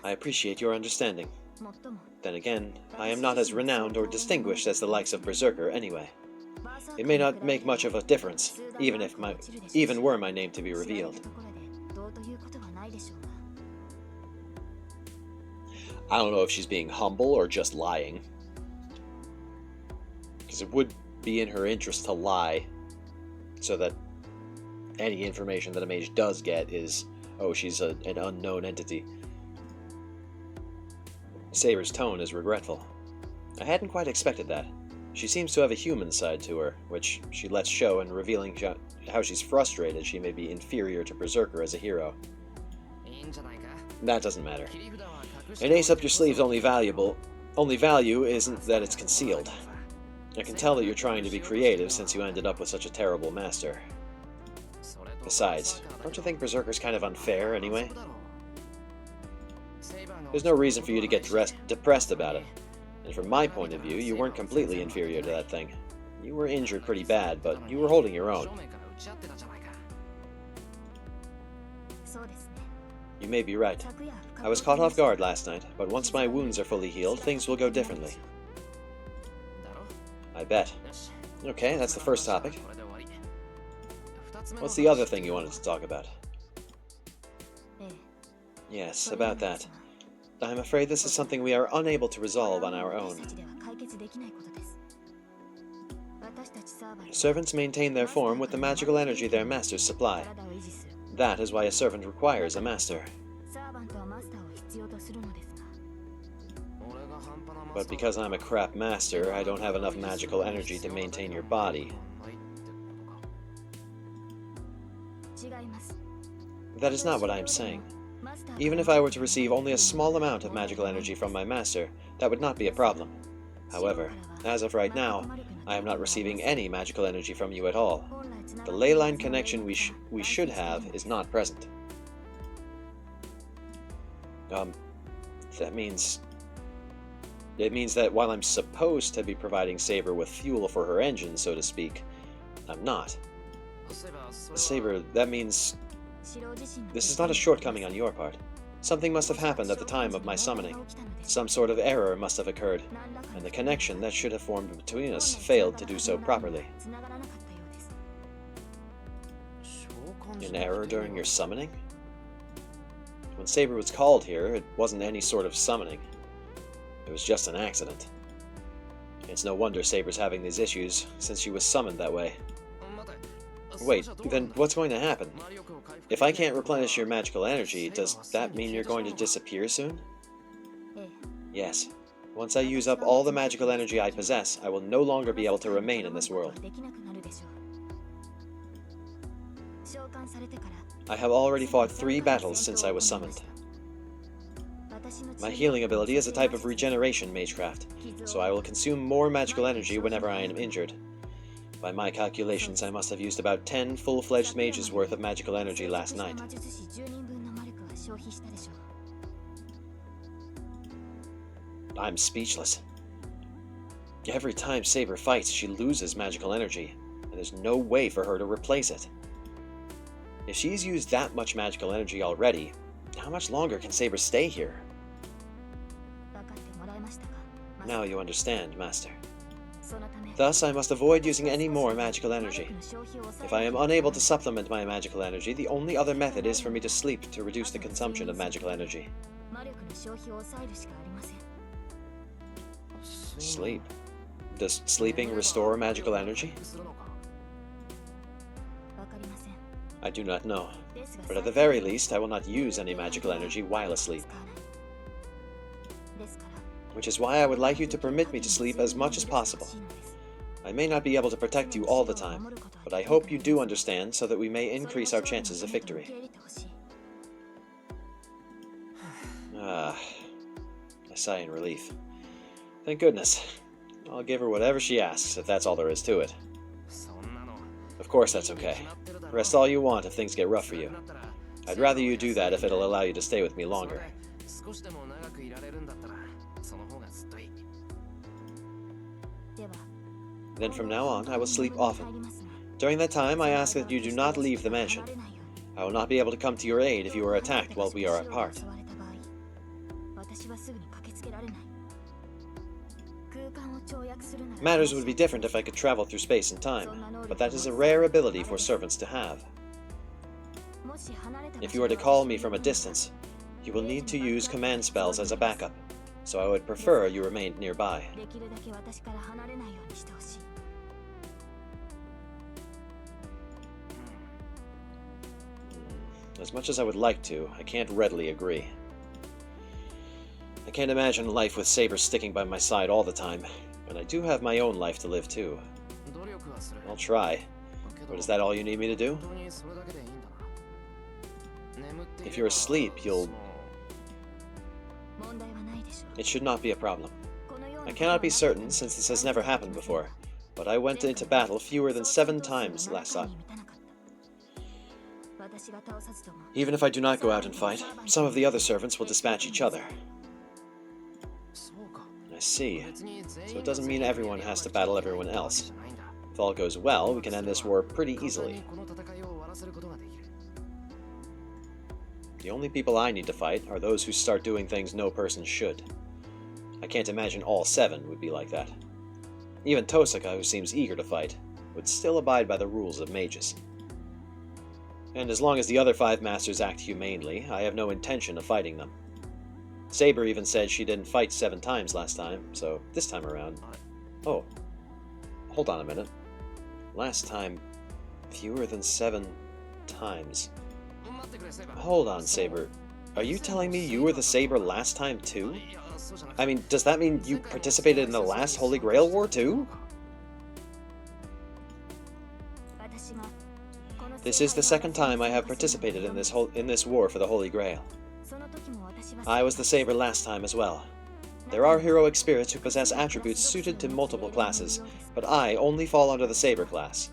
I appreciate your understanding. Then again, I am not as renowned or distinguished as the likes of Berserker anyway. It may not make much of a difference, even were my name to be revealed. I don't know if she's being humble or just lying. Because it would be in her interest to lie, so that any information that a mage does get is, oh, she's an unknown entity. Saber's tone is regretful. I hadn't quite expected that. She seems to have a human side to her, which she lets show in revealing how she's frustrated she may be inferior to Berserker as a hero. That doesn't matter. An ace up your sleeve's only value isn't that it's concealed. I can tell that you're trying to be creative since you ended up with such a terrible master. Besides, don't you think Berserker's kind of unfair anyway? There's no reason for you to get depressed about it. And from my point of view, you weren't completely inferior to that thing. You were injured pretty bad, but you were holding your own. You may be right. I was caught off guard last night, but once my wounds are fully healed, things will go differently. I bet. Okay, that's the first topic. What's the other thing you wanted to talk about? Yes, about that. I'm afraid this is something we are unable to resolve on our own. Servants maintain their form with the magical energy their masters supply. That is why a servant requires a master. But because I'm a crap master, I don't have enough magical energy to maintain your body. That is not what I am saying. Even if I were to receive only a small amount of magical energy from my master, that would not be a problem. However, as of right now, I am not receiving any magical energy from you at all. The ley line connection we should have is not present. That means... It means that while I'm supposed to be providing Saber with fuel for her engine, so to speak, I'm not. Saber, that means... This is not a shortcoming on your part. Something must have happened at the time of my summoning. Some sort of error must have occurred, and the connection that should have formed between us failed to do so properly. An error during your summoning? When Saber was called here, it wasn't any sort of summoning. It was just an accident. It's no wonder Saber's having these issues, since she was summoned that way. Wait, then what's going to happen? If I can't replenish your magical energy, does that mean you're going to disappear soon? Yes. Once I use up all the magical energy I possess, I will no longer be able to remain in this world. I have already fought 3 battles since I was summoned. My healing ability is a type of regeneration magecraft, so I will consume more magical energy whenever I am injured. By my calculations, I must have used about 10 full-fledged mages worth of magical energy last night. I'm speechless. Every time Saber fights, she loses magical energy, and there's no way for her to replace it. If she's used that much magical energy already, how much longer can Saber stay here? Now you understand, Master. Thus, I must avoid using any more magical energy. If I am unable to supplement my magical energy, the only other method is for me to sleep to reduce the consumption of magical energy. Sleep? Does sleeping restore magical energy? I do not know, but at the very least, I will not use any magical energy while asleep. Which is why I would like you to permit me to sleep as much as possible. I may not be able to protect you all the time, but I hope you do understand so that we may increase our chances of victory. I sigh in relief. Thank goodness. I'll give her whatever she asks, if that's all there is to it. Of course that's okay. Rest all you want if things get rough for you. I'd rather you do that if it'll allow you to stay with me longer. Then from now on, I will sleep often. During that time, I ask that you do not leave the mansion. I will not be able to come to your aid if you are attacked while we are apart. Matters would be different if I could travel through space and time, but that is a rare ability for servants to have. If you are to call me from a distance, you will need to use command spells as a backup, so I would prefer you remained nearby. As much as I would like to, I can't readily agree. I can't imagine life with Saber sticking by my side all the time, and I do have my own life to live too. I'll try, but is that all you need me to do? If you're asleep, It should not be a problem. I cannot be certain, since this has never happened before, but I went into battle fewer than 7 times last time. Even if I do not go out and fight, some of the other servants will dispatch each other. I see. So it doesn't mean everyone has to battle everyone else. If all goes well, we can end this war pretty easily. The only people I need to fight are those who start doing things no person should. I can't imagine all 7 would be like that. Even Tosaka, who seems eager to fight, would still abide by the rules of mages. And as long as the other 5 masters act humanely, I have no intention of fighting them. Saber even said she didn't fight 7 times last time, so this time around... Oh, hold on a minute. Last time, fewer than 7 times. Hold on, Saber. Are you telling me you were the Saber last time too? I mean, does that mean you participated in the last Holy Grail War too? This is the 2nd time I have participated in this war for the Holy Grail. I was the Saber last time as well. There are heroic spirits who possess attributes suited to multiple classes, but I only fall under the Saber class.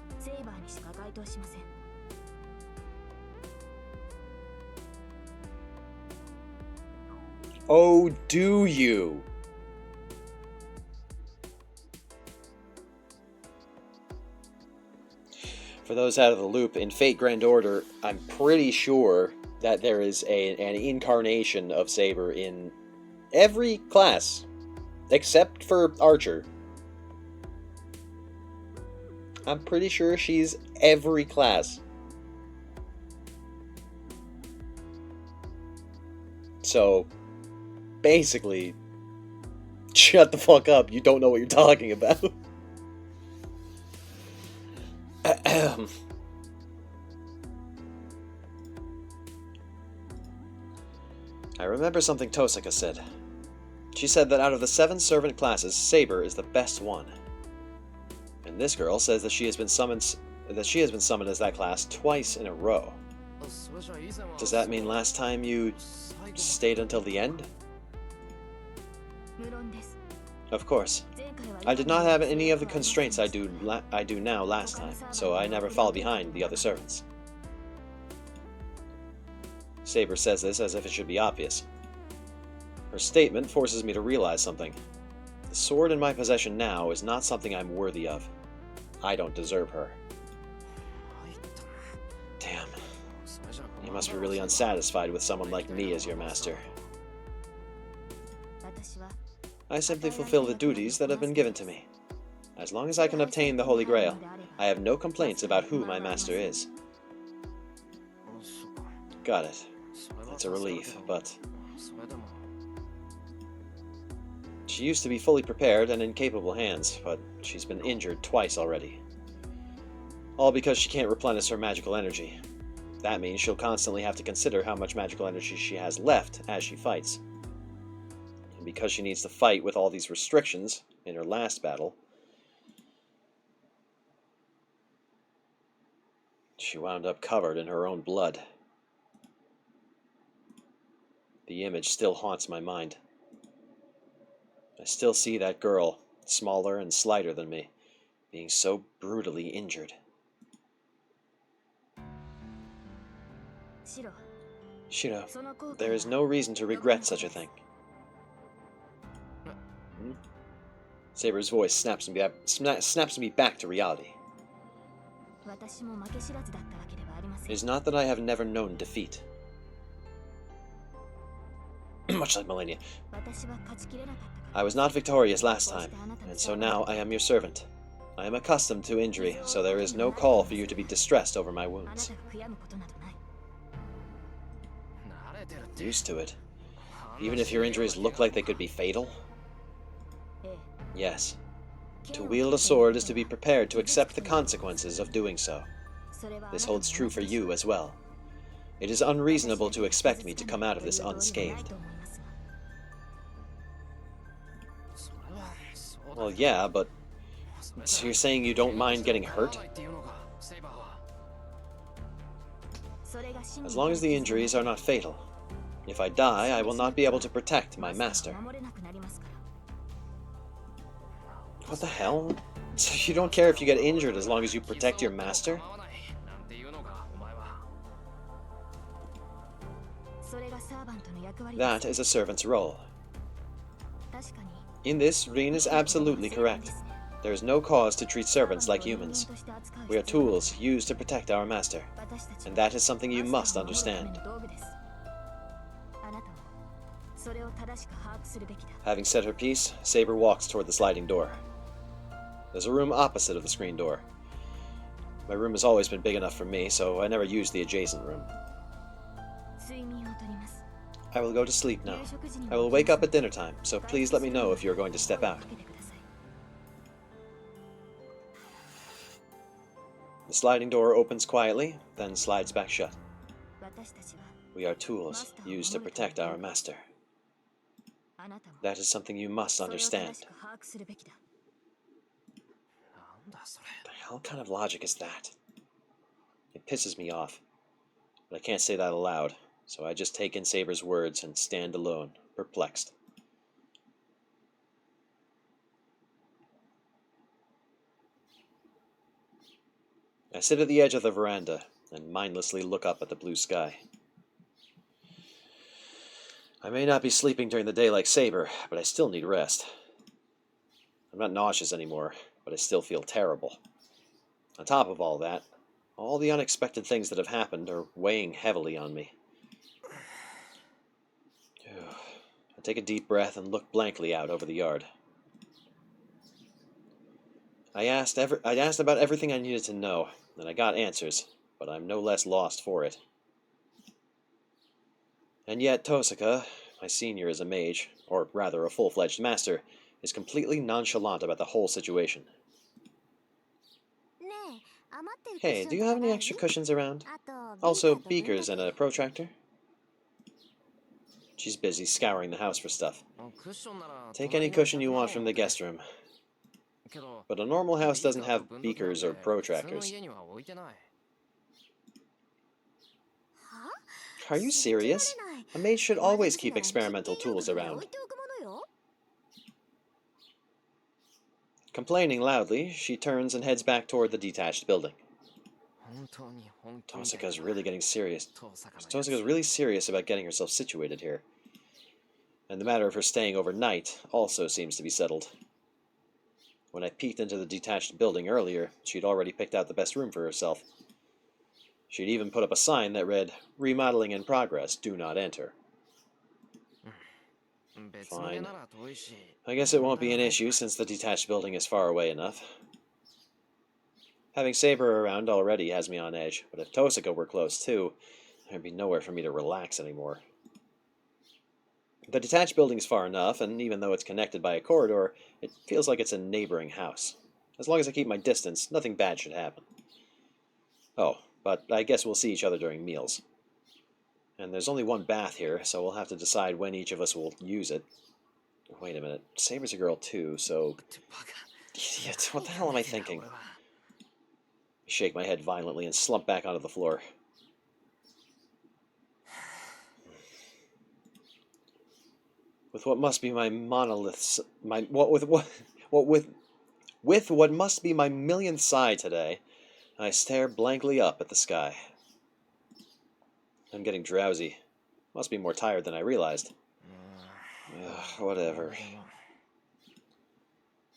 Oh, do you? For those out of the loop, in Fate Grand Order, I'm pretty sure that there is an incarnation of Saber in every class, except for Archer. I'm pretty sure she's every class. So, basically, shut the fuck up, you don't know what you're talking about. remember something Tosaka said. She said that out of the 7 servant classes, Saber is the best one. And this girl says that she has been summoned as that class twice in a row. Does that mean last time you stayed until the end? Of course. I did not have any of the constraints I do now last time, so I never fall behind the other servants. Saber says this as if it should be obvious. Her statement forces me to realize something. The sword in my possession now is not something I'm worthy of. I don't deserve her. Damn. You must be really unsatisfied with someone like me as your master. I simply fulfill the duties that have been given to me. As long as I can obtain the Holy Grail, I have no complaints about who my master is. Got it. That's a relief, but... She used to be fully prepared and in capable hands, but she's been injured twice already. All because she can't replenish her magical energy. That means she'll constantly have to consider how much magical energy she has left as she fights. And because she needs to fight with all these restrictions in her last battle, she wound up covered in her own blood. The image still haunts my mind. I still see that girl, smaller and slighter than me, being so brutally injured. Shiro, there is no reason to regret such a thing. Saber's voice snaps me back to reality. It is not that I have never known defeat. Much like Melania. I was not victorious last time, and so now I am your servant. I am accustomed to injury, so there is no call for you to be distressed over my wounds. Used to it. Even if your injuries look like they could be fatal? Yes. To wield a sword is to be prepared to accept the consequences of doing so. This holds true for you as well. It is unreasonable to expect me to come out of this unscathed. Well, yeah, but... So you're saying you don't mind getting hurt? As long as the injuries are not fatal. If I die, I will not be able to protect my master. What the hell? So you don't care if you get injured as long as you protect your master? That is a servant's role. In this, Rin is absolutely correct. There is no cause to treat servants like humans. We are tools used to protect our master, and that is something you must understand. Having said her piece, Saber walks toward the sliding door. There's a room opposite of the screen door. My room has always been big enough for me, so I never used the adjacent room. I will go to sleep now. I will wake up at dinner time, so please let me know if you are going to step out. The sliding door opens quietly, then slides back shut. We are tools used to protect our master. That is something you must understand. The hell kind of logic is that? It pisses me off, but I can't say that aloud, so I just take in Saber's words and stand alone, perplexed. I sit at the edge of the veranda and mindlessly look up at the blue sky. I may not be sleeping during the day like Saber, but I still need rest. I'm not nauseous anymore, but I still feel terrible. On top of all that, all the unexpected things that have happened are weighing heavily on me. I take a deep breath and look blankly out over the yard. I asked about everything I needed to know, and I got answers, but I'm no less lost for it. And yet Tosaka, my senior as a mage, or rather a full-fledged master, is completely nonchalant about the whole situation. Hey, do you have any extra cushions around? Also, beakers and a protractor? She's busy scouring the house for stuff. Take any cushion you want from the guest room. But a normal house doesn't have beakers or protractors. Are you serious? A maid should always keep experimental tools around. Complaining loudly, she turns and heads back toward the detached building. Tosaka's really getting serious. Tosaka's really serious about getting herself situated here. And the matter of her staying overnight also seems to be settled. When I peeked into the detached building earlier, she'd already picked out the best room for herself. She'd even put up a sign that read, "Remodeling in progress, do not enter." Fine. I guess it won't be an issue since the detached building is far away enough. Having Saber around already has me on edge, but if Tosaka were close too, there'd be nowhere for me to relax anymore. The detached building's far enough, and even though it's connected by a corridor, it feels like it's a neighboring house. As long as I keep my distance, nothing bad should happen. Oh, but I guess we'll see each other during meals. And there's only one bath here, so we'll have to decide when each of us will use it. Wait a minute, Saber's a girl too, so... Idiot, what the hell am I thinking? I shake my head violently and slump back onto the floor. With what must be my monoliths... With what must be my millionth sigh today, I stare blankly up at the sky. I'm getting drowsy. Must be more tired than I realized. Whatever.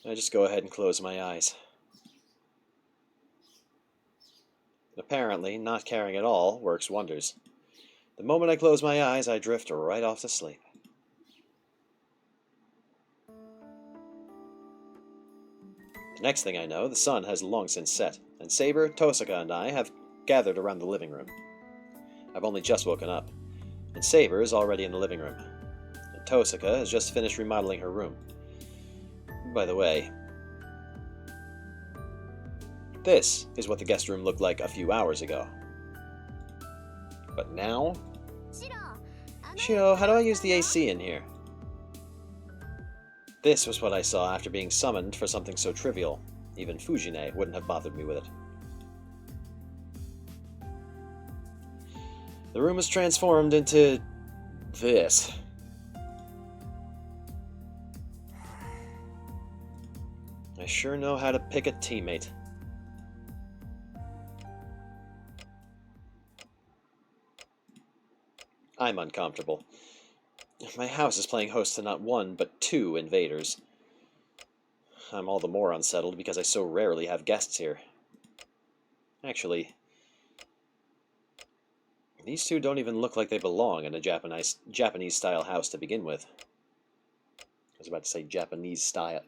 I just go ahead and close my eyes. Apparently, not caring at all works wonders. The moment I close my eyes, I drift right off to sleep. The next thing I know, the sun has long since set, and Saber, Tosaka, and I have gathered around the living room. I've only just woken up, and Saber is already in the living room, and Tosaka has just finished remodeling her room. By the way, this is what the guest room looked like a few hours ago. But now? Shiro, how do I use the AC in here? This was what I saw after being summoned for something so trivial. Even Fujine wouldn't have bothered me with it. The room is transformed into... this. I sure know how to pick a teammate. I'm uncomfortable. My house is playing host to not one, but two invaders. I'm all the more unsettled because I so rarely have guests here. Actually, these two don't even look like they belong in a Japanese-style house to begin with. I was about to say Japanese-style...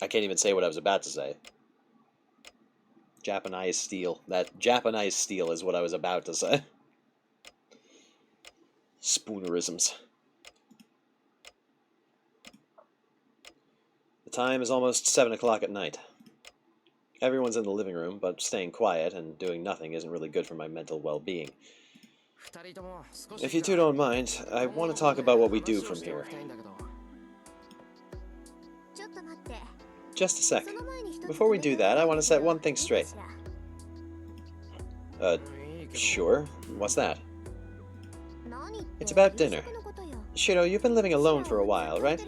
I can't even say what I was about to say. Japanese steel. That Japanese steel is what I was about to say. Spoonerisms. The time is almost 7 o'clock at night. Everyone's in the living room, but staying quiet and doing nothing isn't really good for my mental well-being. If you two don't mind, I want to talk about what we do from here. Just a sec. Before we do that, I want to set one thing straight. Sure. What's that? It's about dinner. Shiro, you've been living alone for a while, right?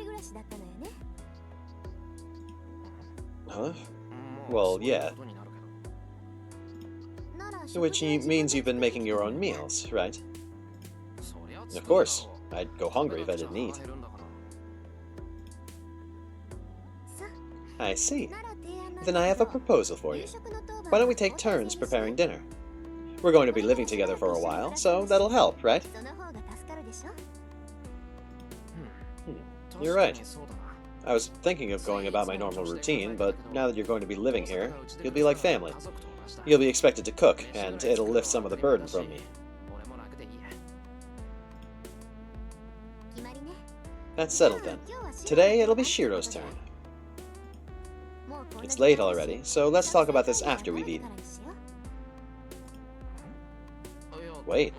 Huh? Well, yeah. Which means you've been making your own meals, right? Of course. I'd go hungry if I didn't eat. I see. Then I have a proposal for you. Why don't we take turns preparing dinner? We're going to be living together for a while, so that'll help, right? You're right. I was thinking of going about my normal routine, but now that you're going to be living here, you'll be like family. You'll be expected to cook, and it'll lift some of the burden from me. That's settled then. Today, it'll be Shiro's turn. It's late already, so let's talk about this after we've eaten. Wait,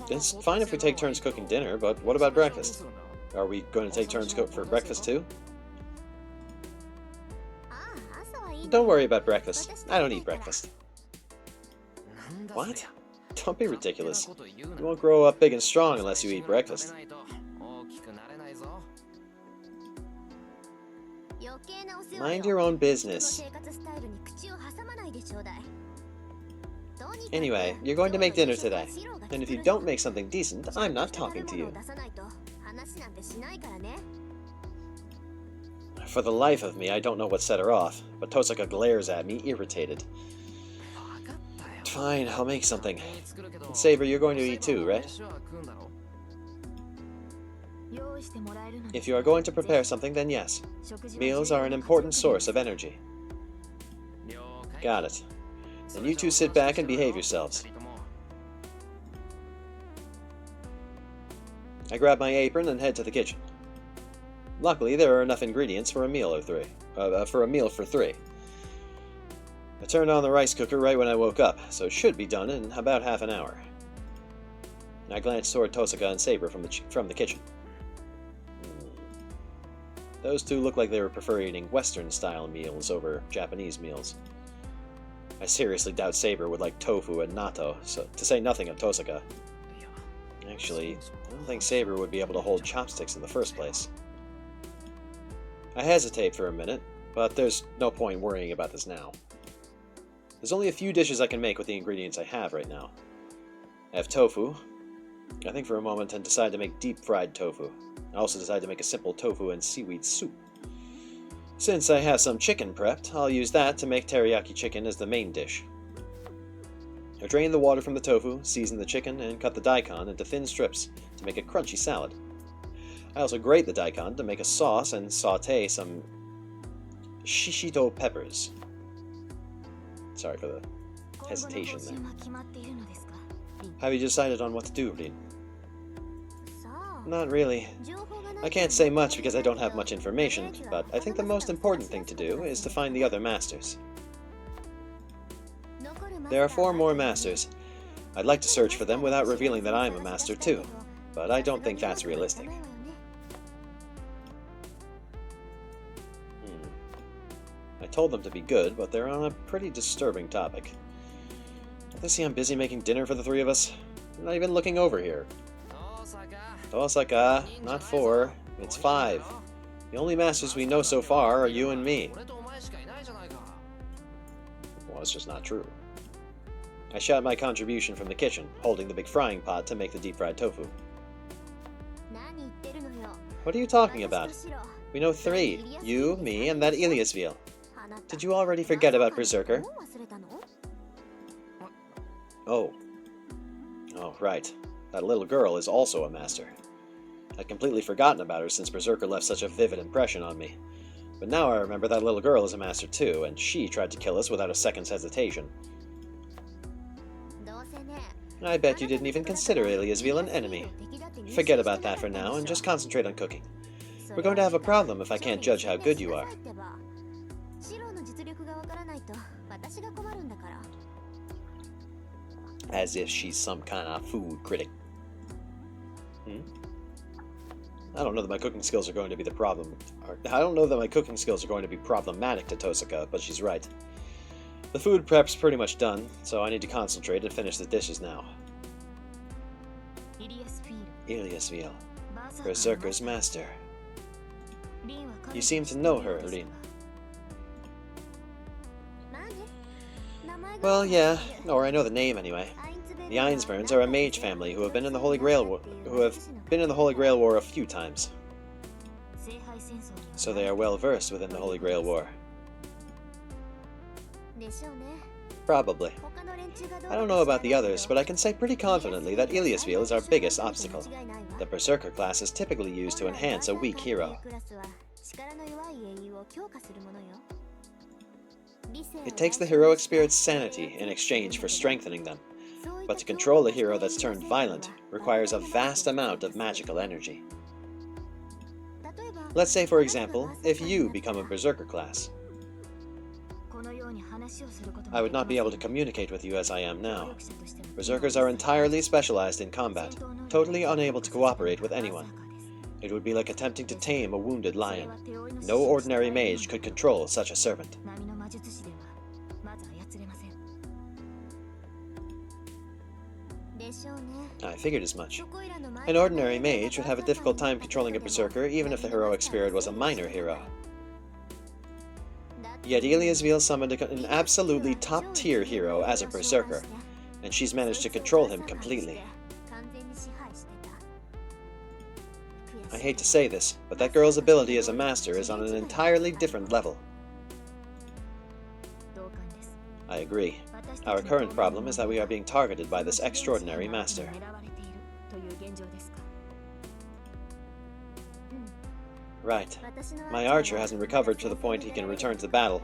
It's fine if we take turns cooking dinner, but what about breakfast? Are we going to take turns cook for breakfast too? Don't worry about breakfast. I don't eat breakfast. What? Don't be ridiculous. You won't grow up big and strong unless you eat breakfast. Mind your own business. Anyway, you're going to make dinner today. And if you don't make something decent, I'm not talking to you. For the life of me, I don't know what set her off, but Tosaka glares at me, irritated. Fine, I'll make something. And Saber, you're going to eat too, right? If you are going to prepare something, then yes. Meals are an important source of energy. Got it. Then you two sit back and behave yourselves. I grab my apron and head to the kitchen. Luckily, there are enough ingredients for a meal for three. I turned on the rice cooker right when I woke up, so it should be done in about half an hour. I glanced toward Tosaka and Saber from the kitchen. Those two looked like they were preferring eating Western-style meals over Japanese meals. I seriously doubt Saber would like tofu and natto, so to say nothing of Tosaka. Actually, I don't think Saber would be able to hold chopsticks in the first place. I hesitate for a minute, but there's no point worrying about this now. There's only a few dishes I can make with the ingredients I have right now. I have tofu. I think for a moment and decide to make deep-fried tofu. I also decide to make a simple tofu and seaweed soup. Since I have some chicken prepped, I'll use that to make teriyaki chicken as the main dish. I drain the water from the tofu, season the chicken, and cut the daikon into thin strips to make a crunchy salad. I also grate the daikon to make a sauce and saute some shishito peppers. Sorry for the hesitation there. Have you decided on what to do, Rin? Not really. I can't say much because I don't have much information, but I think the most important thing to do is to find the other masters. There are 4 more masters. I'd like to search for them without revealing that I'm a master too, but I don't think that's realistic. I told them to be good, but they're on a pretty disturbing topic. Don't they see I'm busy making dinner for the 3 of us? I'm not even looking over here. Tosaka, not 4, it's 5. The only masters we know so far are you and me. Well, it's just not true. I shout my contribution from the kitchen, holding the big frying pot to make the deep-fried tofu. What are you talking about? We know 3. You, me, and that Iliasville. Did you already forget about Berserker? Oh. Oh, right. That little girl is also a master. I'd completely forgotten about her since Berserker left such a vivid impression on me. But now I remember that little girl is a master too, and she tried to kill us without a second's hesitation. I bet you didn't even consider Iliasville an enemy. Forget about that for now and just concentrate on cooking. We're going to have a problem if I can't judge how good you are. As if she's some kind of food critic. I don't know that my cooking skills are going to be the problem. I don't know that my cooking skills are going to be problematic to Tosaka, but she's right. The food prep's pretty much done, so I need to concentrate and finish the dishes now. Iliasville, Berserker's master. You seem to know her, Rin. Well, yeah, or I know the name anyway. The Einsburns are a mage family who have been in the Holy Grail War a few times. So they are well versed within the Holy Grail War. Probably. I don't know about the others, but I can say pretty confidently that Iliasville is our biggest obstacle. The Berserker class is typically used to enhance a weak hero. It takes the heroic spirit's sanity in exchange for strengthening them, but to control a hero that's turned violent requires a vast amount of magical energy. Let's say, for example, if you become a Berserker class. I would not be able to communicate with you as I am now. Berserkers are entirely specialized in combat, totally unable to cooperate with anyone. It would be like attempting to tame a wounded lion. No ordinary mage could control such a servant. I figured as much. An ordinary mage would have a difficult time controlling a berserker, even if the heroic spirit was a minor hero. Yet Iliasville summoned an absolutely top-tier hero as a berserker, and she's managed to control him completely. I hate to say this, but that girl's ability as a master is on an entirely different level. I agree. Our current problem is that we are being targeted by this extraordinary master. Right. My archer hasn't recovered to the point he can return to battle.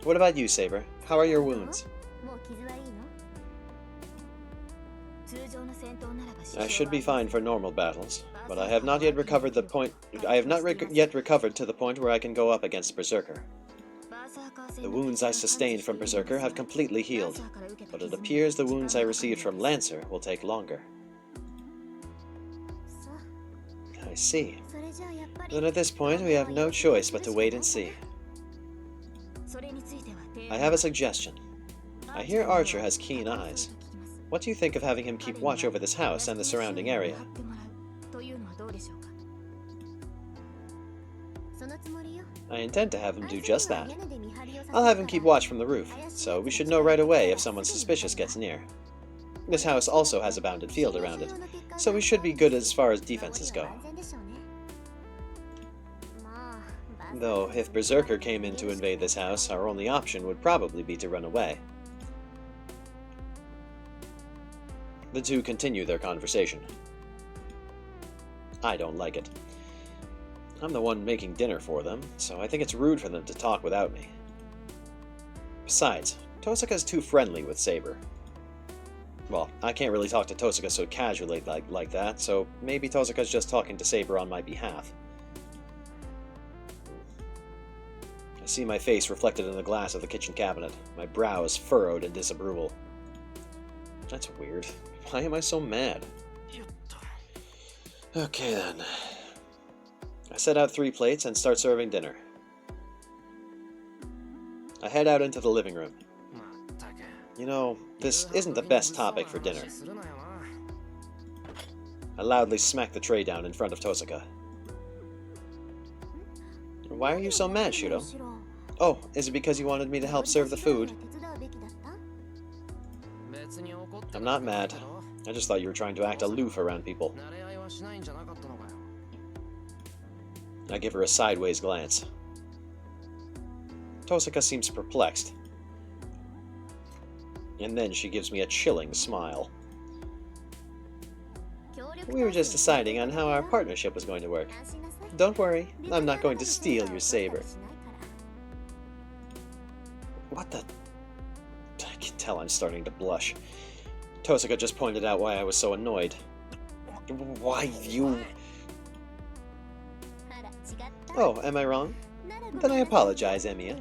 What about you, Saber? How are your wounds? I should be fine for normal battles, but I have not yet recovered to the point where I can go up against Berserker. The wounds I sustained from Berserker have completely healed, but it appears the wounds I received from Lancer will take longer. I see. Then at this point we have no choice but to wait and see. I have a suggestion. I hear Archer has keen eyes. What do you think of having him keep watch over this house and the surrounding area? I intend to have him do just that. I'll have him keep watch from the roof, so we should know right away if someone suspicious gets near. This house also has a bounded field around it, so we should be good as far as defenses go. Though, if Berserker came in to invade this house, our only option would probably be to run away. The two continue their conversation. I don't like it. I'm the one making dinner for them, so I think it's rude for them to talk without me. Besides, Tosaka's too friendly with Saber. Well, I can't really talk to Tosaka so casually like that, so maybe Tosaka's just talking to Saber on my behalf. I see my face reflected in the glass of the kitchen cabinet. My brow is furrowed in disapproval. That's weird. Why am I so mad? Okay then. I set out 3 plates and start serving dinner. I head out into the living room. You know, this isn't the best topic for dinner. I loudly smack the tray down in front of Tosaka. Why are you so mad, Shudo? Oh, is it because you wanted me to help serve the food? I'm not mad. I just thought you were trying to act aloof around people. I give her a sideways glance. Tosaka seems perplexed. And then she gives me a chilling smile. We were just deciding on how our partnership was going to work. Don't worry, I'm not going to steal your saber. What the... I can tell I'm starting to blush. Tosaka just pointed out why I was so annoyed. Why you... Oh, am I wrong? Then I apologize, Emiya.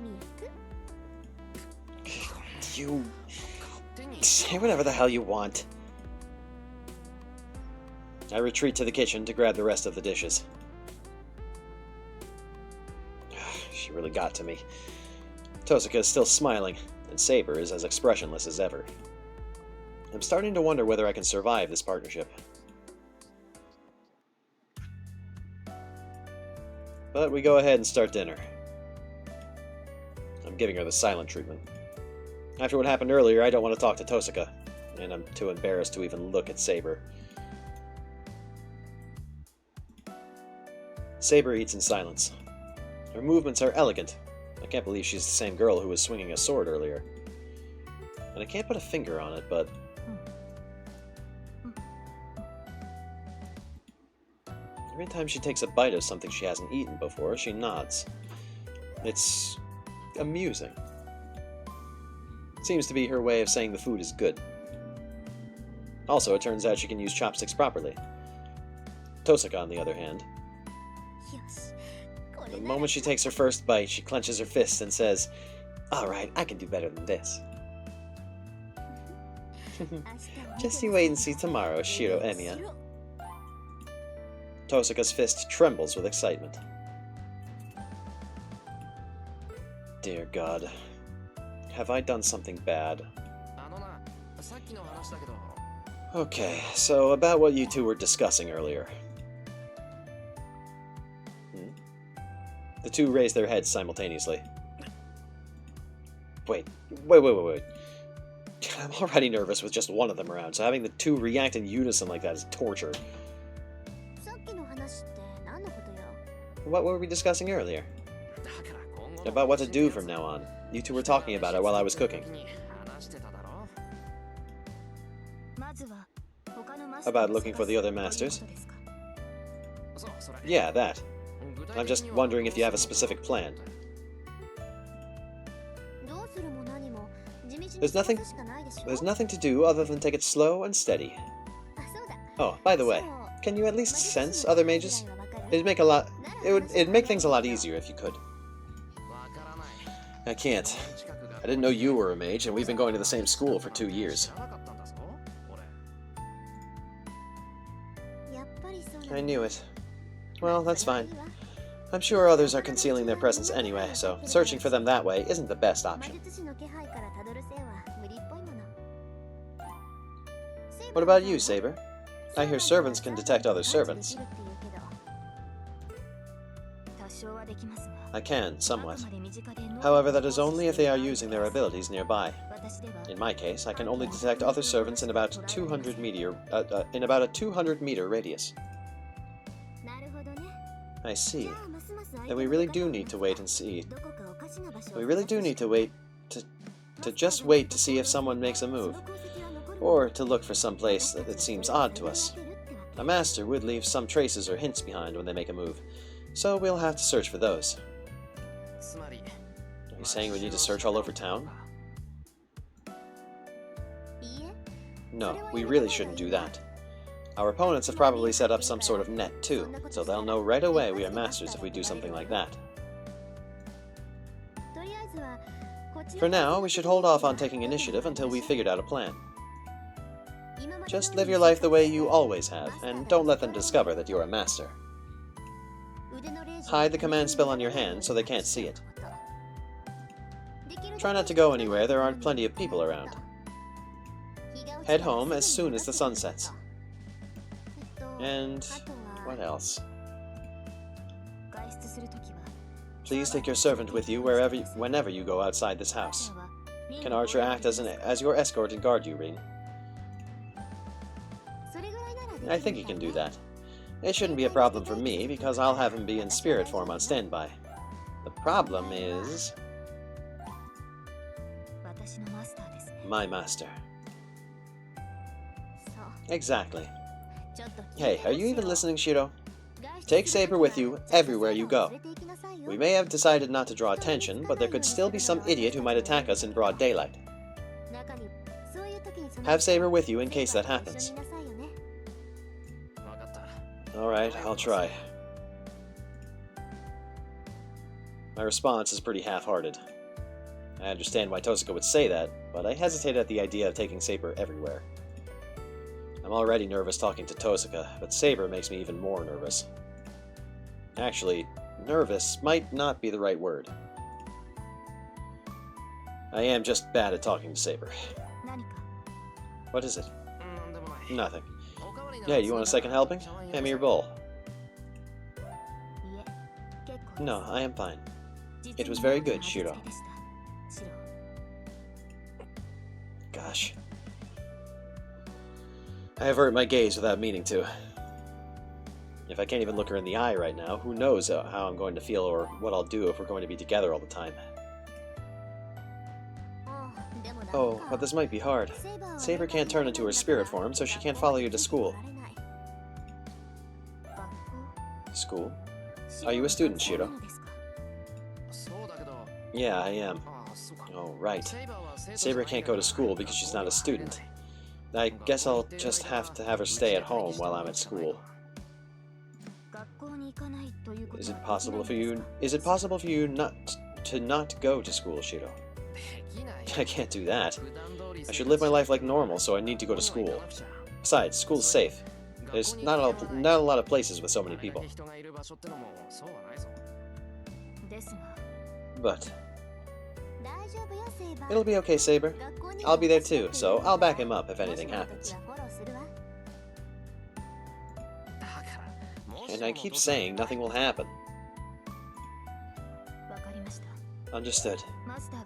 You... Say whatever the hell you want. I retreat to the kitchen to grab the rest of the dishes. She really got to me. Tosaka is still smiling, and Saber is as expressionless as ever. I'm starting to wonder whether I can survive this partnership. But we go ahead and start dinner. I'm giving her the silent treatment. After what happened earlier, I don't want to talk to Tosaka, and I'm too embarrassed to even look at Saber. Saber eats in silence. Her movements are elegant. I can't believe she's the same girl who was swinging a sword earlier. And I can't put a finger on it, but... Every time she takes a bite of something she hasn't eaten before, she nods. It's... amusing. Seems to be her way of saying the food is good. Also, it turns out she can use chopsticks properly. Tosaka, on the other hand... The moment she takes her first bite, she clenches her fist and says, Alright, I can do better than this. Just you wait and see tomorrow, Shiro Emiya. Tosuka's fist trembles with excitement. Dear God. Have I done something bad? Okay, so about what you two were discussing earlier. The two raise their heads simultaneously. Wait. I'm already nervous with just one of them around, so having the two react in unison like that is torture. What were we discussing earlier? About what to do from now on. You two were talking about it while I was cooking. About looking for the other masters? Yeah, that. I'm just wondering if you have a specific plan. There's nothing to do other than take it slow and steady. Oh, by the way, can you at least sense other mages? It'd make things a lot easier if you could. I can't. I didn't know you were a mage, and we've been going to the same school for 2 years. I knew it. Well, that's fine. I'm sure others are concealing their presence anyway, so searching for them that way isn't the best option. What about you, Saber? I hear servants can detect other servants. I can, somewhat. However, that is only if they are using their abilities nearby. In my case, I can only detect other servants in about a 200-meter radius. I see. Then we really do need to wait and see. We really do need to wait to just wait to see if someone makes a move, or to look for some place that seems odd to us. A master would leave some traces or hints behind when they make a move, so we'll have to search for those. Are you saying we need to search all over town? No, we really shouldn't do that. Our opponents have probably set up some sort of net too, so they'll know right away we are masters if we do something like that. For now, we should hold off on taking initiative until we've figured out a plan. Just live your life the way you always have, and don't let them discover that you're a master. Hide the command spell on your hand so they can't see it. Try not to go anywhere there aren't plenty of people around. Head home as soon as the sun sets. And what else? Please take your servant with you whenever you go outside this house. Can Archer act as your escort and guard you, Rin? I think he can do that. It shouldn't be a problem for me, because I'll have him be in spirit form on standby. The problem is... my master. Exactly. Hey, are you even listening, Shiro? Take Saber with you everywhere you go. We may have decided not to draw attention, but there could still be some idiot who might attack us in broad daylight. Have Saber with you in case that happens. Alright, I'll try. My response is pretty half-hearted. I understand why Tosuka would say that, but I hesitate at the idea of taking Saber everywhere. I'm already nervous talking to Tosuka, but Saber makes me even more nervous. Actually, nervous might not be the right word. I am just bad at talking to Saber. What is it? Nothing. Yeah, you want a second helping? Hand me your bowl. No, I am fine. It was very good, Shiro. Gosh. I avert my gaze without meaning to. If I can't even look her in the eye right now, who knows how I'm going to feel or what I'll do if we're going to be together all the time. Oh, but this might be hard. Saber can't turn into her spirit form, so she can't follow you to school. School? Are you a student, Shiro? Yeah, I am. Oh, right. Saber can't go to school because she's not a student. I guess I'll just have to have her stay at home while I'm at school. Is it possible for you not to go to school, Shiro? I can't do that. I should live my life like normal, so I need to go to school. Besides, school's safe. There's not a lot of places with so many people. But it'll be okay, Saber. I'll be there too, so I'll back him up if anything happens. And I keep saying nothing will happen. Understood.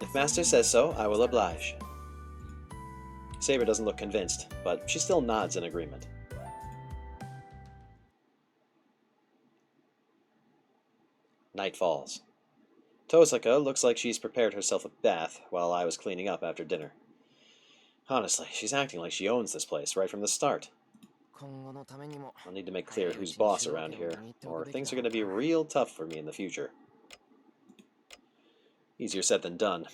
If Master says so, I will oblige. Saber doesn't look convinced, but she still nods in agreement. Night falls. Tosaka looks like she's prepared herself a bath while I was cleaning up after dinner. Honestly, she's acting like she owns this place right from the start. I'll need to make clear who's boss around here, or things are going to be real tough for me in the future. Easier said than done.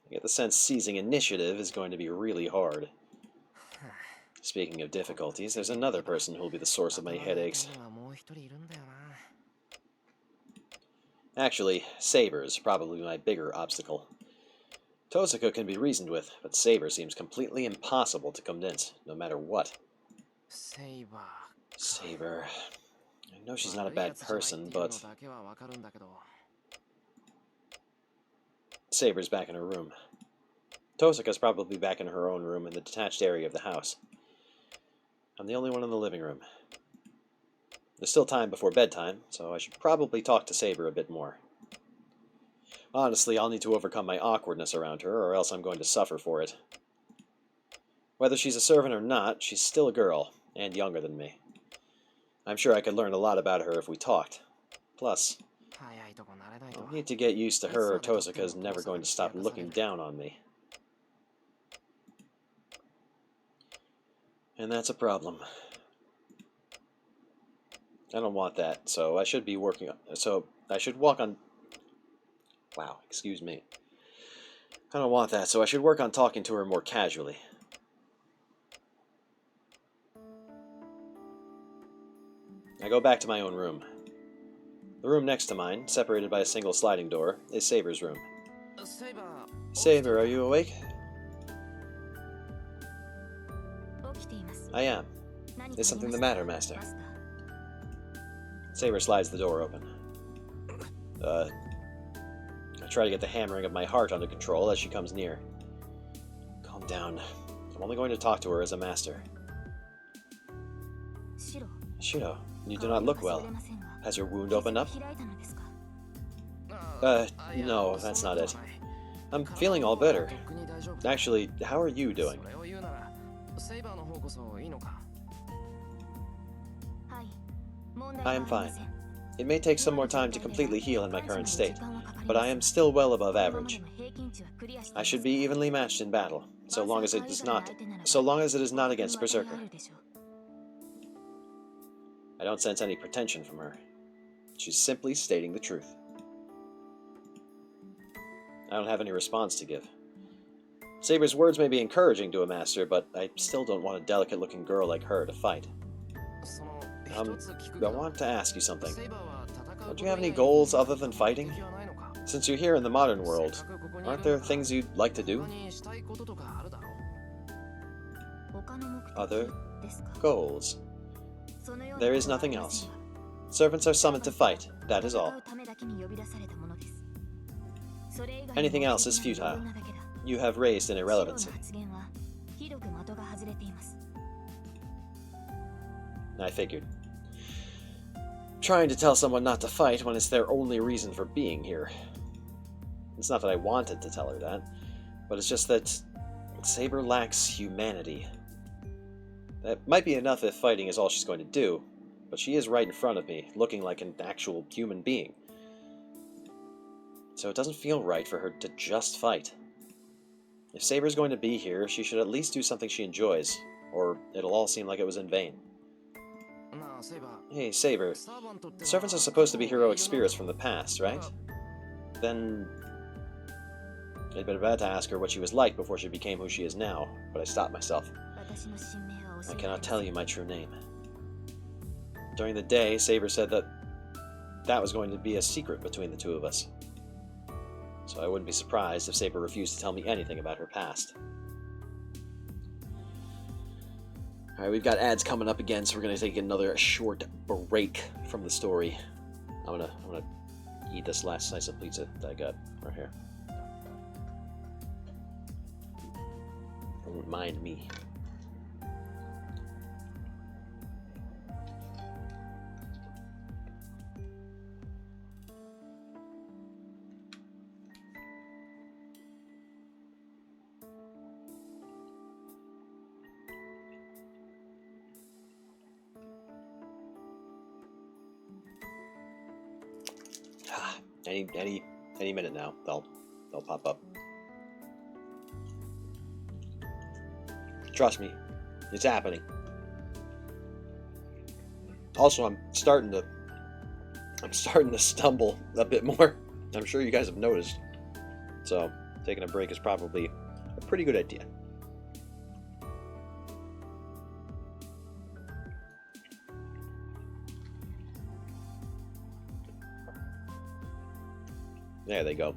I get the sense seizing initiative is going to be really hard. Speaking of difficulties, there's another person who'll be the source of my headaches. Actually, Saber's probably my bigger obstacle. Tosaka can be reasoned with, but Saber seems completely impossible to convince, no matter what. Saber. I know she's not a bad person, but... Saber's back in her room. Tosaka's probably back in her own room in the detached area of the house. I'm the only one in the living room. There's still time before bedtime, so I should probably talk to Saber a bit more. Honestly, I'll need to overcome my awkwardness around her, or else I'm going to suffer for it. Whether she's a servant or not, she's still a girl, and younger than me. I'm sure I could learn a lot about her if we talked. Plus, I'll need to get used to her or Tosaka's never going to stop looking down on me. And that's a problem. I don't want that, so I should be working on... So, I should walk on... Wow, excuse me. I don't want that, so I should work on talking to her more casually. I go back to my own room. The room next to mine, separated by a single sliding door, is Saber's room. Saber, are you awake? I am. Is something the matter, Master? Saber slides the door open. I try to get the hammering of my heart under control as she comes near. Calm down. I'm only going to talk to her as a master. Shiro, you do not look well. Has your wound opened up? No, that's not it. I'm feeling all better. Actually, how are you doing? I am fine. It may take some more time to completely heal in my current state, but I am still well above average. I should be evenly matched in battle, so long as it is not against Berserker. I don't sense any pretension from her. She's simply stating the truth. I don't have any response to give. Saber's words may be encouraging to a master, but I still don't want a delicate-looking girl like her to fight. I want to ask you something. Don't you have any goals other than fighting? Since you're here in the modern world, aren't there things you'd like to do? Other goals. There is nothing else. Servants are summoned to fight, that is all. Anything else is futile. You have raised an irrelevancy. I figured. Trying to tell someone not to fight when it's their only reason for being here. It's not that I wanted to tell her that, but it's just that Saber lacks humanity. That might be enough if fighting is all she's going to do, but she is right in front of me, looking like an actual human being. So it doesn't feel right for her to just fight. If Saber's going to be here, she should at least do something she enjoys, or it'll all seem like it was in vain. Hey, Saber. Servants are supposed to be heroic spirits from the past, right? Then... I'd been about to ask her what she was like before she became who she is now, but I stopped myself. I cannot tell you my true name. During the day, Saber said that was going to be a secret between the two of us. So I wouldn't be surprised if Saber refused to tell me anything about her past. Alright, we've got ads coming up again, so we're gonna take another short break from the story. I'm gonna eat this last slice of pizza that I got right here. Don't mind me. Any minute now, they'll pop up. Trust me, it's happening. Also, I'm starting to stumble a bit more. I'm sure you guys have noticed. So, taking a break is probably a pretty good idea. There they go.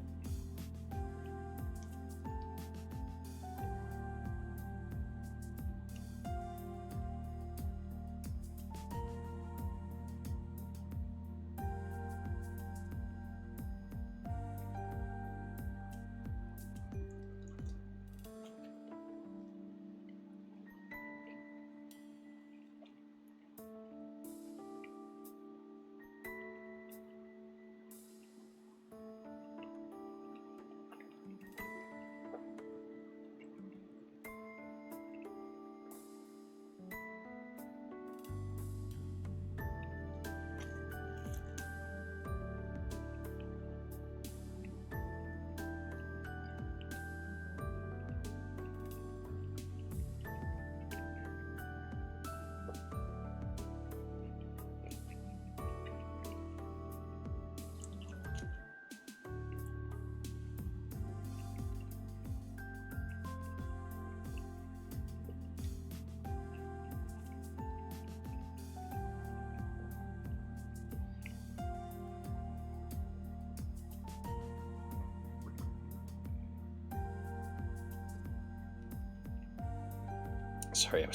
Sorry, I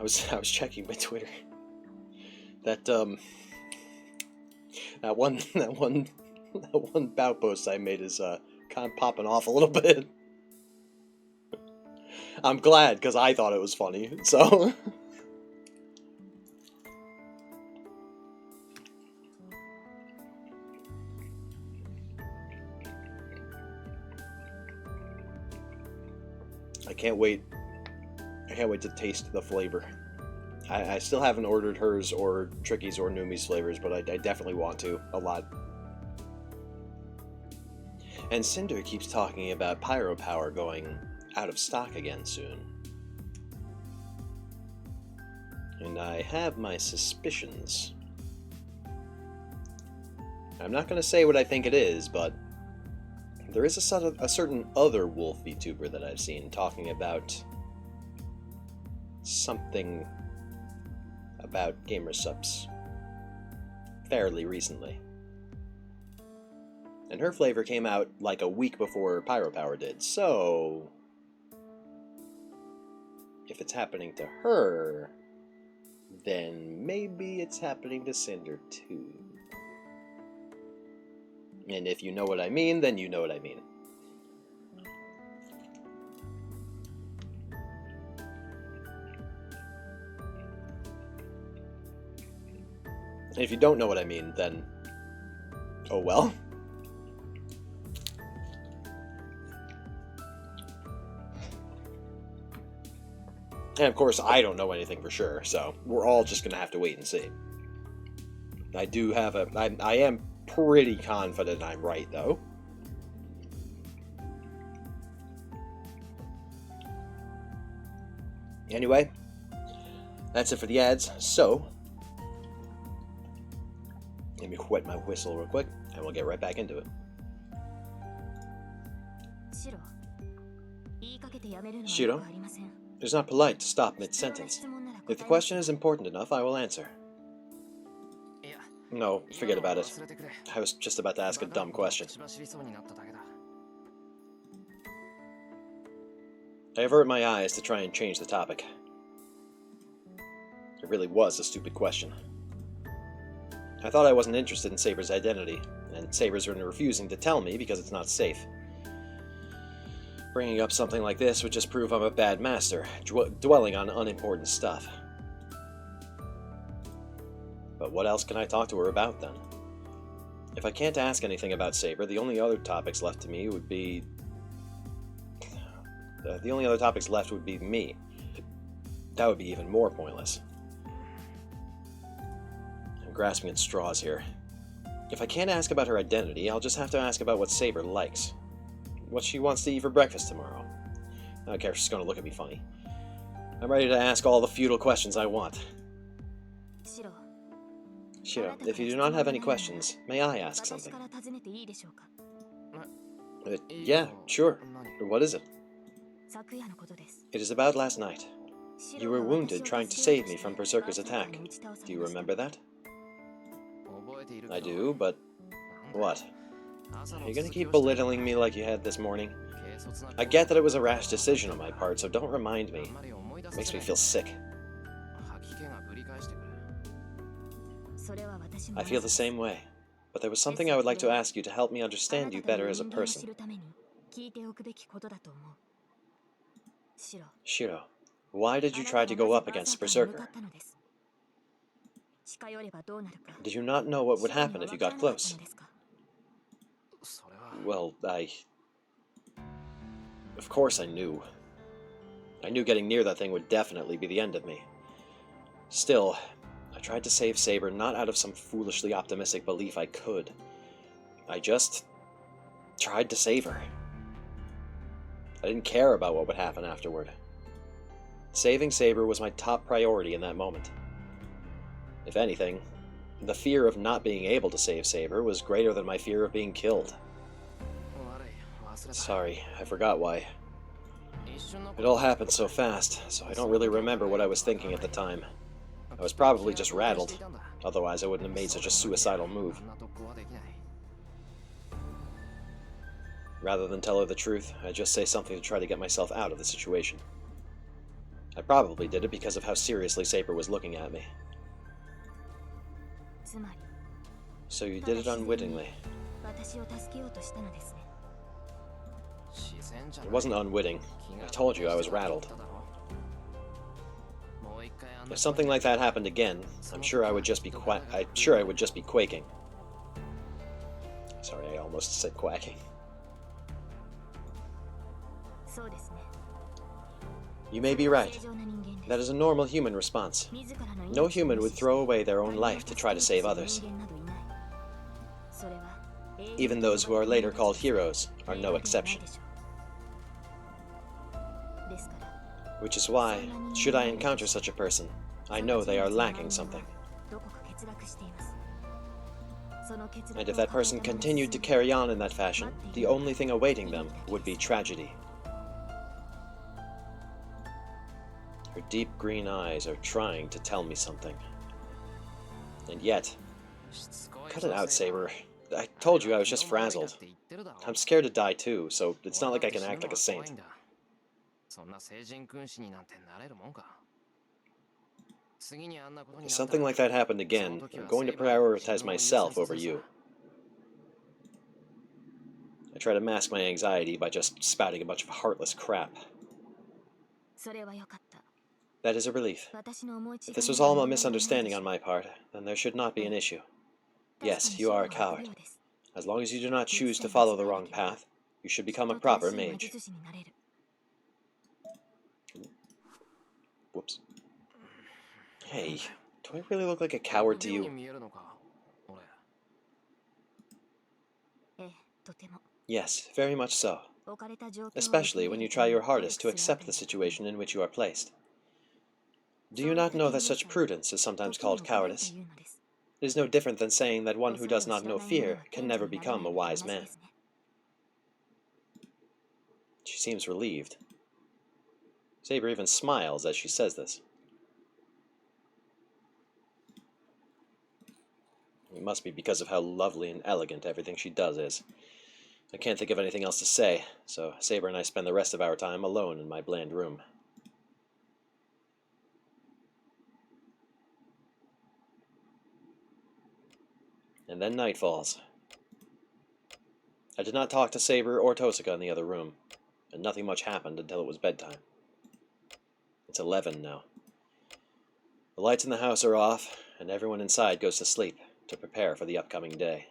was checking my Twitter. That one bout post I made is kind of popping off a little bit. I'm glad, because I thought it was funny. So I can't wait to taste the flavor. I still haven't ordered hers or Tricky's or Numi's flavors, but I definitely want to, a lot. And Cinder keeps talking about Pyro Power going out of stock again soon. And I have my suspicions. I'm not going to say what I think it is, but there is a certain other wolf VTuber that I've seen talking about something about gamer subs fairly recently. And her flavor came out like a week before Pyro Power did, so if it's happening to her, then maybe it's happening to Cinder too. And if you know what I mean, then you know what I mean. And if you don't know what I mean, then oh well. And of course, I don't know anything for sure, so we're all just gonna have to wait and see. I am pretty confident I'm right, though. Anyway, that's it for the ads, so let me wet my whistle real quick, and we'll get right back into it. Shiro, it is not polite to stop mid-sentence. If the question is important enough, I will answer. No, forget about it. I was just about to ask a dumb question. I avert my eyes to try and change the topic. It really was a stupid question. I thought I wasn't interested in Saber's identity, and Saber's been refusing to tell me because it's not safe. Bringing up something like this would just prove I'm a bad master, dwelling on unimportant stuff. But what else can I talk to her about, then? If I can't ask anything about Saber, the only other topics left to me would be... the only other topics left would be me. That would be even more pointless. I'm grasping at straws here. If I can't ask about her identity, I'll just have to ask about what Saber likes. What she wants to eat for breakfast tomorrow. I don't care if she's going to look at me funny. I'm ready to ask all the futile questions I want. Shiro, if you do not have any questions, may I ask something? Yeah, sure. What is it? It is about last night. You were wounded trying to save me from Berserker's attack. Do you remember that? I do, but... what? Are you gonna keep belittling me like you had this morning? I get that it was a rash decision on my part, so don't remind me. It makes me feel sick. I feel the same way, but there was something I would like to ask you to help me understand you better as a person. Shiro, why did you try to go up against Berserker? Did you not know what would happen if you got close? Well, of course I knew. I knew getting near that thing would definitely be the end of me. Still, I tried to save Saber not out of some foolishly optimistic belief I could. I just tried to save her. I didn't care about what would happen afterward. Saving Saber was my top priority in that moment. If anything, the fear of not being able to save Saber was greater than my fear of being killed. Sorry, I forgot why. It all happened so fast, so I don't really remember what I was thinking at the time. I was probably just rattled, otherwise I wouldn't have made such a suicidal move. Rather than tell her the truth, I just say something to try to get myself out of the situation. I probably did it because of how seriously Saber was looking at me. So you did it unwittingly. It wasn't unwitting. I told you I was rattled. If something like that happened again, I'm sure I would just be quaking. Sorry, I almost said quacking. You may be right. That is a normal human response. No human would throw away their own life to try to save others. Even those who are later called heroes are no exception. Which is why, should I encounter such a person, I know they are lacking something. And if that person continued to carry on in that fashion, the only thing awaiting them would be tragedy. Her deep green eyes are trying to tell me something. And yet... Cut it out, Saber. I told you I was just frazzled. I'm scared to die too, so it's not like I can act like a saint. If something like that happened again, I'm going to prioritize myself over you. I try to mask my anxiety by just spouting a bunch of heartless crap. That is a relief. If this was all a misunderstanding on my part, then there should not be an issue. Yes, you are a coward. As long as you do not choose to follow the wrong path, you should become a proper mage. Whoops. Hey, do I really look like a coward to you? Yes, very much so. Especially when you try your hardest to accept the situation in which you are placed. Do you not know that such prudence is sometimes called cowardice? It is no different than saying that one who does not know fear can never become a wise man. She seems relieved. Saber even smiles as she says this. It must be because of how lovely and elegant everything she does is. I can't think of anything else to say, so Saber and I spend the rest of our time alone in my bland room. And then night falls. I did not talk to Saber or Tosaka in the other room, and nothing much happened until it was bedtime. It's 11 now. The lights in the house are off, and everyone inside goes to sleep to prepare for the upcoming day.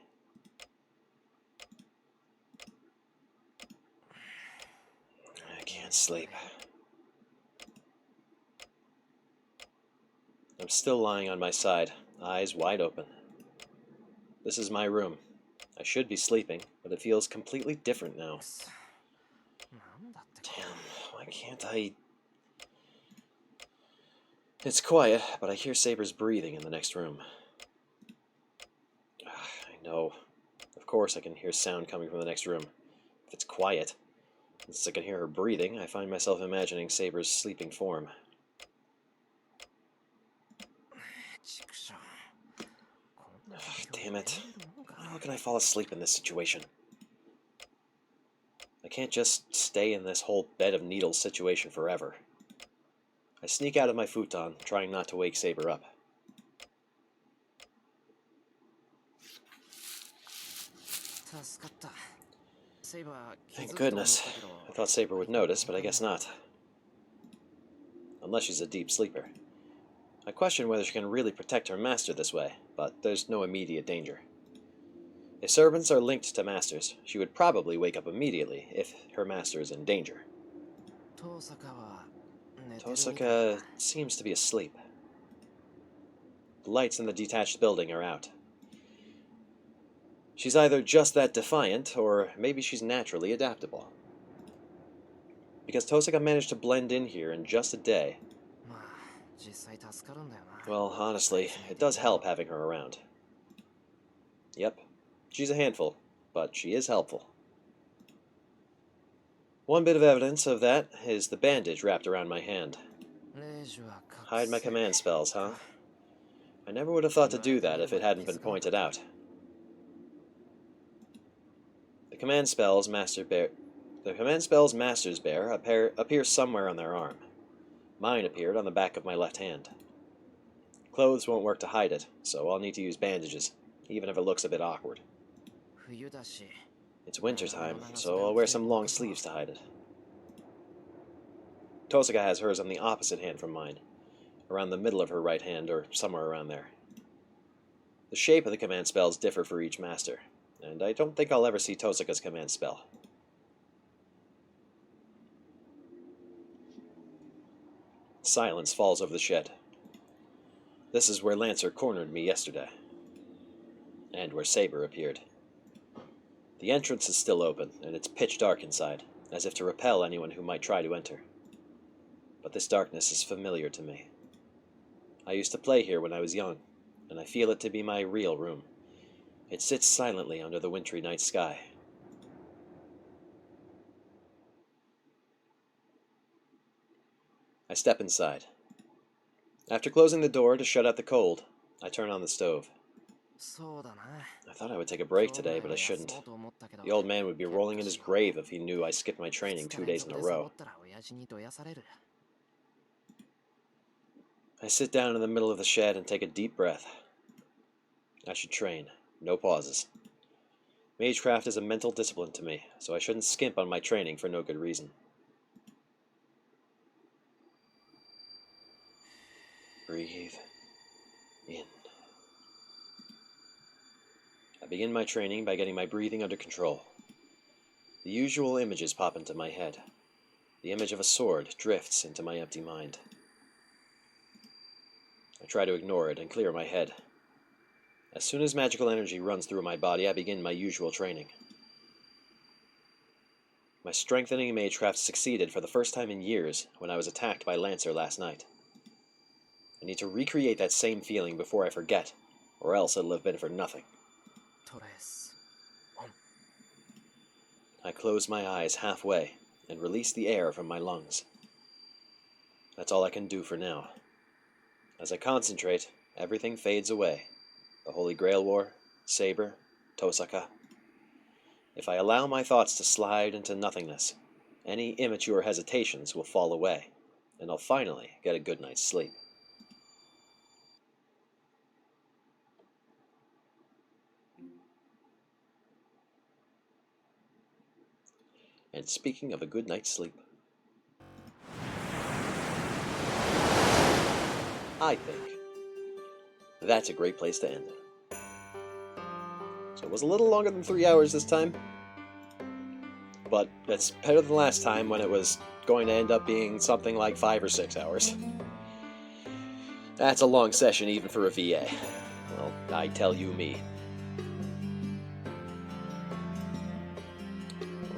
I can't sleep. I'm still lying on my side, eyes wide open. This is my room. I should be sleeping, but it feels completely different now. Damn, why can't I... It's quiet, but I hear Saber's breathing in the next room. I know. Of course I can hear sound coming from the next room. If it's quiet, since I can hear her breathing, I find myself imagining Saber's sleeping form. Damn it. How can I fall asleep in this situation? I can't just stay in this whole bed of needles situation forever. I sneak out of my futon, trying not to wake Saber up. Thank goodness. I thought Saber would notice, but I guess not. Unless she's a deep sleeper. I question whether she can really protect her master this way, but there's no immediate danger. If servants are linked to masters, she would probably wake up immediately if her master is in danger. Tosaka seems to be asleep. The lights in the detached building are out. She's either just that defiant, or maybe she's naturally adaptable. Because Tosaka managed to blend in here in just a day. Well, honestly, it does help having her around. Yep, she's a handful, but she is helpful. One bit of evidence of that is the bandage wrapped around my hand. Hide my command spells, huh? I never would have thought to do that if it hadn't been pointed out. The command spells Masters bear appear somewhere on their arm. Mine appeared on the back of my left hand. Clothes won't work to hide it, so I'll need to use bandages, even if it looks a bit awkward. It's wintertime, so I'll wear some long sleeves to hide it. Tosaka has hers on the opposite hand from mine, around the middle of her right hand, or somewhere around there. The shape of the command spells differ for each master, and I don't think I'll ever see Tosaka's command spell. Silence falls over the shed. This is where Lancer cornered me yesterday, and where Saber appeared. The entrance is still open, and it's pitch dark inside, as if to repel anyone who might try to enter. But this darkness is familiar to me. I used to play here when I was young, and I feel it to be my real room. It sits silently under the wintry night sky. I step inside. After closing the door to shut out the cold, I turn on the stove. I thought I would take a break today, but I shouldn't. The old man would be rolling in his grave if he knew I skipped my training 2 days in a row. I sit down in the middle of the shed and take a deep breath. I should train, no pauses. Magecraft is a mental discipline to me, so I shouldn't skimp on my training for no good reason. Breathe in. I begin my training by getting my breathing under control. The usual images pop into my head. The image of a sword drifts into my empty mind. I try to ignore it and clear my head. As soon as magical energy runs through my body, I begin my usual training. My strengthening magecraft succeeded for the first time in years when I was attacked by Lancer last night. I need to recreate that same feeling before I forget, or else it'll have been for nothing. I close my eyes halfway and release the air from my lungs. That's all I can do for now. As I concentrate, everything fades away, The Holy Grail War, Saber, Tosaka. If I allow my thoughts to slide into nothingness, any immature hesitations will fall away, and I'll finally get a good night's sleep. And speaking of a good night's sleep, I think that's a great place to end it. So it was a little longer than 3 hours this time, but that's better than last time when it was going to end up being something like 5 or 6 hours. That's a long session even for a VA. Well, I tell you me.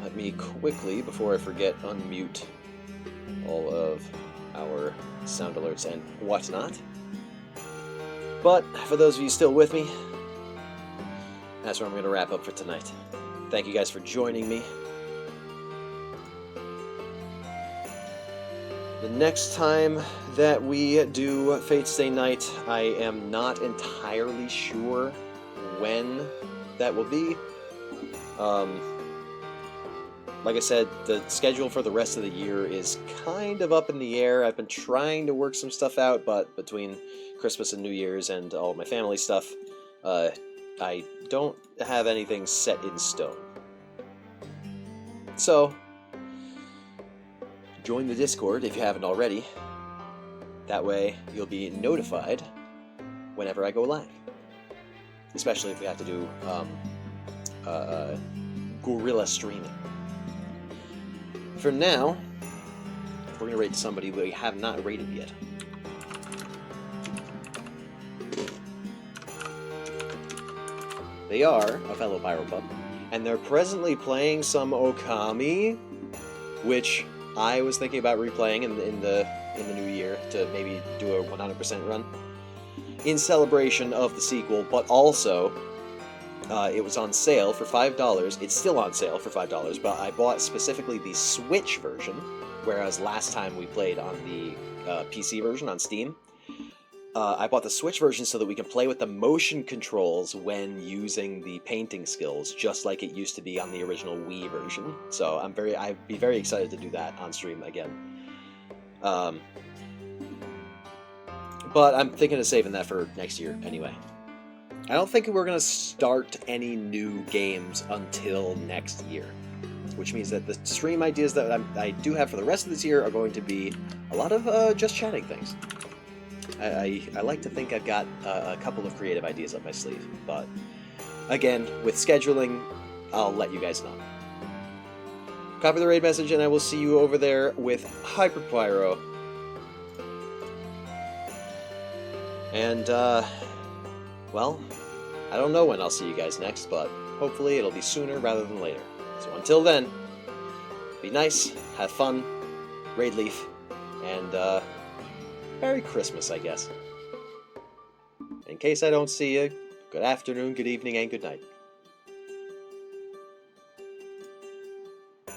Let me quickly, before I forget, unmute all of our sound alerts and whatnot. But for those of you still with me, that's where I'm going to wrap up for tonight. Thank you guys for joining me. The next time that we do Fate Stay Night, I am not entirely sure when that will be. Like I said, the schedule for the rest of the year is kind of up in the air. I've been trying to work some stuff out, but between Christmas and New Year's and all my family stuff, I don't have anything set in stone. So, join the Discord if you haven't already. That way, you'll be notified whenever I go live. Especially if we have to do guerrilla streaming. For now, we're going to rate somebody we have not rated yet. They are a fellow Pyropub, and they're presently playing some Okami, which I was thinking about replaying in the new year to maybe do a 100% run in celebration of the sequel, but also it was on sale for $5. It's still on sale for $5, but I bought specifically the Switch version, whereas last time we played on the PC version on Steam. I bought the Switch version so that we can play with the motion controls when using the painting skills, just like it used to be on the original Wii version. So I'd be very excited to do that on stream again. But I'm thinking of saving that for next year anyway. I don't think we're going to start any new games until next year, which means that the stream ideas that I do have for the rest of this year are going to be a lot of just chatting things. I like to think I've got a couple of creative ideas up my sleeve, but again, with scheduling, I'll let you guys know. Copy the raid message, and I will see you over there with Hyperpyro. And, well, I don't know when I'll see you guys next, but hopefully it'll be sooner rather than later. So until then, be nice, have fun, raid leaf, and, Merry Christmas, I guess. In case I don't see you, good afternoon, good evening, and good night.